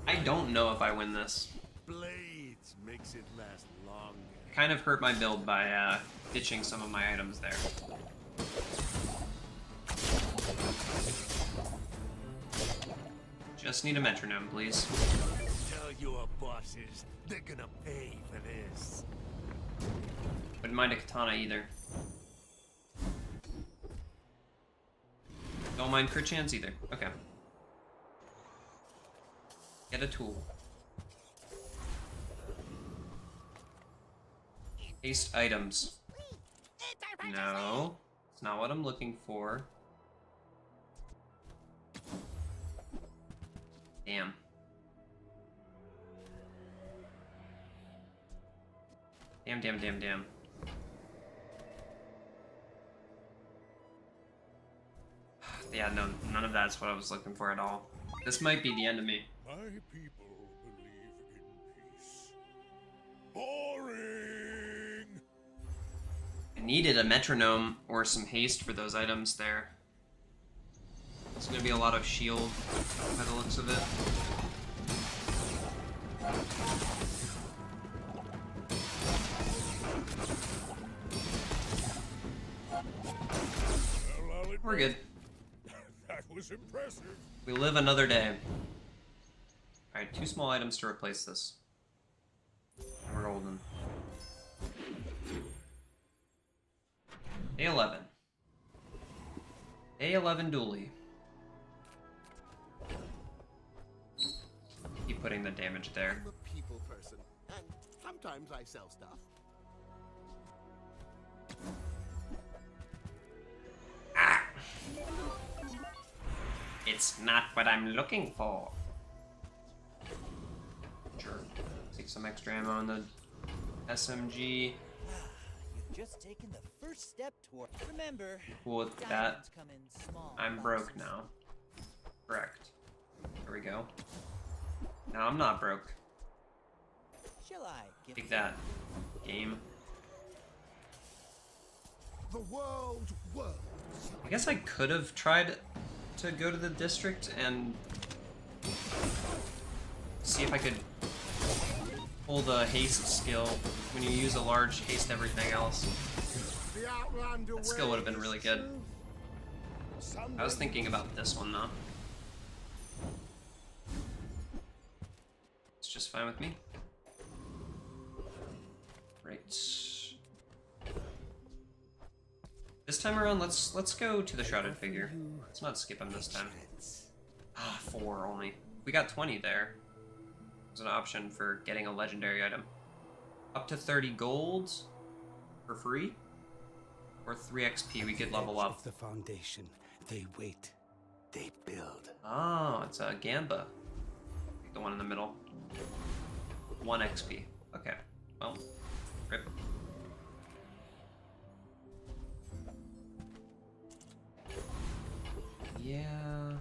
I don't know if I win this. Blades makes it last longer. Kind of hurt my build by ditching some of my items there. Just need a metronome, please. Tell your bosses they're gonna pay for this. Wouldn't mind a katana either. Don't mind crit chance either. Okay. Get a tool. Haste items. No, it's not what I'm looking for. Damn. Damn. Yeah, no, none of that's what I was looking for at all. This might be the end of me. My people believe in peace. Boring! I needed a metronome or some haste for those items there. It's gonna be a lot of shield by the looks of it. Well, I'll We're admit, good. that was impressive. We live another day. Alright, 2 small items to replace this. And we're golden. Day 11. Day 11 dually. Keep putting the damage there. I'm a people person, and sometimes I sell stuff. Ah! It's not what I'm looking for. Sure. Take some extra ammo on the SMG. You've just taken the first step toward. Remember, Cool with that. diamonds come in small I'm broke boxes. now. Correct. There we go. Now I'm not broke. Shall I give Take you- that. Game. The world whirls. I guess I could have tried to go to the district and see if I could pull the haste skill. When you use a large, haste everything else. The Outlander That skill would have been way really is good. true. I was thinking about this one though. It's just fine with me. Right. This time around, let's go to the shrouded figure. Let's not skip him this time. Ah, 4 only. We got 20 there. There's an option for getting a legendary item. Up to 30 gold for free, or 3 XP. We could level up. Of the foundation, they wait, they build. Oh, it's a Gamba. Pick the one in the middle. 1 XP. Okay. Well, rip. Yeah.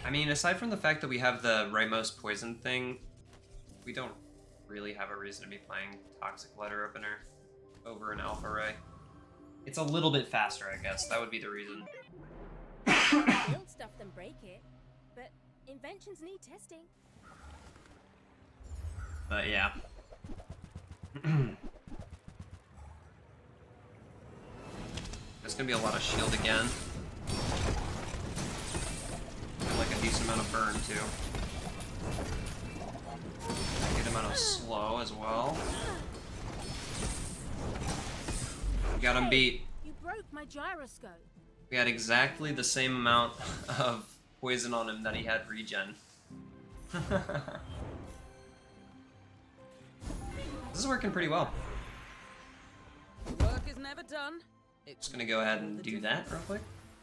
I mean, aside from the fact that we have the rightmost poison thing, we don't really have a reason to be playing Toxic Letter Opener over an Alpha Ray. It's a little bit faster, I guess. That would be the reason. Build stuff than break it, but inventions need testing. But yeah. There's gonna be a lot of shield again. And like a decent amount of burn too. A good amount of slow as well. We got him beat. You broke my gyroscope. We had exactly the same amount of poison on him that he had regen. This is working pretty well. Work is never done Just gonna go ahead and do that real quick.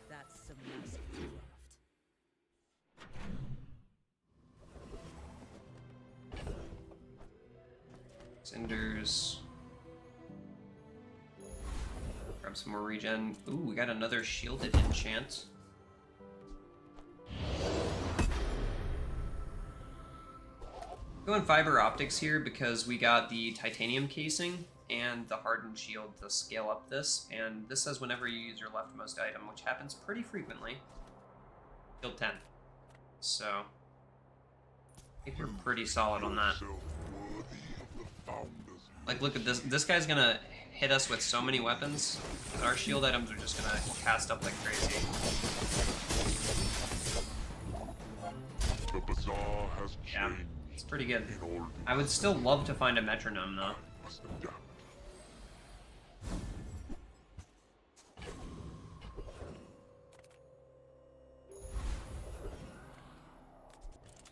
That's some nice craft. Cinders. Grab some more regen. Ooh, we got another shielded enchant. Going fiber optics here because we got the titanium casing and the hardened shield to scale up this, and this says whenever you use your leftmost item, which happens pretty frequently. Shield 10. So I think we're pretty solid on that. Like, look at this. This guy's gonna hit us with so many weapons that our shield items are just gonna cast up like crazy. The Bazaar has Yeah, changed. it's pretty good. In all I would still love to find a metronome though. must adapt.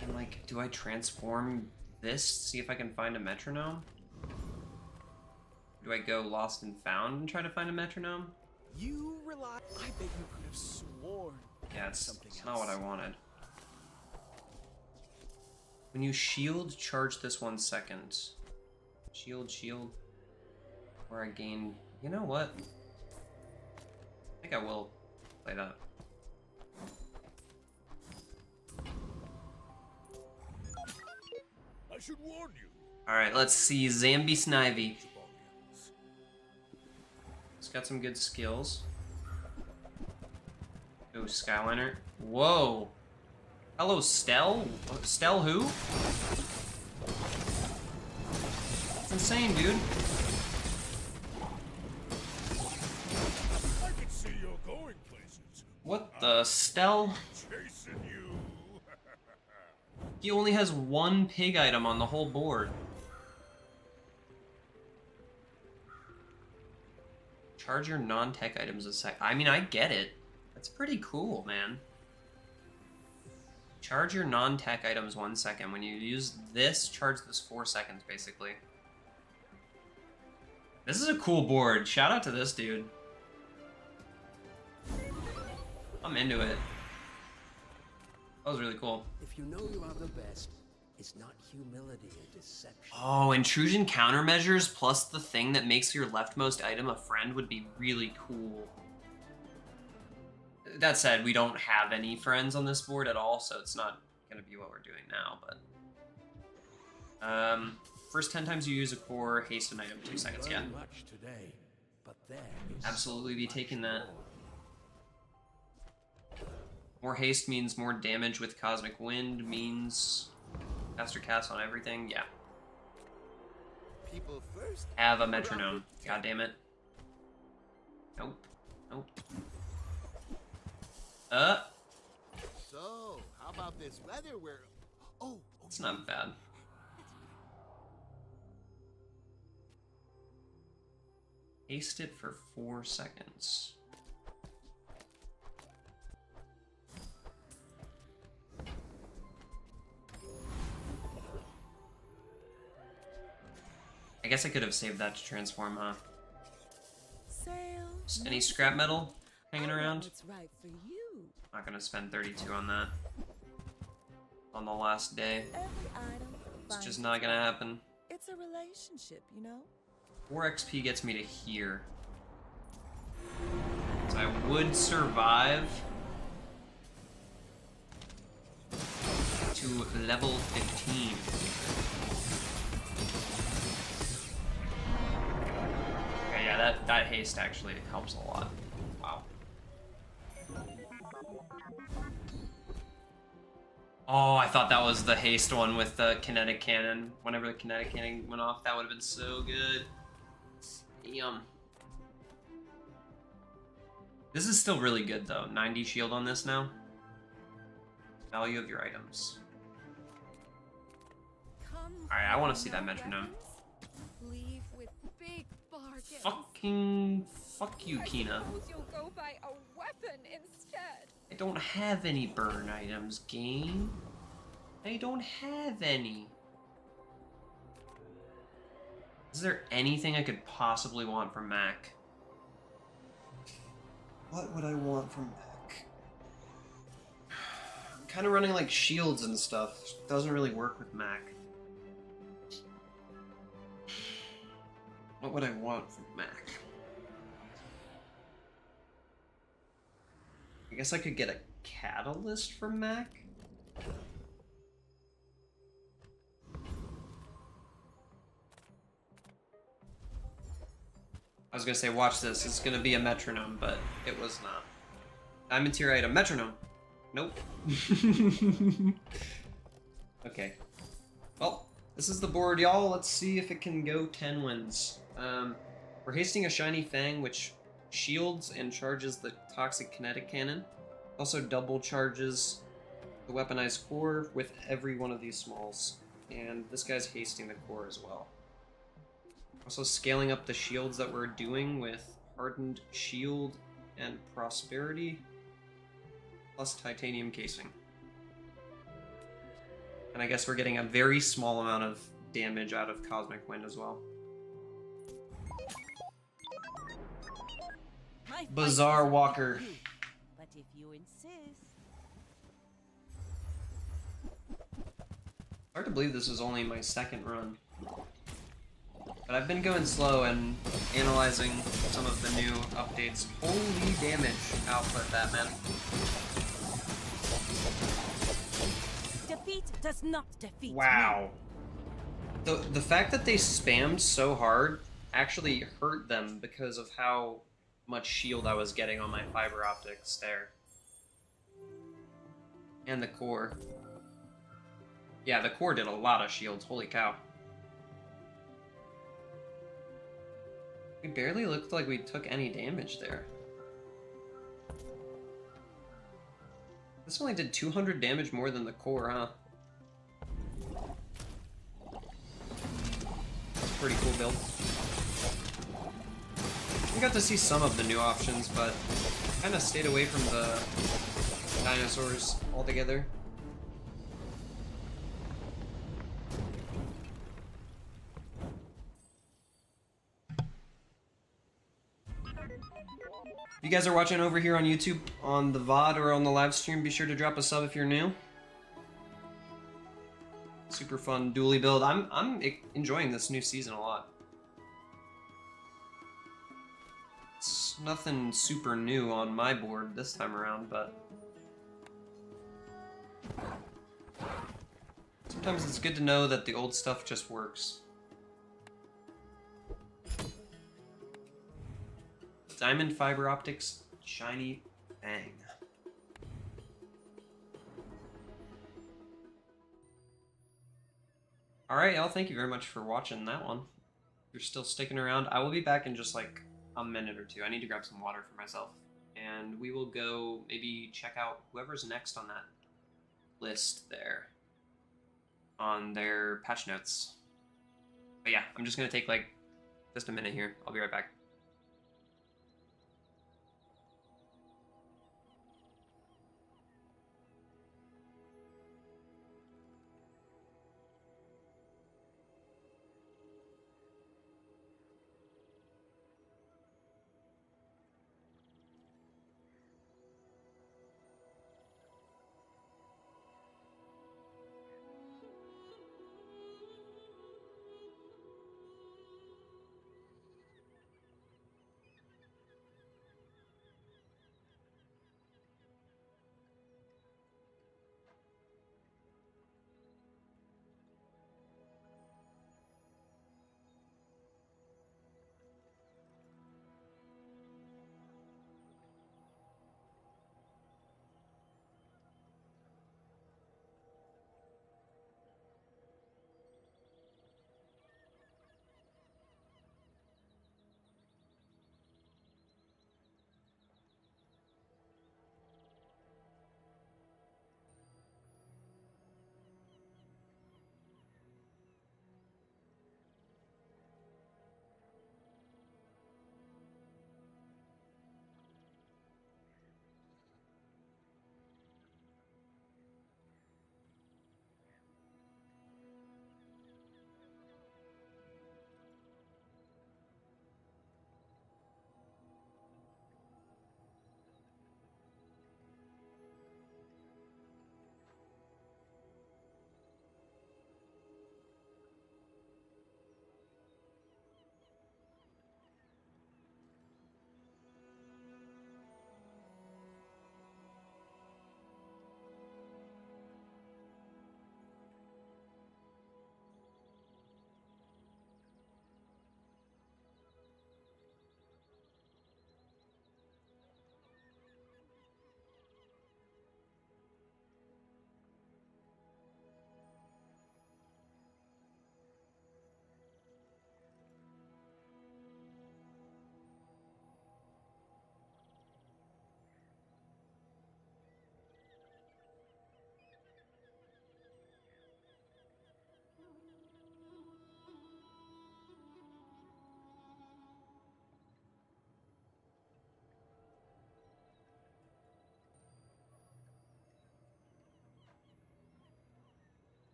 And like, do I transform this? See if I can find a metronome? Do I go lost and found and try to find a metronome? You rely. I bet you could have sworn. Yeah, it's Something not what I else. wanted. When you shield, charge this 1 second. Shield, shield. Where I gain... You know what? I think I will play that. I should warn you. Alright, let's see. Zambi Snivy. Toboggan's. It's got some good skills. Ooh, Skyliner. Whoa! Hello, Stell? Stell who? That's insane, dude. I can see you're going places. What the Stell? Chasing you. He only has one pig item on the whole board. Charge your non-tech items a sec. I mean, I get it. That's pretty cool, man. Charge your non-tech items 1 second. When you use this, charge this 4 seconds, basically. This is a cool board. Shout out to this dude. I'm into it. That was really cool. If you know you are the best, it's not humility or deception. Oh, intrusion countermeasures plus the thing that makes your leftmost item a friend would be really cool. That said, we don't have any friends on this board at all, so it's not going to be what we're doing now, but... first 10 times you use a core, haste an item 2 seconds, yeah. Learned much today, but there is Absolutely so be much taking that. more. More haste means more damage with Cosmic Wind, means faster cast on everything, yeah. People first. Have a metronome, god damn it. Nope, nope. So, how about this weather where... Oh, It's not bad. Haste it for 4 seconds. I guess I could have saved that to transform, huh? Any scrap metal hanging around? It's right for you. Not gonna spend 32 on that. On the last day. Every item. It's finds just its not gonna way. happen. It's a relationship, you know? 4 XP gets me to here. So I would survive to level 15. Okay, yeah, that haste actually helps a lot. Wow. Oh, I thought that was the haste one with the kinetic cannon. Whenever the kinetic cannon went off, that would have been so good. Damn. This is still really good though. 90 shield on this now. Value of your items. Alright, I want to see that metronome. Leave with big bargains. Fuck you, Kina. Suppose you'll go buy a weapon instead. I don't have any burn items, game. I don't have any. Is there anything I could possibly want from Mac? What would I want from Mac? I'm kind of running like shields and stuff. Doesn't really work with Mac. What would I want from Mac? I guess I could get a catalyst from Mac. I was gonna say, watch this. It's gonna be a metronome, but it was not. Diamond tier item, metronome. Nope. Okay. Well, this is the board, y'all. Let's see if it can go 10 wins. We're hasting a shiny Fang, which shields and charges the toxic kinetic cannon. Also double charges the weaponized core with every one of these smalls. And this guy's hasting the core as well. Also scaling up the shields that we're doing with hardened shield and prosperity, plus titanium casing. And I guess we're getting a very small amount of damage out of Cosmic Wind as well. My fight Bazaar isn't Walker. with you, but if you insist. Hard to believe this is only my second run. But I've been going slow and analyzing some of the new updates. Holy damage output, that man. Defeat does not defeat Wow. The fact that they spammed so hard actually hurt them because of how much shield I was getting on my fiber optics there. And the core. Yeah, the core did a lot of shields, holy cow. It barely looked like we took any damage there. This only did 200 damage more than the core, huh? That's a pretty cool build. We got to see some of the new options, but kind of stayed away from the dinosaurs altogether. If you guys are watching over here on YouTube, on the VOD or on the live stream, be sure to drop a sub if you're new. Super fun dually build. I'm enjoying this new season a lot. It's nothing super new on my board this time around, but sometimes it's good to know that the old stuff just works. Diamond fiber optics, shiny Fang. Alright, y'all, thank you very much for watching that one. If you're still sticking around, I will be back in just like a minute or two. I need to grab some water for myself. And we will go maybe check out whoever's next on that list there. On their patch notes. But yeah, I'm just gonna take like just a minute here. I'll be right back.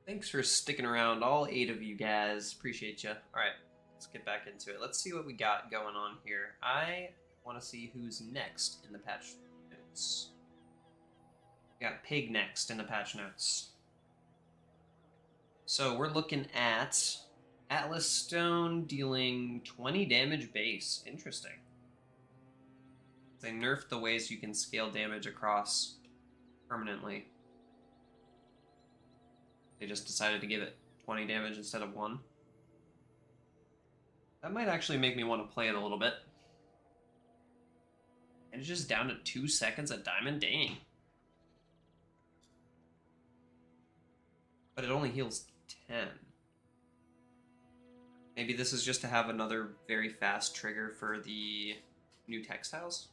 Thanks for sticking around, all 8 of you guys. Appreciate you. Alright, let's get back into it. Let's see what we got going on here. I want to see who's next in the patch notes. We got Pig next in the patch notes. So we're looking at Atlas Stone dealing 20 damage base. Interesting. They nerfed the ways you can scale damage across permanently. They just decided to give it 20 damage instead of 1. That might actually make me want to play it a little bit. And it's just down to 2 seconds at Diamond? Dang. But it only heals 10. Maybe this is just to have another very fast trigger for the new textiles?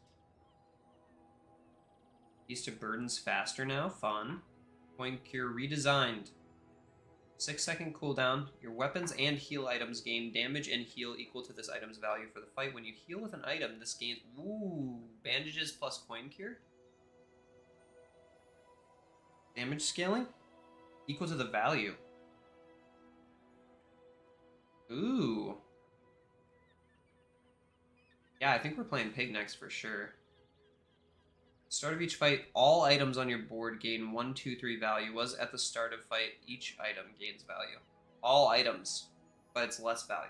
Used to burdens faster now. Fun. Point Cure redesigned. 6-second cooldown. Your weapons and heal items gain damage and heal equal to this item's value for the fight. When you heal with an item, this gains... Ooh, bandages plus coin cure? Damage scaling? Equal to the value. Ooh. Yeah, I think we're playing Pig next for sure. Start of each fight, all items on your board gain 1, 2, 3 value. Was at the start of fight, each item gains value. All items, but it's less value.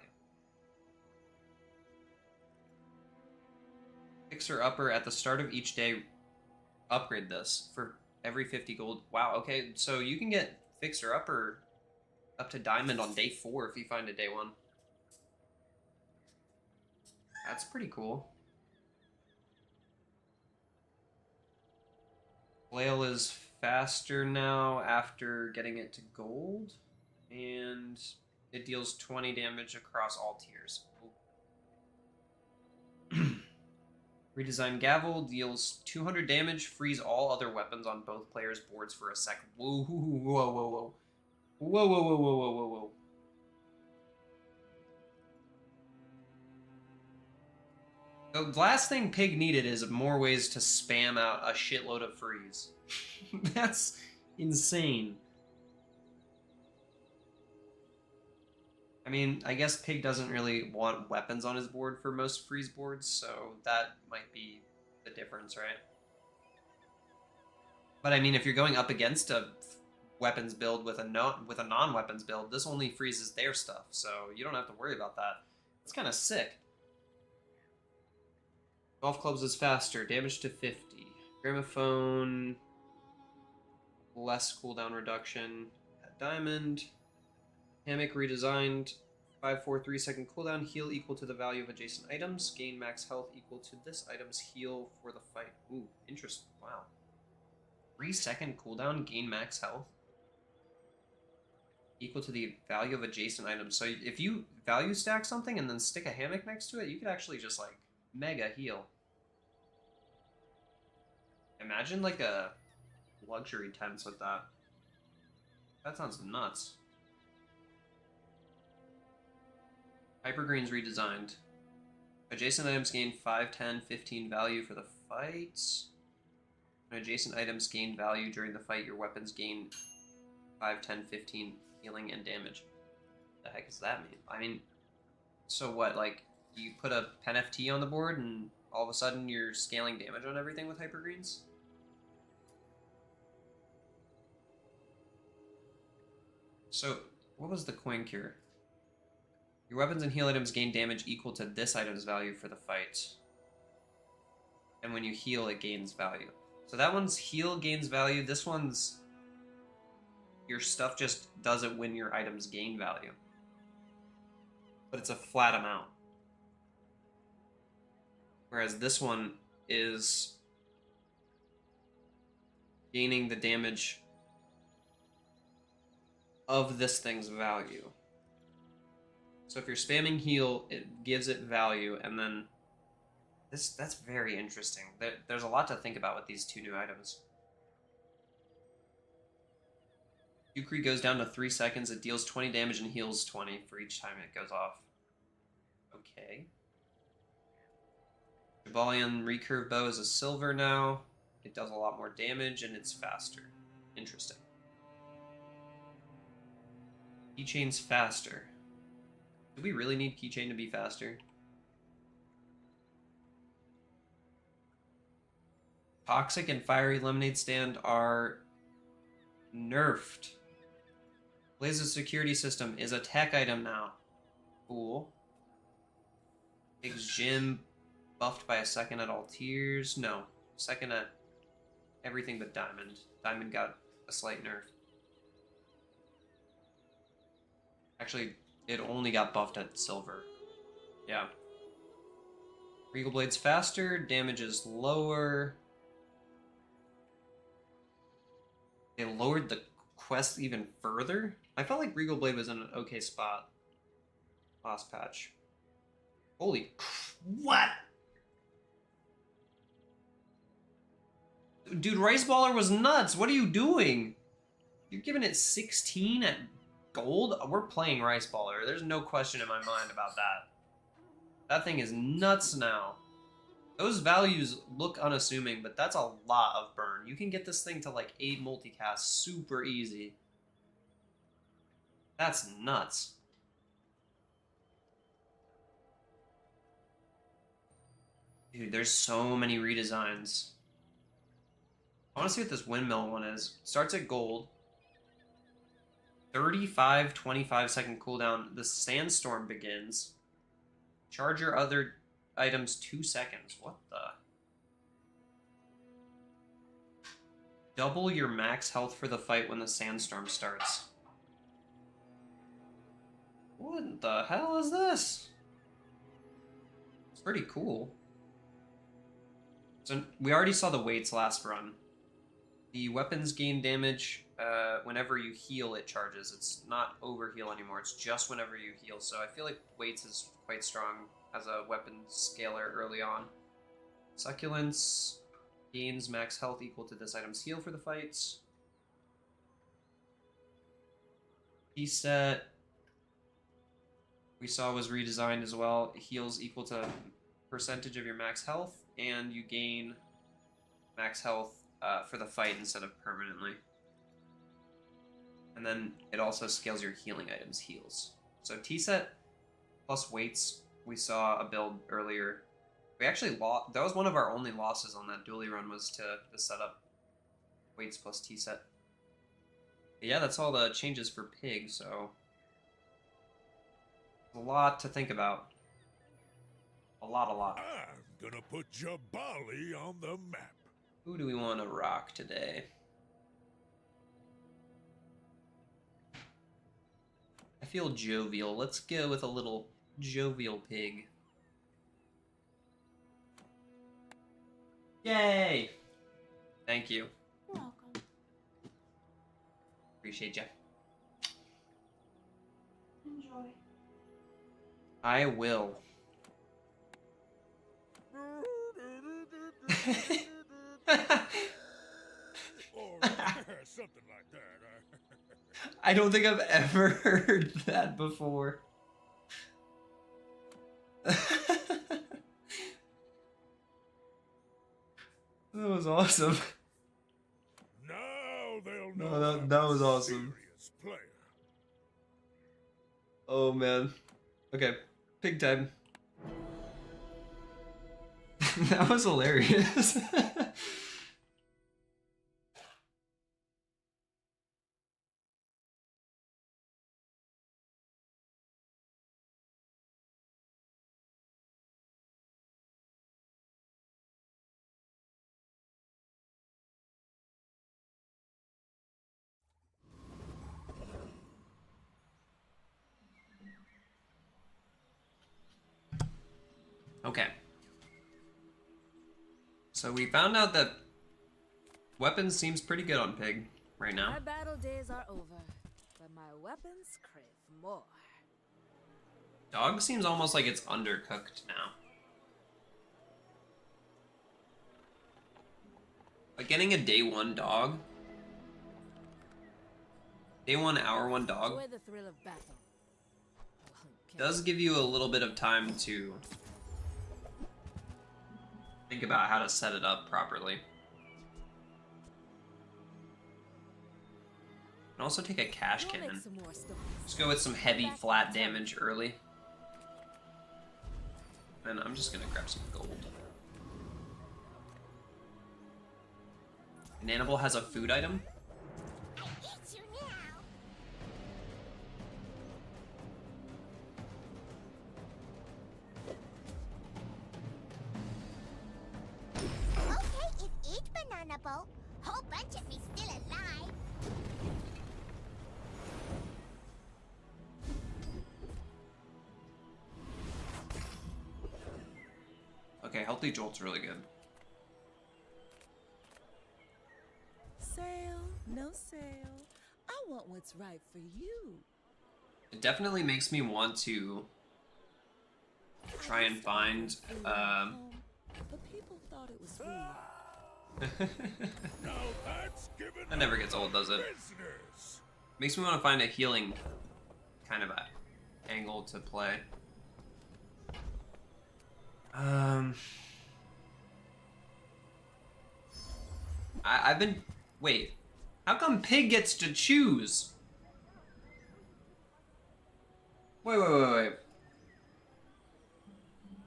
Fixer Upper at the start of each day, upgrade this for every 50 gold. Wow, okay, so you can get Fixer Upper up to Diamond on day 4 if you find a day 1. That's pretty cool. Flail is faster now after getting it to gold, and it deals 20 damage across all tiers. Redesigned Gavel deals 200 damage, frees all other weapons on both players' boards for a second. Whoa, whoa, whoa, whoa, whoa. Whoa, whoa, whoa, whoa, whoa, whoa, whoa. The last thing Pig needed is more ways to spam out a shitload of freeze. That's insane. I mean, I guess Pig doesn't really want weapons on his board for most freeze boards, so that might be the difference, right? But I mean, if you're going up against a weapons build with a non-weapons build, this only freezes their stuff, so you don't have to worry about that. It's kind of sick. Golf clubs is faster, damage to 50. Gramophone, less cooldown reduction at Diamond. Hammock redesigned, 5-4 3-second cooldown, heal equal to the value of adjacent items, gain max health equal to this item's heal for the fight. Ooh, interesting. Wow. 3-second cooldown, gain max health equal to the value of adjacent items. So if you value stack something and then stick a hammock next to it, you could actually just like mega heal. Imagine like a luxury tents with that. That sounds nuts. Hypergreen's redesigned. Adjacent items gain 5, 10, 15 value for the fight. When adjacent items gain value during the fight, your weapons gain 5, 10, 15 healing and damage. What the heck does that mean? I mean, so what, like, you put a pen FT on the board and all of a sudden you're scaling damage on everything with Hypergreens? So, what was the coin cure? Your weapons and heal items gain damage equal to this item's value for the fight. And when you heal, it gains value. So that one's heal gains value. This one's... your stuff just does it when your items gain value. But it's a flat amount. Whereas this one is gaining the damage of this thing's value. So if you're spamming heal, it gives it value, and then that's very interesting. There's a lot to think about with these two new items. Ukri goes down to 3 seconds. It deals 20 damage and heals 20 for each time it goes off. Okay. Jabalion recurve bow is a silver now. It does a lot more damage and it's faster. Interesting. Keychain's faster. Do we really need keychain to be faster? Toxic and fiery lemonade stand are nerfed. Blaze's security system is a tech item now. Cool. Big's gym buffed by a second at all tiers. No, second at everything but diamond. Diamond got a slight nerf. Actually, it only got buffed at silver. Yeah. Regal Blade's faster, damage is lower. They lowered the quest even further? I felt like Regal Blade was in an okay spot last patch. Holy... What? Dude, Rice Baller was nuts. What are you doing? You're giving it 16 at gold? We're playing Rice Baller. There's no question in my mind about that. That thing is nuts now. Those values look unassuming, but that's a lot of burn. You can get this thing to like 8 multicast super easy. That's nuts. Dude, there's so many redesigns. I want to see what this windmill one is. Starts at gold. 35, 25-second cooldown. The sandstorm begins. Charge your other items 2 seconds. What the? Double your max health for the fight when the sandstorm starts. What the hell is this? It's pretty cool. So we already saw the weights last run. The weapons gain damage whenever you heal, it charges. It's not overheal anymore. It's just whenever you heal. So I feel like weights is quite strong as a weapon scaler early on. Succulence gains max health equal to this item's heal for the fights. Piece set we saw was redesigned as well. It heals equal to percentage of your max health, and you gain max health for the fight instead of permanently. And then it also scales your healing items heals. So T-set plus weights, we saw a build earlier. We actually lost, that was one of our only losses on that dually run, was to the setup. Weights plus T-set. Yeah, that's all the changes for Pig, so a lot to think about. A lot. I'm gonna put Jabali on the map. Who do we want to rock today? I feel jovial. Let's go with a little jovial pig. Yay! Thank you. You're welcome. Appreciate ya. Enjoy. I will. Or something like that. I don't think I've ever heard that before. That was awesome. Now they'll know. No, that was awesome. Serious player. Oh man. Okay, pig time. That was hilarious. Okay. So we found out that weapons seems pretty good on Pig right now. My battle days are over, but my weapons crave more. Dog seems almost like it's undercooked now. Like getting a day 1 dog. Day 1, hour 1 dog Enjoy the thrill of battle. does give you a little bit of time to think about how to set it up properly. can also take a cash We'll make cannon. some more stories. Let's go with some heavy flat damage early. And I'm just gonna grab some gold. An animal has a food item. I eat you now. Okay, eat banana boat. Whole bunch of me still alive. Okay, healthy jolt's really good. Sale, no sale. I want what's right for you. It definitely makes me want to try and find But people thought it was weird. Now that's giving that never gets old, does it? business. Makes me want to find a healing kind of angle to play. I've been... Wait. How come Pig gets to choose? Wait.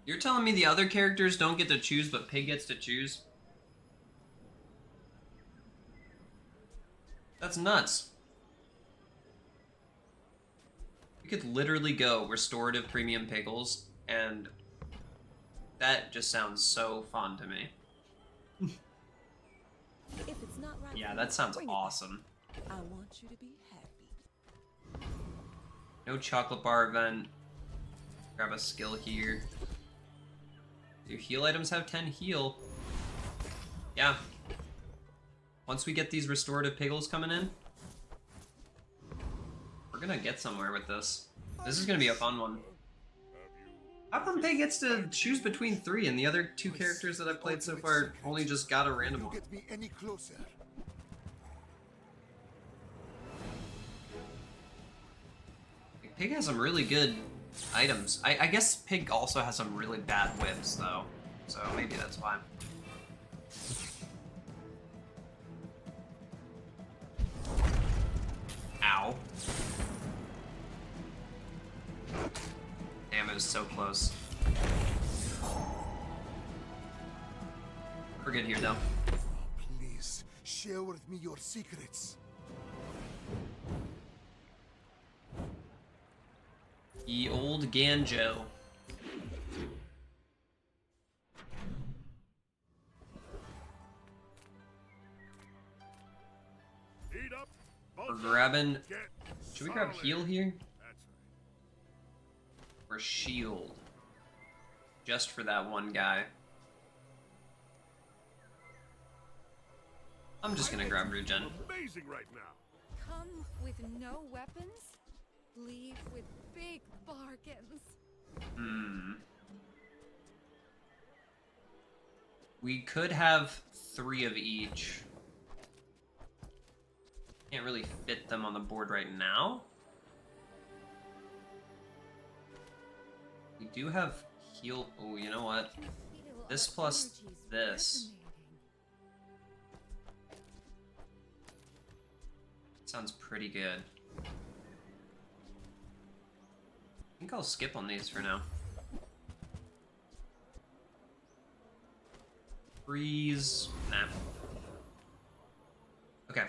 You're telling me the other characters don't get to choose, but Pig gets to choose? That's nuts. You could literally go restorative premium pickles, and that just sounds so fun to me. If it's not right Yeah, for that you, sounds bring it awesome. back. I want you to be happy. No chocolate bar event. Grab a skill here. Do heal items have 10 heal? Yeah. Once we get these restorative pickles coming in, we're gonna get somewhere with this. This is gonna be a fun one. How come Pig gets to choose between 3 and the other 2 characters that I've played so far only just got a random You one? get me any closer. Pig has some really good items. I guess Pig also has some really bad whips though, so maybe that's why. Ow. Damn, it was so close. We're good here though. Please, share with me your secrets. Ye old Ganjo. Eat up. We're grabbing... Get Should we grab solid. heal here? That's Or shield? Just for that one guy. I'm just gonna grab regen. right. Amazing right now. Come with no weapons, leave with big bargains. We could have 3 of each. Can't really fit them on the board right now. We do have heal. Oh, you know what? Can feel This our plus energies this. resonating. Sounds pretty good. I think I'll skip on these for now. Freeze. Nah. Okay.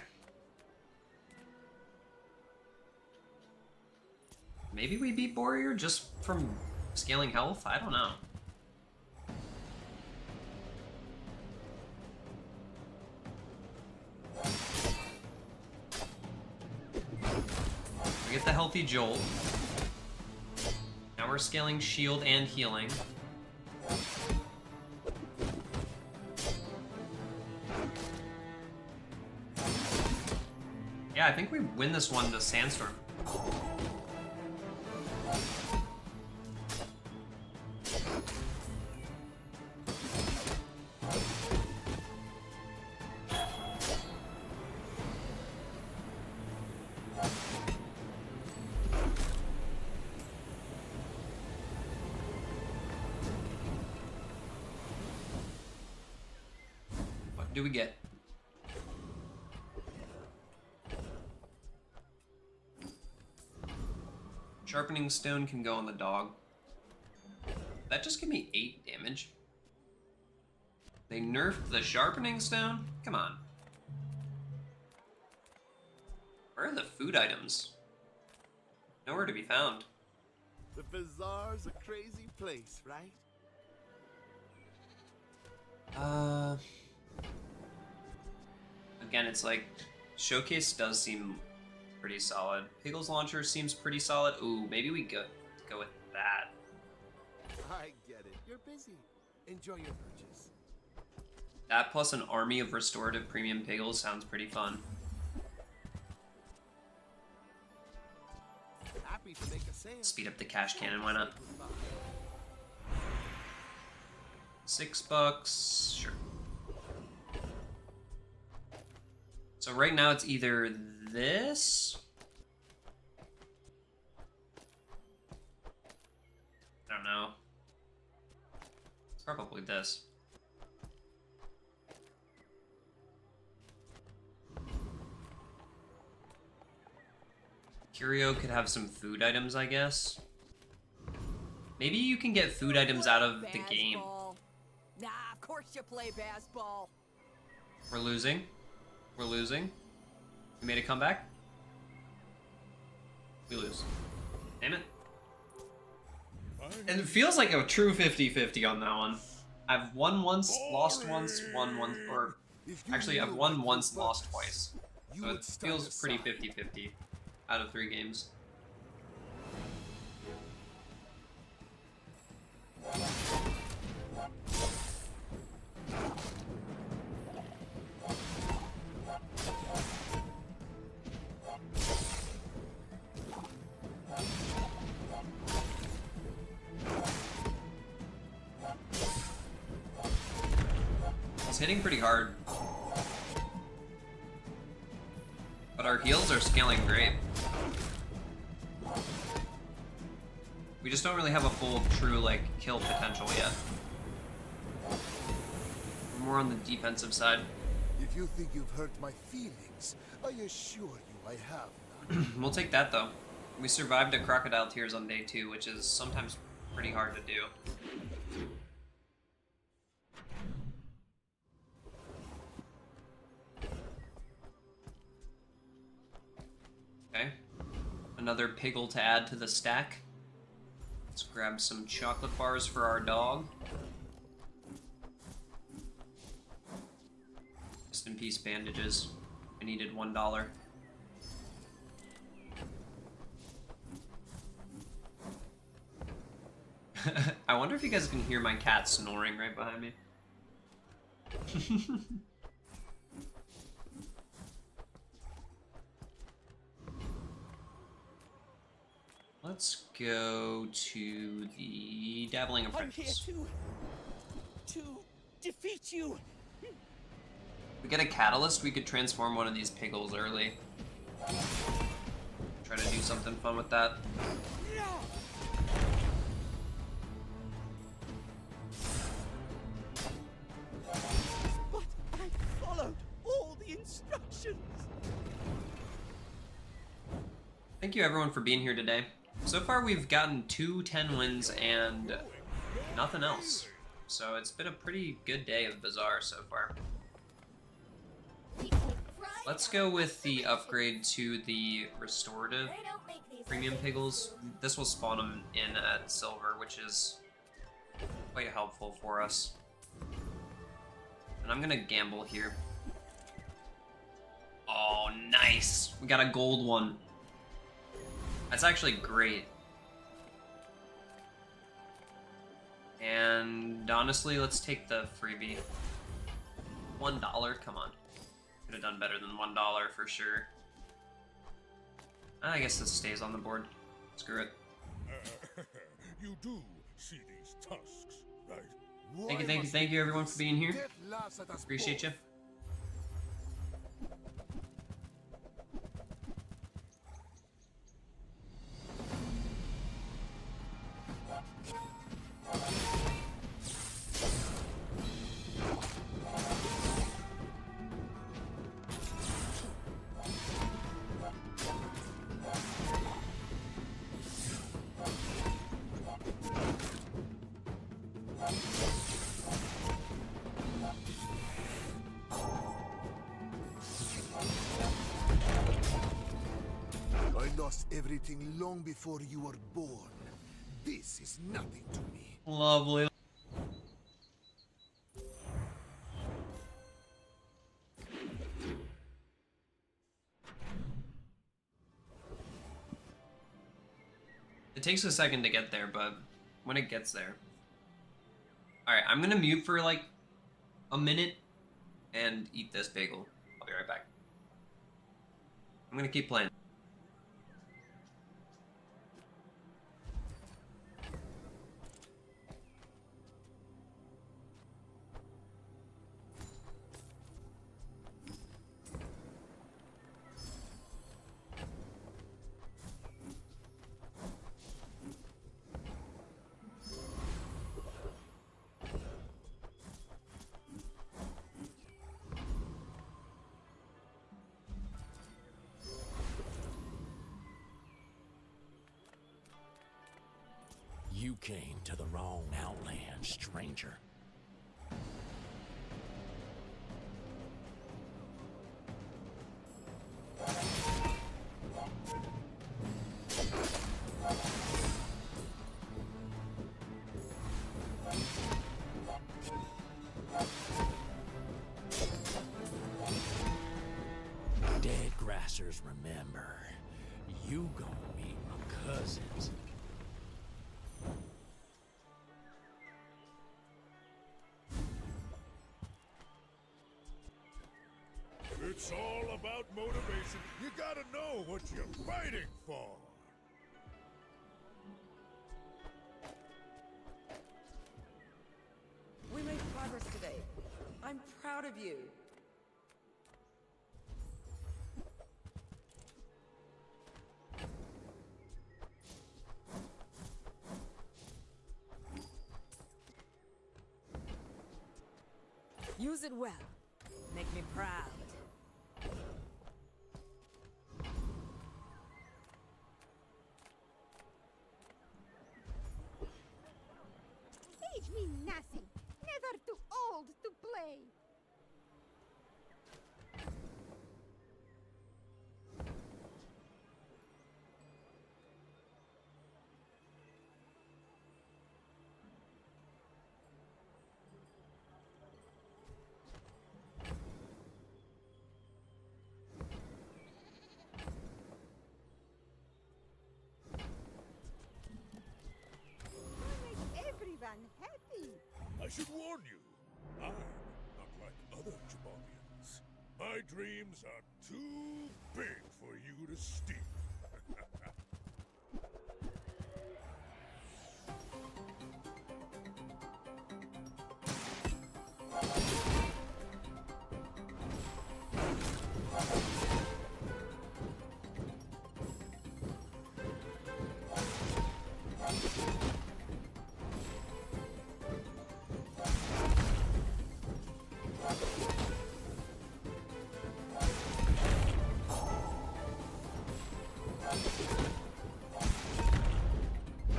Maybe we beat Warrior just from scaling health? I don't know. We get the healthy jolt. Now we're scaling shield and healing. Yeah, I think we win this one to Sandstorm. What do we get? Sharpening stone can go on the dog. That just give me 8 damage. They nerfed the sharpening stone? Come on. Where are the food items? Nowhere to be found. The Bazaar's a crazy place, right? Again, it's like, Showcase does seem pretty solid. Piggles Launcher seems pretty solid. Ooh, maybe we go with that. I get it. You're busy. Enjoy your purchase. That plus an army of restorative premium Piggles sounds pretty fun. Happy to make a sale. Speed up the cash cannon, why not? $6, sure. So right now it's either this. I don't know. It's probably this. Curio could have some food items, I guess. Maybe you can get food items out of the game. Nah, of course you play baseball. We're losing. We're losing. We made a comeback. We lose. Damn it. And it feels like a true 50-50 on that one. I've won once, lost once, won once, or actually I've won once, lost twice. So it feels pretty 50-50 out of 3 games. It's hitting pretty hard. But our heals are scaling great. We just don't really have a full, true, like, kill potential yet. We're more on the defensive side. If you think you've hurt my feelings, I assure you I have none. We'll take that, though. We survived a Crocodile Tears on day 2, which is sometimes pretty hard to do. Okay. Another Piggle to add to the stack. Let's grab some chocolate bars for our dog. Rest in peace, bandages. I needed $1. I wonder if you guys can hear my cat snoring right behind me. Let's go to the Dabbling I'm Apprentice. here to defeat you. We get a catalyst, we could transform one of these Piggles early. Try to do something fun with that. But I followed all the instructions. Thank you everyone for being here today. So far we've gotten 2 10 wins and nothing else. So it's been a pretty good day of Bazaar so far. Let's go with the upgrade to the restorative premium Piggles. This will spawn them in at silver, which is quite helpful for us. And I'm gonna gamble here. Oh, nice! We got a gold one. That's actually great. And honestly, let's take the freebie. $1, come on. Could have done better than $1 for sure. I guess this stays on the board. Screw it. You do see these tusks, right? Thank you everyone for being here. Appreciate you. I lost everything long before you were born. This is nothing to me. Lovely. It takes a second to get there, but when it gets there. Alright, I'm gonna mute for like a minute and eat this bagel. I'll be right back. I'm gonna keep playing. You came to the wrong outland, stranger. Dead grassers remember. You gonna meet my cousins. It's all about motivation. You gotta know what you're fighting for. We made progress today. I'm proud of you. Use it well. Make me proud. Age me nothing. Never too old to play. Everyone happy. I should warn you, I'm not like other Jabalians. My dreams are too big for you to steal.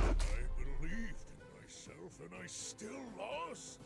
I believed in myself and I still lost.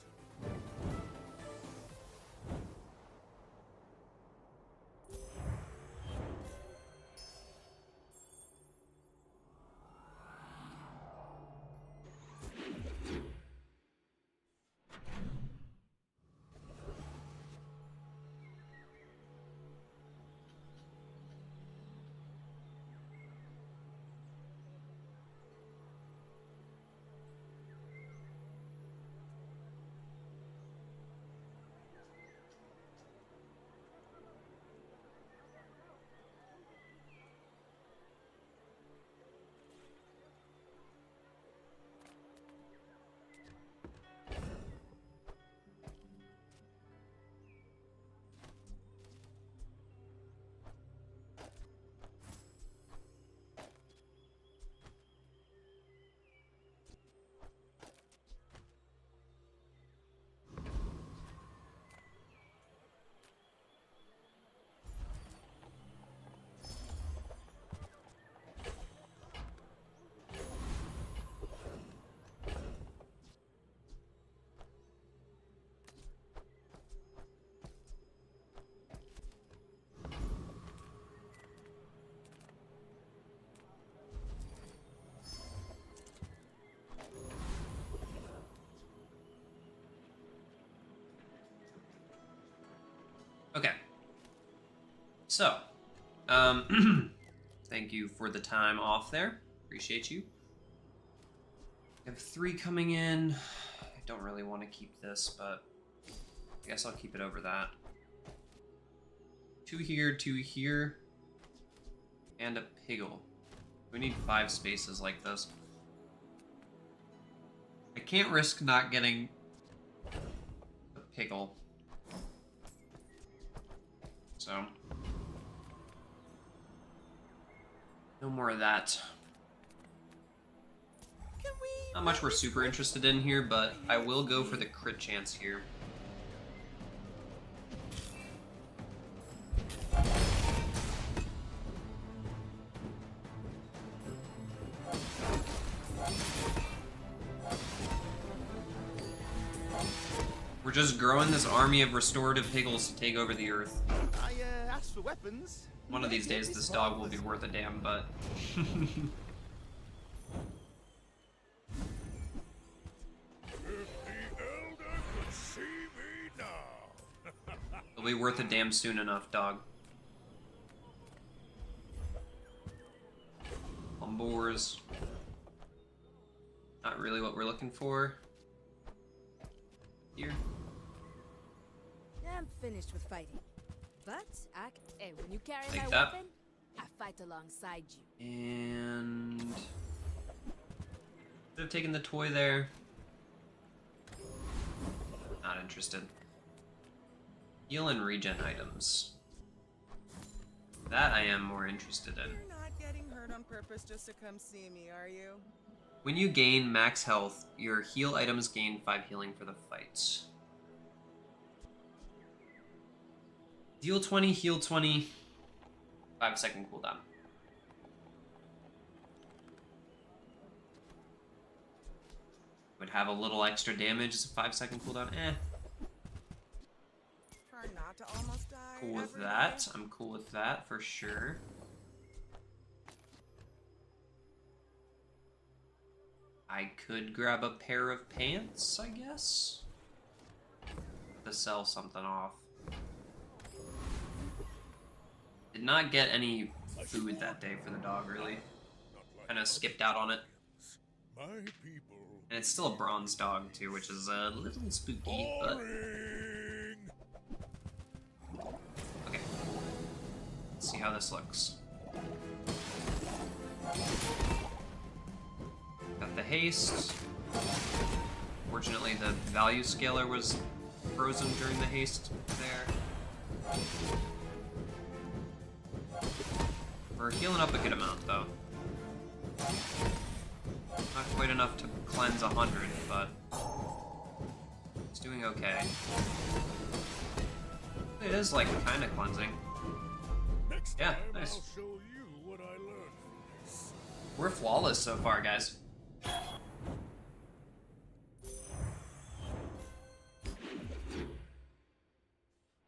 So, thank you for the time off there. Appreciate you. I have 3 coming in. I don't really want to keep this, but I guess I'll keep it over that. 2 here, 2 here, and a piggle. We need 5 spaces like this. I can't risk not getting a piggle. So, no more of that. Not much we're super interested in here, but I will go for the crit chance here. We're just growing this army of restorative piggles to take over the earth. I asked for weapons. One of these days, this dog will be worth a damn, but... It'll be worth a damn soon enough, dog. Boars. Not really what we're looking for. Here. I'm finished with fighting. But hey, when you carry Like my that. weapon, I fight alongside you. And... Could have taken the toy there. Not interested. Heal and regen items. That I am more interested in. You're not getting hurt on purpose just to come see me, are you? When you gain max health, your heal items gain 5 healing for the fight. Deal 20, heal 20, 5-second cooldown. Would have a little extra damage as a 5-second cooldown. Try not to almost die. Cool with every that. day. I'm cool with that for sure. I could grab a pair of pants, I guess, to sell something off. Did not get any food that day for the dog, really. Kind of skipped out on it. My people. And it's still a bronze dog, too, which is a little spooky, but... Boring. Okay. Let's see how this looks. Got the haste. Fortunately, the value scaler was frozen during the haste there. We're healing up a good amount, though. Not quite enough to cleanse 100, but it's doing okay. It is, like, kind of cleansing. Next Yeah, time nice. I'll show you what I learned from this. We're flawless so far, guys. I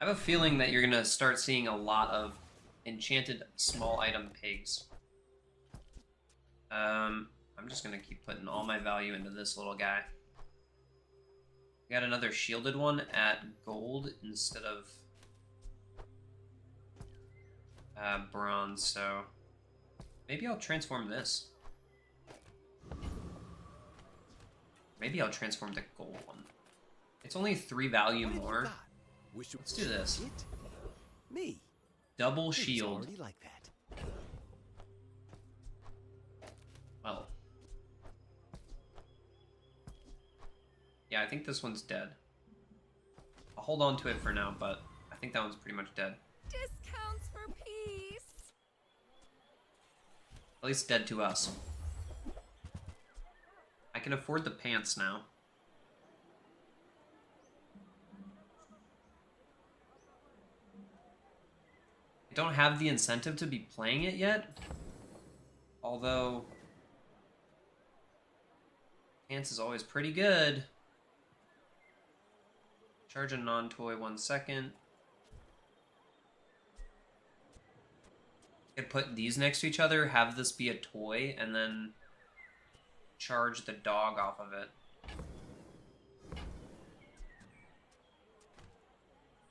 have a feeling that you're gonna start seeing a lot of enchanted small item pigs. I'm just gonna keep putting all my value into this little guy. We got another shielded one at gold instead of bronze, so maybe I'll transform this. Maybe I'll transform the gold one. It's only 3 value What have you more. got? Wish it Let's was do this. it? Me. Double It's shield. already like that. Well. Yeah, I think this one's dead. I'll hold on to it for now, but I think that one's pretty much dead. Discounts for peace. At least dead to us. I can afford the pants now. I don't have the incentive to be playing it yet. Although... pants is always pretty good. Charge a non-toy 1 second. I could put these next to each other, have this be a toy, and then charge the dog off of it.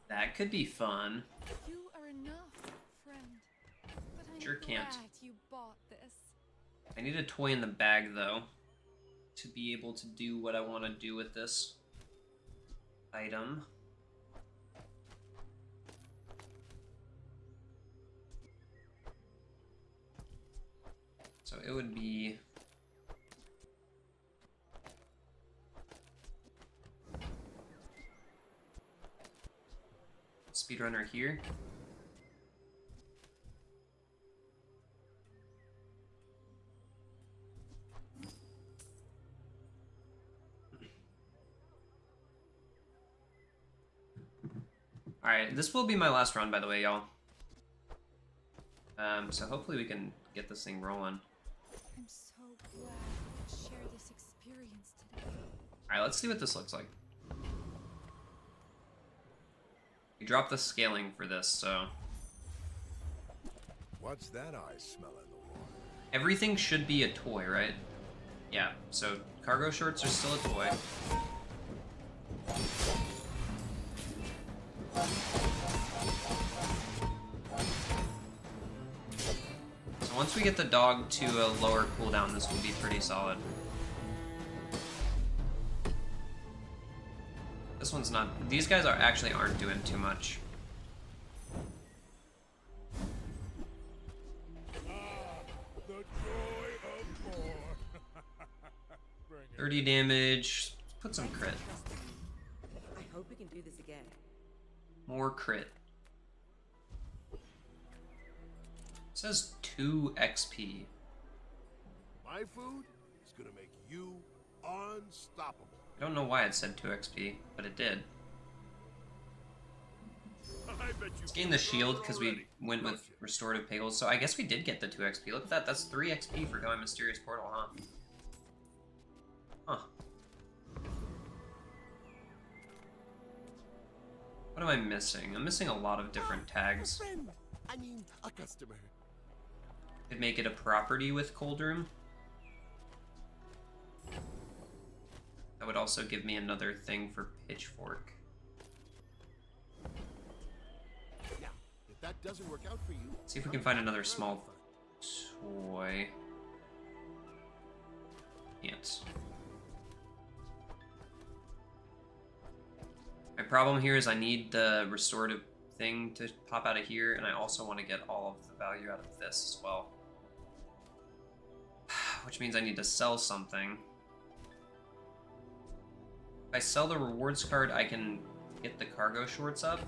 That could be fun. You are enough, Sure can't. Glad you bought this. I need a toy in the bag, though, to be able to do what I want to do with this item. So it would be... Speedrunner here. Alright, this will be my last run, by the way, y'all. So hopefully we can get this thing rolling. I'm so glad we could share this experience today. Alright, let's see what this looks like. We dropped the scaling for this, so... What's that I smell in the water? Everything should be a toy, right? Yeah, so cargo shorts are still a toy. So once we get the dog to a lower cooldown, this will be pretty solid. This one's not... These guys are actually aren't doing too much. The joy of war. Bring it. 30 damage. Put some crit. I hope we can do this again. More crit. It says 2 XP. My food is gonna make you unstoppable. I don't know why it said 2 XP, but it did. I bet you Let's gain the shield because we already. went with restorative pickles, so I guess we did get the 2 XP. Look at that, that's 3 XP for going Mysterious Portal, huh? Huh. What am I missing? I'm missing a lot of different tags. Friend, I mean a customer. Could make it a property with Cold Room. That would also give me another thing for Pitchfork. Yeah, if that doesn't work out for you, See if we can find another small toy. Can't. My problem here is I need the restorative thing to pop out of here, and I also want to get all of the value out of this as well. Which means I need to sell something. If I sell the rewards card, I can get the cargo shorts up.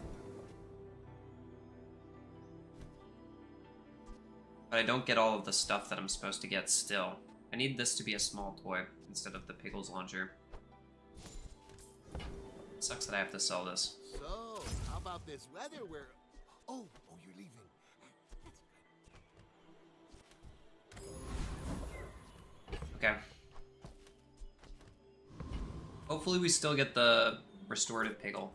But I don't get all of the stuff that I'm supposed to get still. I need this to be a small toy instead of the Pickles launcher. Sucks that I have to sell this. So, how about this weather where... Oh, you're leaving. Okay. Hopefully we still get the restorative pickle.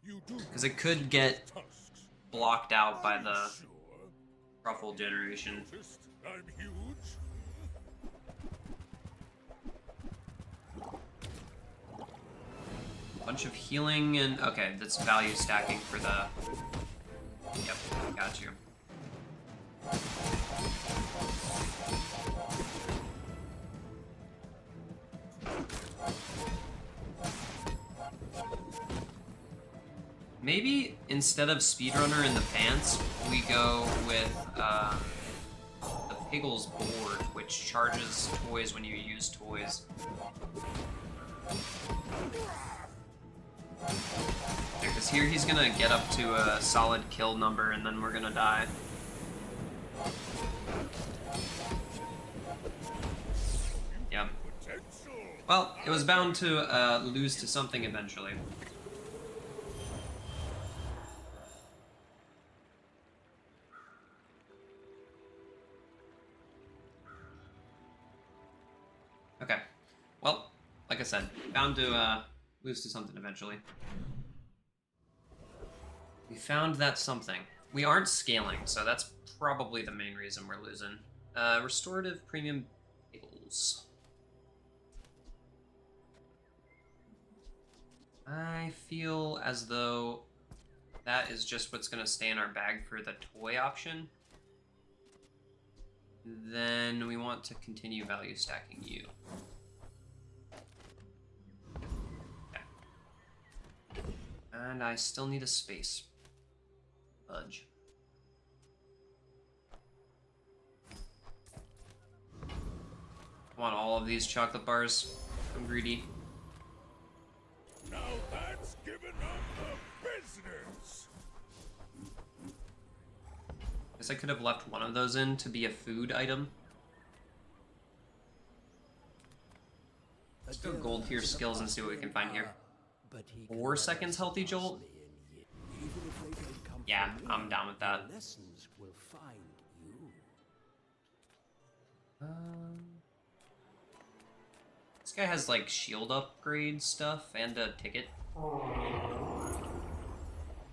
You do Because it could get tusks. blocked out by the Sure. truffle generation. Noticed I'm huge. Bunch of healing and... Okay, that's value stacking for the... Yep, got you. Maybe instead of speedrunner in the pants, we go with the Piggles board, which charges toys when you use toys. Because here he's gonna get up to a solid kill number and then we're gonna die. Yep. Potential. Well, it was bound to lose to something eventually. Okay. Well, like I said, bound to lose to something eventually. We found that something. We aren't scaling, so that's probably the main reason we're losing. Restorative premium tables. I feel as though that is just what's going to stay in our bag for the toy option. Then we want to continue value stacking you. Okay. And I still need a space. Fudge. I want all of these chocolate bars. I'm greedy. Now that's giving up the business. Guess I could have left one of those in to be a food item. Let's go gold tier skills and see what we can find here. 4 seconds healthy jolt? Yeah, I'm down with that. This guy has like shield upgrade stuff and a ticket. I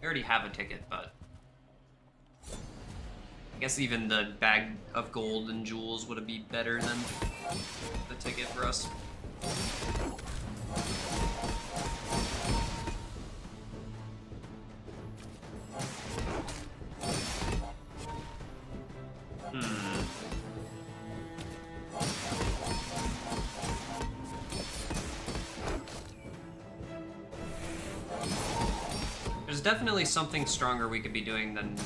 already have a ticket, but I guess even the bag of gold and jewels would be better than the ticket for us. There's definitely something stronger we could be doing than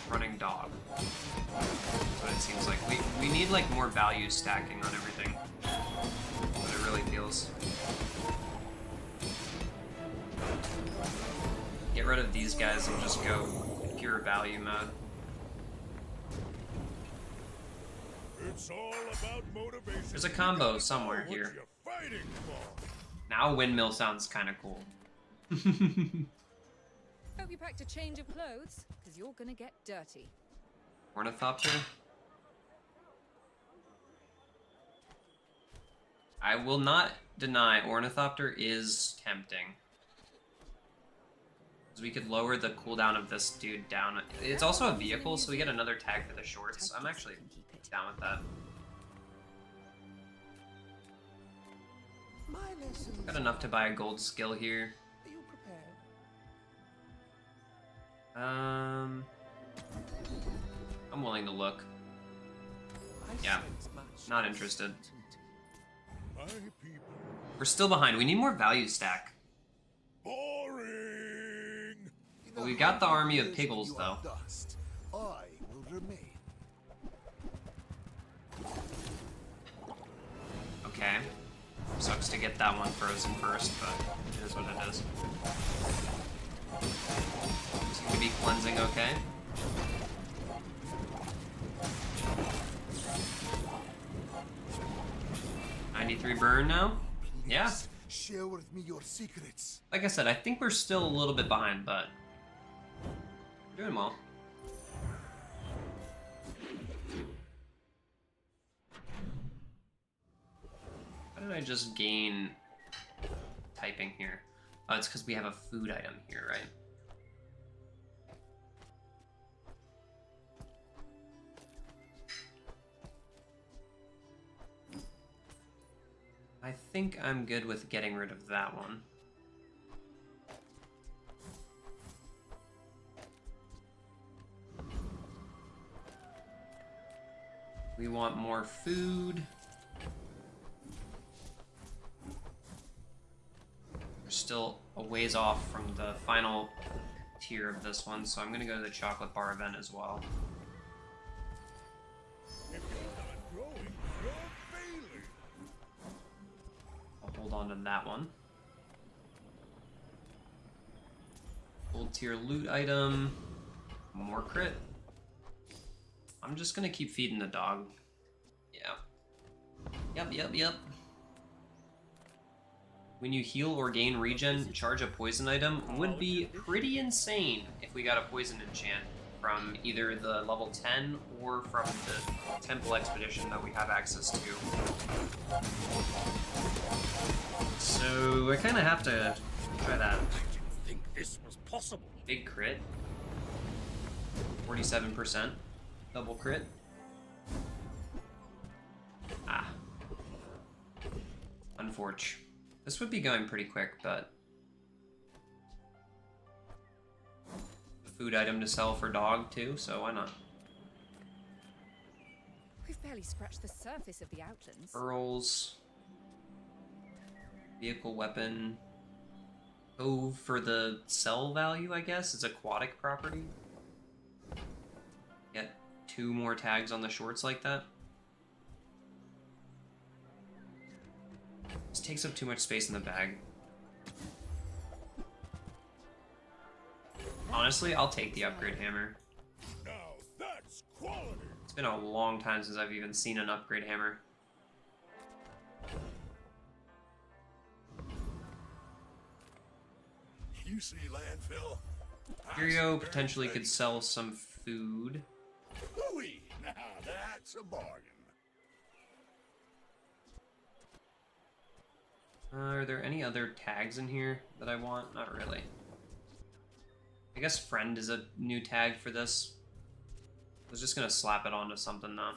running dog. That's what it seems like. We need like more value stacking on everything. What it really feels. Get rid of these guys and just go pure value mode. It's all about motivation. There's a combo somewhere What here. you're fighting for. Now windmill sounds kind of cool. Hope you packed a change of clothes, because you're gonna get dirty. Ornithopter. I will not deny Ornithopter is tempting. Because we could lower the cooldown of this dude down. It's also a vehicle, so we get another tag for the shorts. I'm actually down with that. Got enough to buy a gold skill here. Are you prepared? I'm willing to look. Yeah, not interested. My people. We're still behind. We need more value stack. Boring. But we got the army of Piggles, though. Dust. I will remain. Okay. Sucks to get that one frozen first, but it is what it is. Seem to be cleansing okay. $93 burn now? Yeah. Share with me your secrets. Like I said, I think we're still a little bit behind, but we're doing well. How did I just gain typing here? Oh, it's because we have a food item here, right? I think I'm good with getting rid of that one. We want more food. We're still a ways off from the final tier of this one, so I'm gonna go to the chocolate bar event as well. If you're not growing, you're failing. I'll hold on to that one. Gold tier loot item. More crit. I'm just gonna keep feeding the dog. Yeah. Yep. When you heal or gain regen, charge a poison item would be pretty insane if we got a poison enchant from either the level 10 or from the temple expedition that we have access to. So I kind of have to try that. I didn't think this was possible. Big crit. 47%. Double crit. Ah. Unfortunate. This would be going pretty quick, but a food item to sell for dog too, so why not? We've barely scratched the surface of the outlands. Pearls. Vehicle weapon. Cove for the sell value, I guess. It's aquatic property. Get 2 more tags on the shorts like that. This takes up too much space in the bag. Honestly, I'll take the upgrade hammer. Now that's quality. It's been a long time since I've even seen an upgrade hammer. You see landfill? Curio potentially could sell some food. Louis, now that's a bargain. Are there any other tags in here that I want? Not really. I guess friend is a new tag for this. I was just gonna slap it onto something though.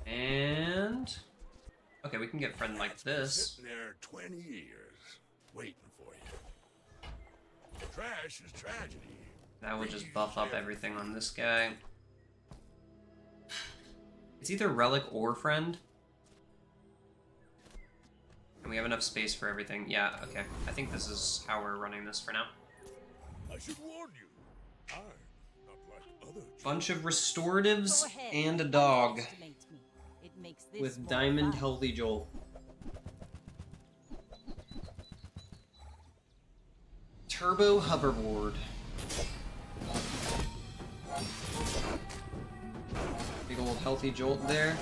And okay, we can get friend like this. Sitting there 20 years, waiting for you. Trash is tragedy. That will just buff up everything on this guy. It's either relic or friend. And we have enough space for everything. Yeah, okay. I think this is how we're running this for now. I should warn you, I'm not like other Bunch of restoratives Go ahead. and a dog Underestimate me. It makes this with more Diamond fun. Healthy Joel. Turbo hoverboard. Big old healthy jolt there.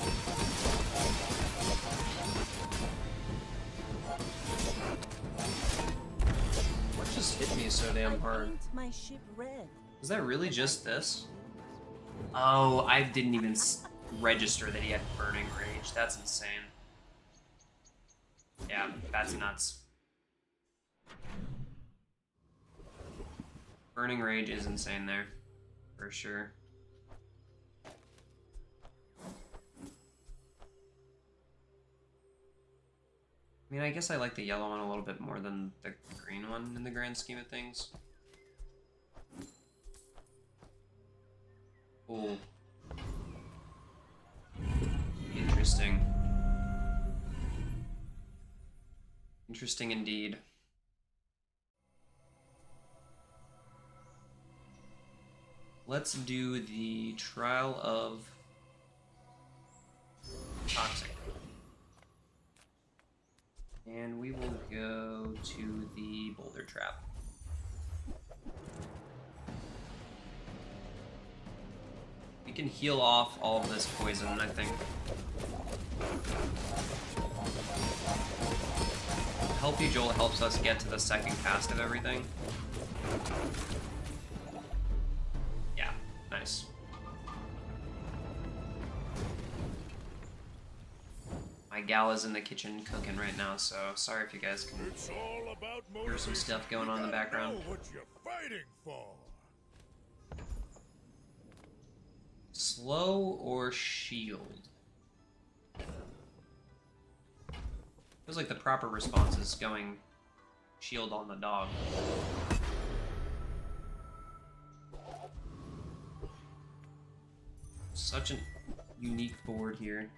What just hit me so damn hard? Paint my ship red. Is that really just this? Oh, I didn't even register that he had Burning Rage. That's insane. Yeah, that's nuts. Burning Rage is insane there, for sure. I mean, I guess I like the yellow one a little bit more than the green one in the grand scheme of things. Ooh. Interesting. Interesting indeed. Let's do the Trial of Toxic. And we will go to the Boulder Trap. We can heal off all of this poison, I think. Healthy Jolt helps us get to the second cast of everything. Yeah, nice. My gal is in the kitchen cooking right now, so sorry if you guys can It's all about hear some stuff going on in the background. Know what you're fighting for. Slow or shield? Feels like the proper response is going shield on the dog. Such a unique board here.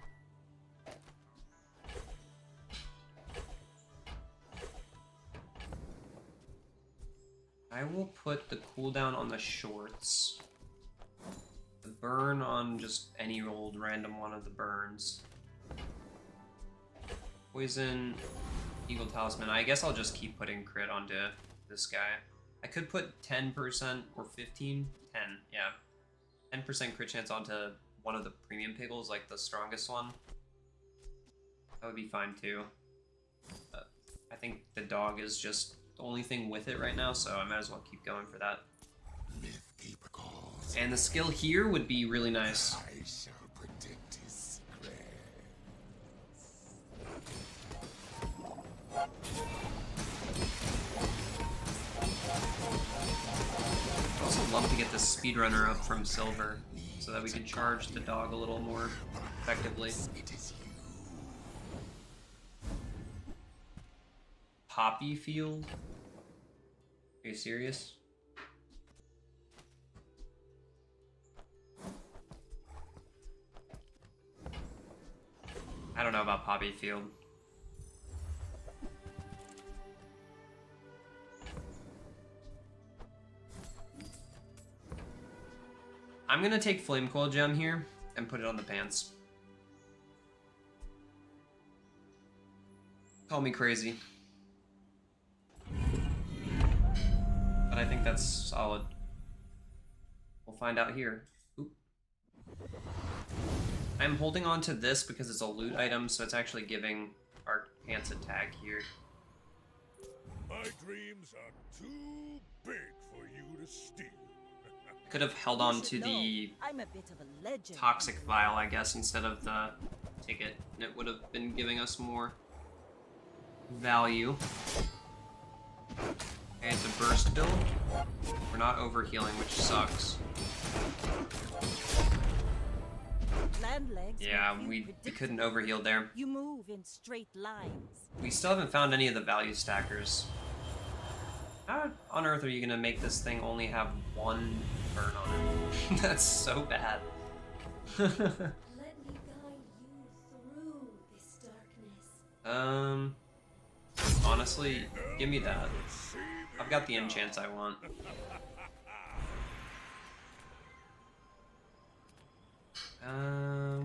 I will put the cooldown on the shorts. The burn on just any old random one of the burns. Poison, Eagle Talisman. I guess I'll just keep putting crit onto this guy. I could put 10% or 15? 10, yeah. 10% crit chance onto one of the premium pickles, like the strongest one. That would be fine too. But I think the dog is just the only thing with it right now, so I might as well keep going for that. Mythkeeper calls. And the skill here would be really nice. I shall protect his secrets. I'd also love to get this speedrunner up from silver so that we can charge the dog a little more effectively. It is you. Poppy field? Are you serious? poppy field. I'm gonna take Flame Coil Gem here and put it on the pants. Call me crazy. But I think that's solid. We'll find out here. Oop. I'm holding on to this because it's a loot item, so it's actually giving our pants a tag here. My dreams are too big for you to steal. Could have held on to the I'm a bit of a legend. toxic vial, I guess, instead of the ticket. And it would have been giving us more value. Okay, it's a burst build. We're not overhealing, which sucks. Land legs Yeah, make you we predictable. couldn't overheal there. You move in straight lines. We still haven't found any of the value stackers. How on earth are you gonna make this thing only have one burn on it? That's so bad. Let me guide you through this darkness. Honestly, give me that. I've got the enchants I want.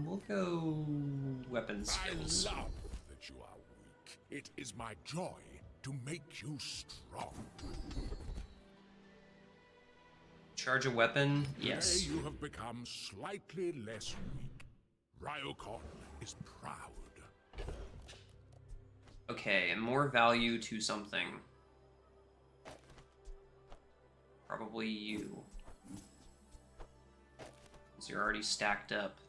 We'll go weapon skills. I love that you are weak. It is my joy to make you strong. Charge a weapon? Yes. Today you have become slightly less weak. Ryokon is proud. Okay, and more value to something. Probably you. Because you're already stacked up.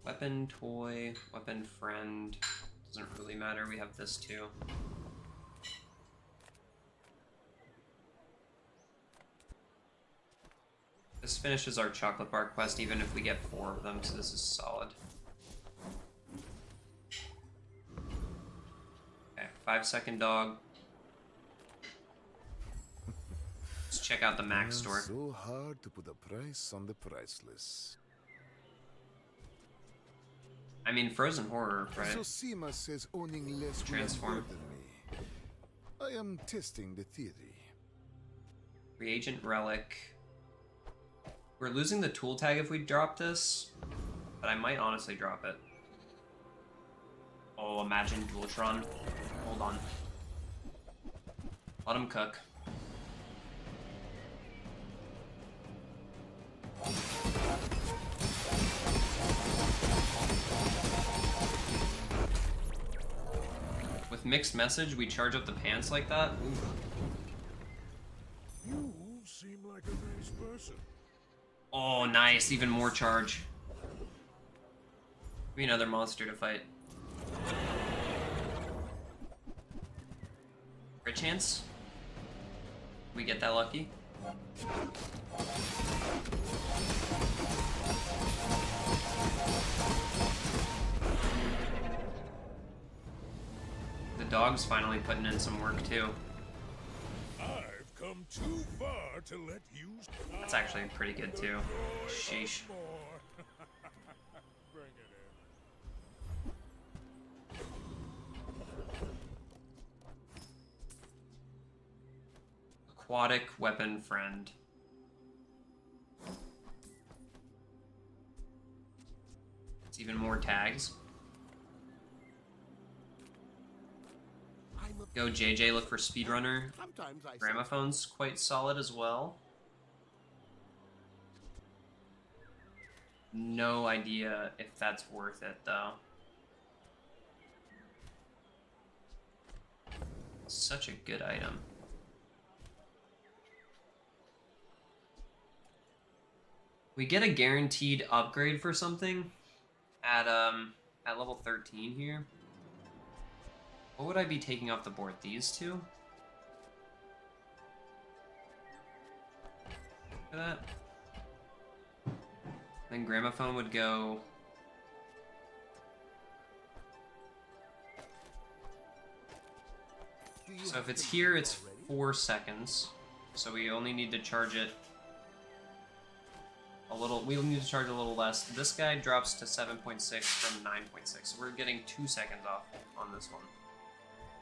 Weapon, toy, weapon, friend. Doesn't really matter, we have this too. This finishes our chocolate bar quest even if we get 4 of them, so this is solid. Okay, 5-second dog. Let's check out the Mac store. So hard to put a price on the priceless. I mean, Frozen Horror, right? So Seema says owning less Transform. will burden me. I am testing the theory. Reagent Relic. We're losing the tool tag if we drop this, but I might honestly drop it. Oh, imagine Dualtron. Hold on. Let him cook. With mixed message, we charge up the pants like that? Ooh. You seem like a nice person. Oh, nice. Even more charge. Give me another monster to fight. Crit chance? We get that lucky? The dog's finally putting in some work too. I've come too far to let you. That's actually pretty good too. Sheesh. More. Bring it in. Aquatic weapon friend. It's even more tags. Go JJ, look for speedrunner. Sometimes I Gramophone's quite solid as well. No idea if that's worth it though. Such a good item. We get a guaranteed upgrade for something at level 13 here. What would I be taking off the board? These two? Look at that. Then Gramophone would go... So if it's here, it's 4 seconds. So we only need to charge it a little. We need to charge a little less. This guy drops to 7.6 from 9.6, so we're getting 2 seconds off on this one.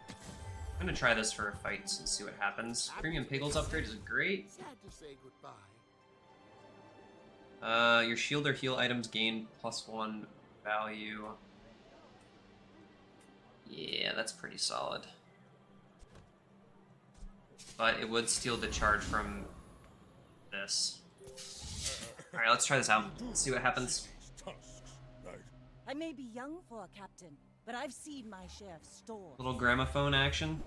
I'm gonna try this for a fight and see what happens. Premium Pickles upgrade is great. Sad to say goodbye. Your shield or heal items gain +1 value. Yeah, that's pretty solid. But it would steal the charge from this. Alright, let's try this out. Let's see what happens. Tusks, right? I may be young for a captain, but I've seen my share of storms. Little gramophone action.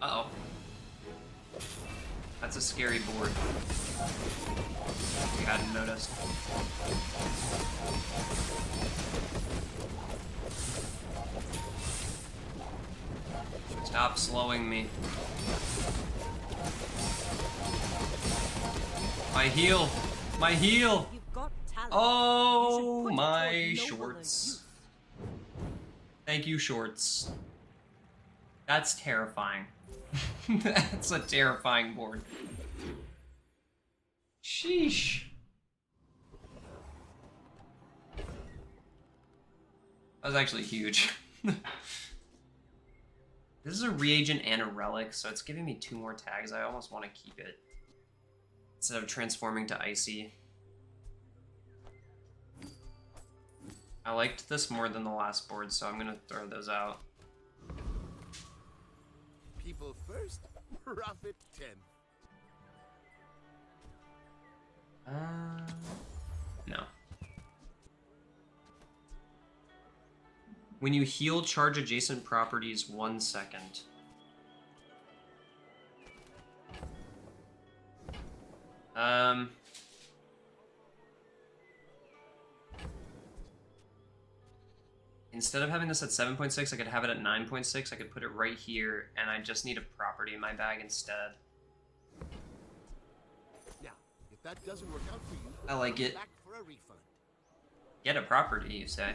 Uh-oh. That's a scary board. We hadn't noticed. Stop slowing me. My heel! My heel! You've got talent. Oh, You should put it my toward nobler shorts. use. Thank you, shorts. That's terrifying. That's a terrifying board. Sheesh. That was actually huge. This is a reagent and a relic, so it's giving me 2 more tags. I almost want to keep it instead of transforming to icy. I liked this more than the last board, so I'm gonna throw those out. People first, profit 10. No. When you heal, charge adjacent properties 1 second. Instead of having this at 7.6, I could have it at 9.6. I could put it right here, and I just need a property in my bag instead. Yeah, if that doesn't work out for you, I like it. back for a refund. Get a property, you say?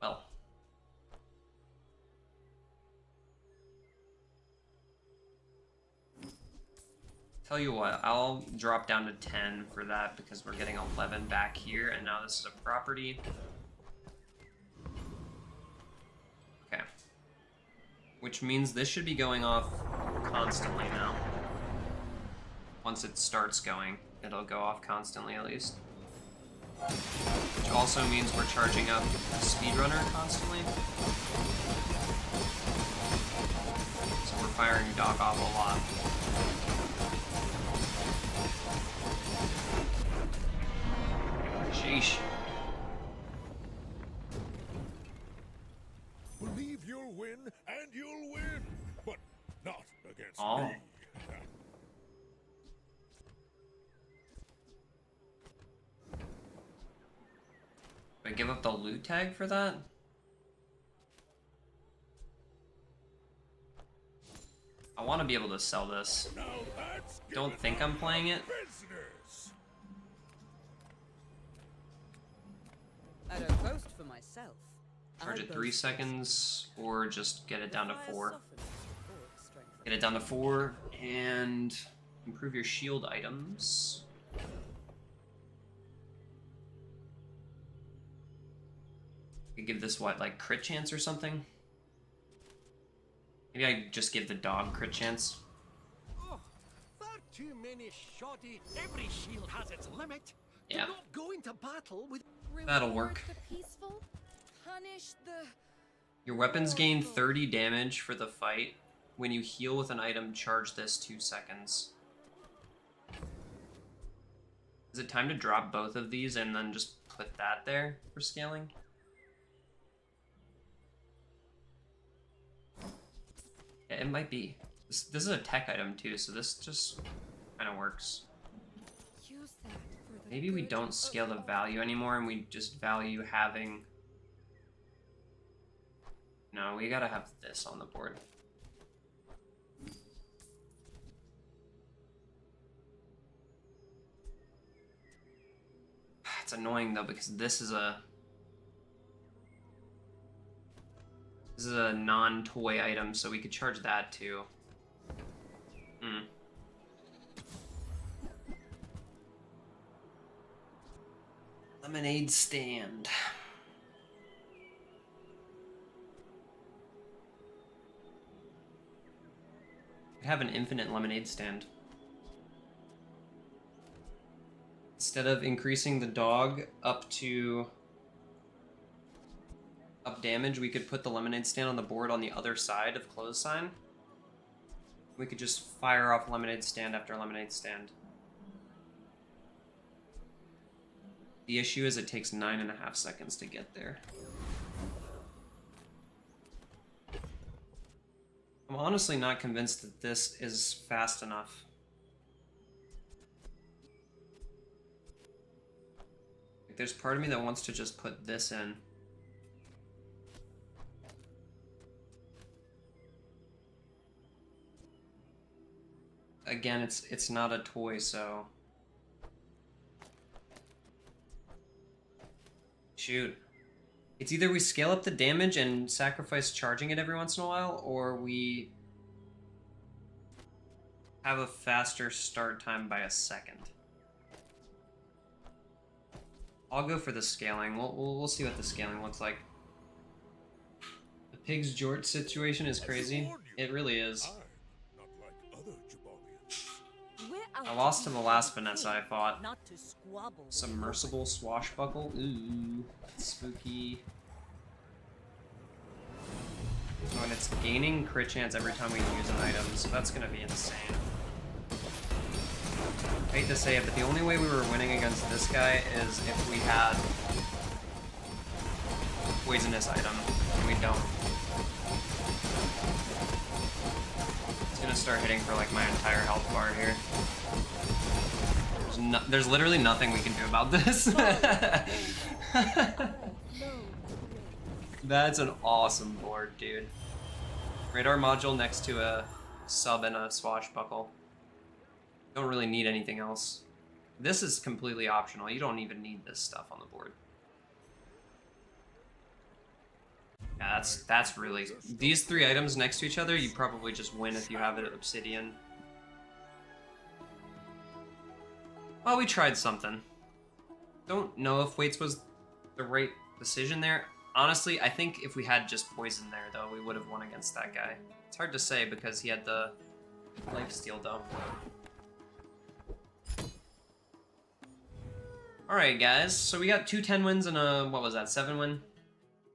Well. Tell you what, I'll drop down to 10 for that because we're getting 11 back here, and now this is a property. Okay. Which means this should be going off constantly now. Once it starts going, it'll go off constantly at least. Which also means we're charging up Speedrunner constantly. So we're firing Doc off a lot. Sheesh. Believe you'll win, and you'll win, but not against Oh. me. Do I give up the loot tag for that? I want to be able to sell this. Now that's Don't think I'm playing it. business. I don't boast for myself. Charge I it 3 boast seconds, or just get it down to fire 4. softens before it strengthens. Get it down to 4, and improve your shield items. You give this what, like crit chance or something? Maybe I just give the dog crit chance. Oh, far too many shoddy. Every shield has its limit. Yeah. Do not go into battle with. That'll Reward work. the peaceful, punish the... Your weapons gain 30 damage for the fight. When you heal with an item, charge this 2 seconds. Is it time to drop both of these and then just put that there for scaling? Yeah, it might be. This is a tech item too, so this just kind of works. Use that for the Maybe we good don't of scale the all. value anymore and we just value having... No, we gotta have this on the board. It's annoying though because this is a non-toy item, so we could charge that too. Lemonade stand. Could have an infinite lemonade stand. Instead of increasing the dog up damage, we could put the lemonade stand on the board on the other side of close sign. We could just fire off lemonade stand after lemonade stand. The issue is it takes 9.5 seconds to get there. I'm honestly not convinced that this is fast enough. Like, there's part of me that wants to just put this in. Again, it's not a toy, so... Shoot. It's either we scale up the damage and sacrifice charging it every once in a while, or we have a faster start time by a second. I'll go for the scaling. We'll see what the scaling looks like. The pig's Jort situation is crazy. It really is. I'm not like other Jabobians. We're out I lost to the last be Vanessa, I fought. not to squabble. Submersible swashbuckle? Ooh, that's spooky. Oh, and it's gaining crit chance every time we use an item, so that's gonna be insane. I hate to say it, but the only way we were winning against this guy is if we had a poisonous item, and we don't. It's gonna start hitting for like my entire health bar here. There's literally nothing we can do about this. That's an awesome board, dude. Radar module next to a sub and a swashbuckle. Don't really need anything else. This is completely optional. You don't even need this stuff on the board. Yeah, that's really... These three items next to each other, you probably just win if you have it at Obsidian. Well, we tried something. Don't know if weights was the right decision there. Honestly, I think if we had just poison there, though, we would have won against that guy. It's hard to say because he had the lifesteal, though. Alright, guys. So we got 2 10 wins and a, what was that, 7 win?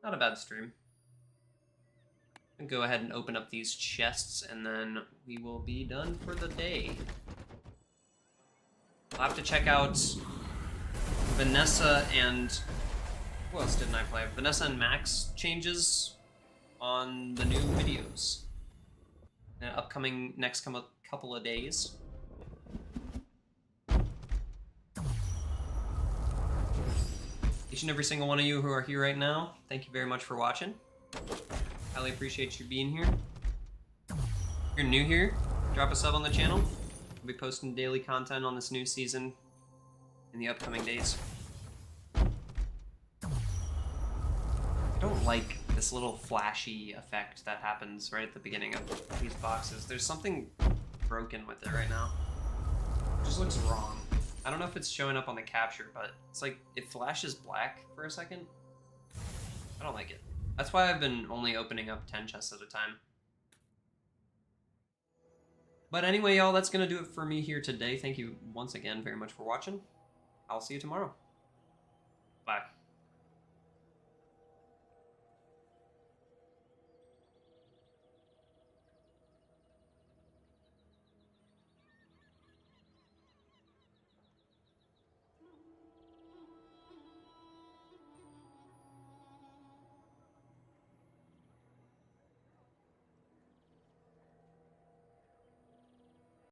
Not a bad stream. I'll go ahead and open up these chests, and then we will be done for the day. I'll have to check out Vanessa and... Who else didn't I play? Vanessa and Max changes on the new videos. Upcoming next couple of days. Each and every single one of you who are here right now, thank you very much for watching. Highly appreciate you being here. If you're new here, drop a sub on the channel. We'll be posting daily content on this new season in the upcoming days. I don't like this little flashy effect that happens right at the beginning of these boxes. There's something broken with it right now. It just looks wrong. I don't know if it's showing up on the capture, but it's like it flashes black for a second. I don't like it. That's why I've been only opening up 10 chests at a time. But anyway, y'all, that's gonna do it for me here today. Thank you once again very much for watching. I'll see you tomorrow. Bye.